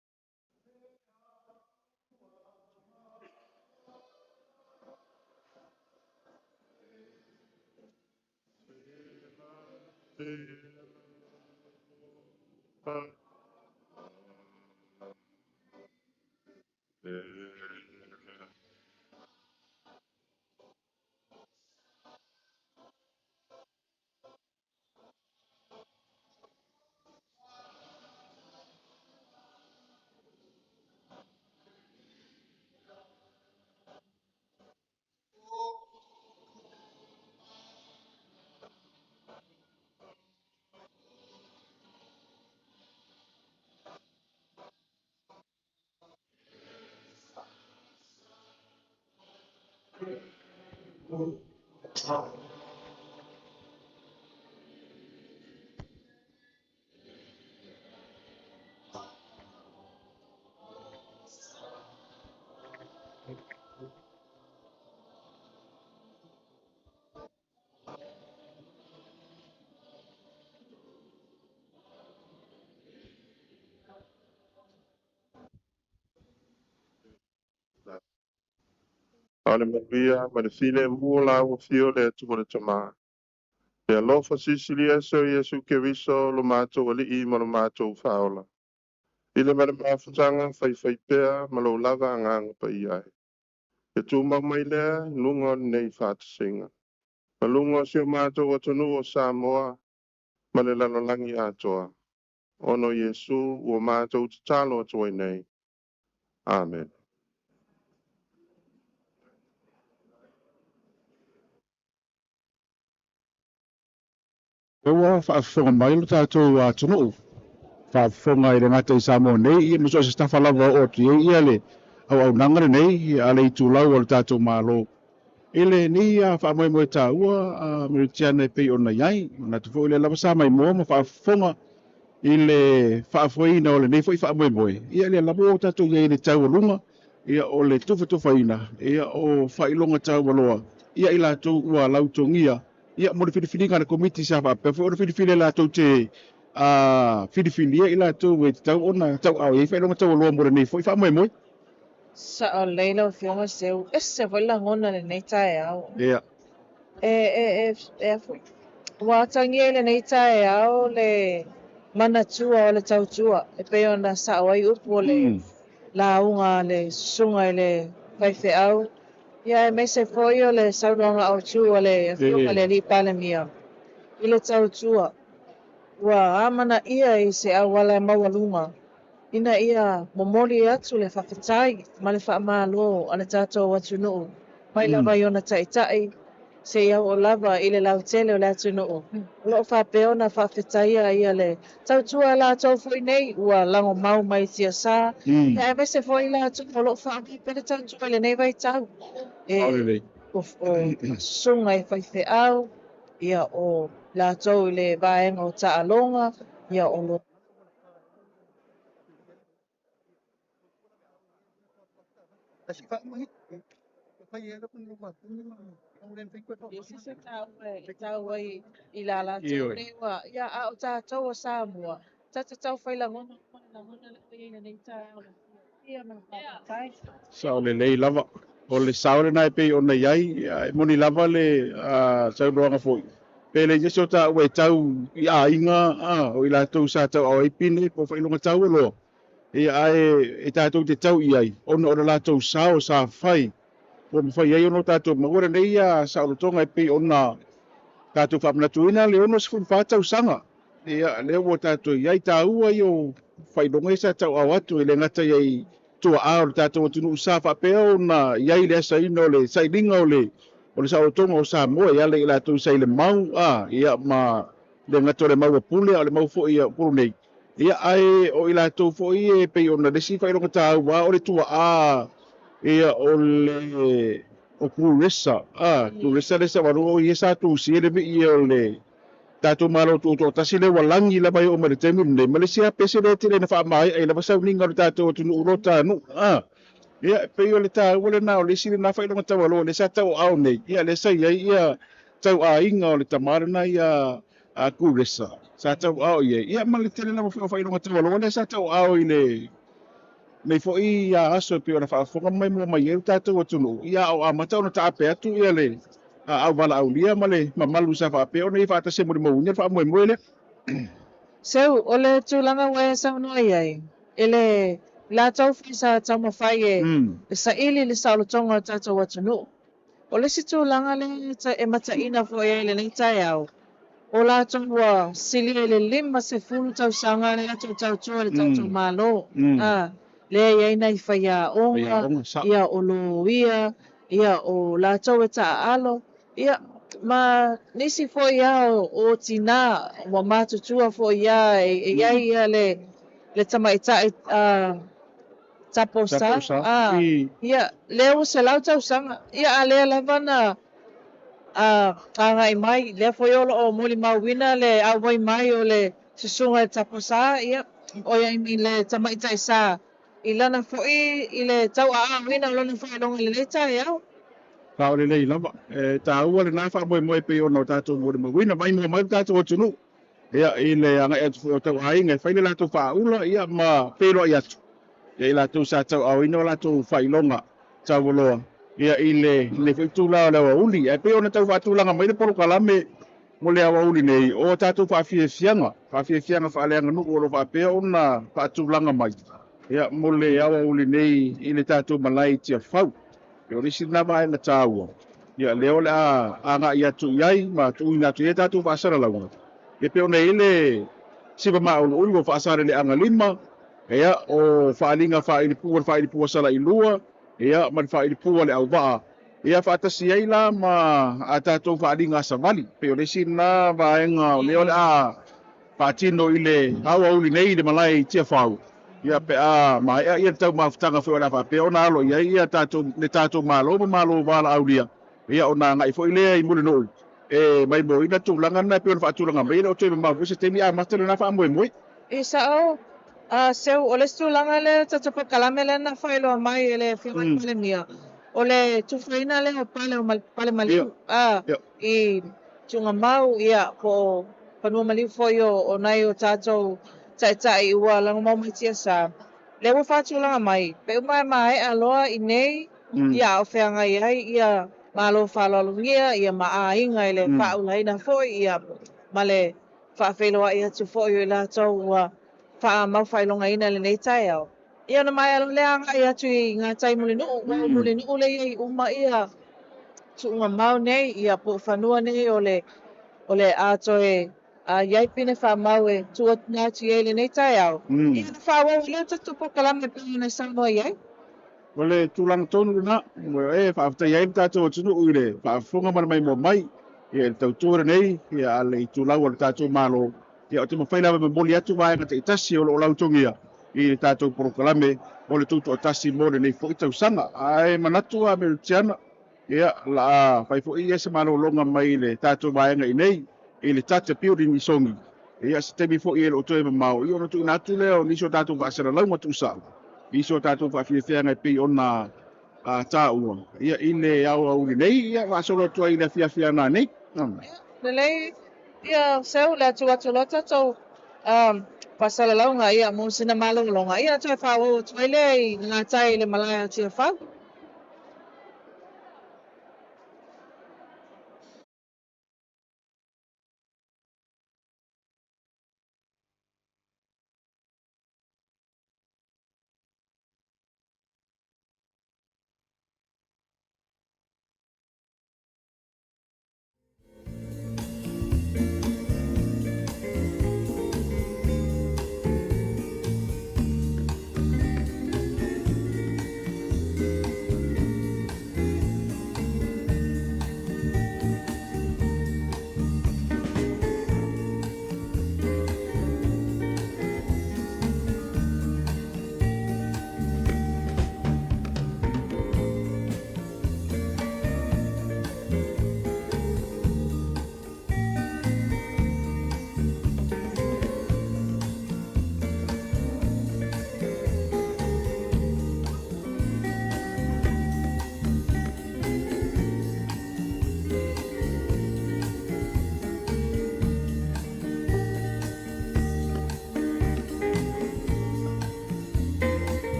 Ale maria ma le file mua la ua fio le atu le tama. Le alofa sisili eso Yesu Keriso lo mātou ali ma lo mātou whaola. Ile ma le mawhatanga whai pēr ma lo lava anganga pa iai. E tū mai lea lunga nei whātasinga. Ma lunga si o mātou o tonu o Samoa ma le lalolangi atoa. Ono Yesu o mātou tatalo atoa nei. Amen. E ua whaafonga mai lo tātou tunu. Whaafonga i le ngata i Samoa nei, i maso se stafa lava o ti ia le au nangare nei, a le i tūlau o le tātou mālo. Ele ni a whaamoe tā ua, Meritiana e pei ona iai, na tu fo le lava sa mai mo, ma whaafonga i le whaafoina o le nei fo i whaamoe. Ia le lava o tātou iai le tau alunga, ia o le tuwhaina, ia o whailonga tau aloa, ia i lātou ua lautongia, ia mo le whiriwhiringa na komiti sa whape, fo le whiriwhiri lātou te whiriwhiri, ia i lātou e tau ona tau au, ia whailonga tau aloa mo le nei fo i whaamoe. Sa o leila o fionga seu, se foi la ngona le nei tae au. Ia. Watangi le nei tae au le manatua o le tautua, e pe ona sa o ai upu le launga le sunga le faifeʻau ia e mese foʻi o le saunoaga ʻautu o le afioga le alii palemia i le tautua ua amanaʻia i se auala e maualuga ina ia momoli atu le faafetai ma le faamālō a le tatou atunuu mai lava i ona taʻitaʻi se iau o lava i le lautele o le atunuu o loo faapea ona faafetaia ia le tautua e latou foʻi nei ua lago mau mai tiasā ia e mese foʻi latou o loo faaaʻoga pe le tautua i lenei vaitau e o suga e faifeʻau ia o latou i le vaega o taʻaloga ia o lo Isi se tau ai i la latou nei ua ia a o tatou o Samoa tatatau failagona lagona le oi ai nei tae o le ia na faafetai Sa o le lei lava. O le saole nai pe o nei ai, e moni lava le saunoaga foʻi. Pe le ieso ta ua e tau i aiga o i latou sa tau au ai pine po failoga tau e loa. Ia ae e tatou te tau i ai. Ona o le latou sa o sa fai. Po mawhai ai ono tatou maura nei sa o tonga e pe ona tatou whamanatuina le ono sifun whātau sanga. Ia leo o tatou iai tā ua i o whaidonga sa tau au atu i le ngata iai tua a o tatou atunu usa whapea o na iai le asa ino le sailinga o le sa o tonga o sa moa ia le ila tau sai le mau ia ma le ngata o le mau pule o le mau fo ia pulu nei. Ia ai o ila tau fo i e pe ona lesi whaidonga tā ua o le tua a ia o le o kuresa kuresa le sa waru o ia sa tu si le i o le tatou malo tu to tasi le walangi la mai o mare temi le Malaysia pese le tele na fa mai ai la pasau ninga le tatou tu no rota nu ia pe o le ta o le na o le si na fa i lo ta walo le sa tau au nei ia le sa ia tau a inga o le tamara na ia a kuresa sa tau au ia ma le tele na fa i lo ta walo le sa tau au i le nei fo i aso pe ona fa fonga mai mo mai e tatou tunu ia o amata ona ta pe atu ia le au wala au lia male mamalu sa fa pe ona i fa ta se mo mo nia fa mo mo le seu o le tulaga ua e saunoa ai ele la tau fisa tau mawhai e sa ili le saulotonga o tatou atunuu o le si tulaga le e mataina fo e le nei tai au o la tua sili le 5 tausanga le atu tautua le tautua malo le ia ina i whaia onga ia o lo ia o la tau e taalo ia ma nisi fo ia o tina wa matutua fo ia e ia le tamaita taposa ia leo se lau tausanga ia ale lavana kanga mai le foi o moli mauina le awai mai o le susunga taposa ia o ia mi le tamaita sa ilana foi i le tau wina lona foi longa le leta ia ka o le lei lava ta ua le na fa mo mo pe ona tatou mo mo wina mai mo mai tatou tunu ia i le anga e tu tau ai ngai fa le la tu fa ula ia ma pero ia ia la tu sa tau au ino la tu fa ilonga tau loa ia i le fitu la le uli e pe ona tau fa tu langa mai le poro kalame mo le awa uli nei o tatou fa fianga fa le anga no o fa pe ona fa tu langa mai ia mo le awa uli nei i le tatou malai tia fau yo risi na vai na tau ia leo la anga ia tu iai ma tu ina tu eta tu fasara la una e pe ona ile sipa ma o ulo fasara le anga lima ia o faalinga fa ili pu sala ilua ia man fa ili pu le alva ia fa tasi ai la ma ata tu faalinga savali pe risi na vaenga leo la patino ile hawa uli nei de malai tia fau ia pe ma ia tau mafutanga foi la fa pe ona lo ia tatou malo wala aulia ia ona ngai foi le i mule no mai mo ina tulanga na pe ona fa tulanga mai o te ma vese te mi a master na fa mo mo isa o seu o le tulanga le tatou kalame le na fa lo mai le fi le mia o le tufaina le pale mali i tunga mau ia ko panu mali foi o nai o tatou tai ua lang mau mai tia sa le wa fa tulanga mai pe mai aloa i nei ia o feanga ia malo falo ia ma ainga ile fa ulaina foi ia male fa felo ia tu foi la tau fa mau failonga ina le nei tai au ia na mai ala leanga ia tui ngā tai muli no muli no le ia uma ia tu ngā mau nei ia po whanua nei o le ato a iai pine wha mau tua ngā tu ele nei tai au. Ia na wha le tatu po kalame pina na samo iai. Wale tulang tonu na, wha afta iai tātou tunu uire, wha whunga mana mai mo mai, ia tau tūra nei, ia ale i tūlau o le tātou mālo, ia o te mawhaila me moli atu mai ngata i tasi o lo lautongia, i le tātou porokalame, o le tūtu o tasi mo le nei fo i tau sanga, ai manatua me tiana, ia la whai fo i ese mālo longa mai le tātou maenga i nei, i le tata piuri ni songi, ia se temi fo i ele o toe mamau, i ono tu inatu leo, niso tātou whaasara launga tu sa. Iso tātou whawhiawhia ngai pi ona tā ua. Ia ine au au nei, ia whaasolo tua ina whiawhia nā nei. Lelei, ia seu le atu lota tau pasala launga ia mo sina malonga ia tu whao tuele i ngā tai le malaya tia whau.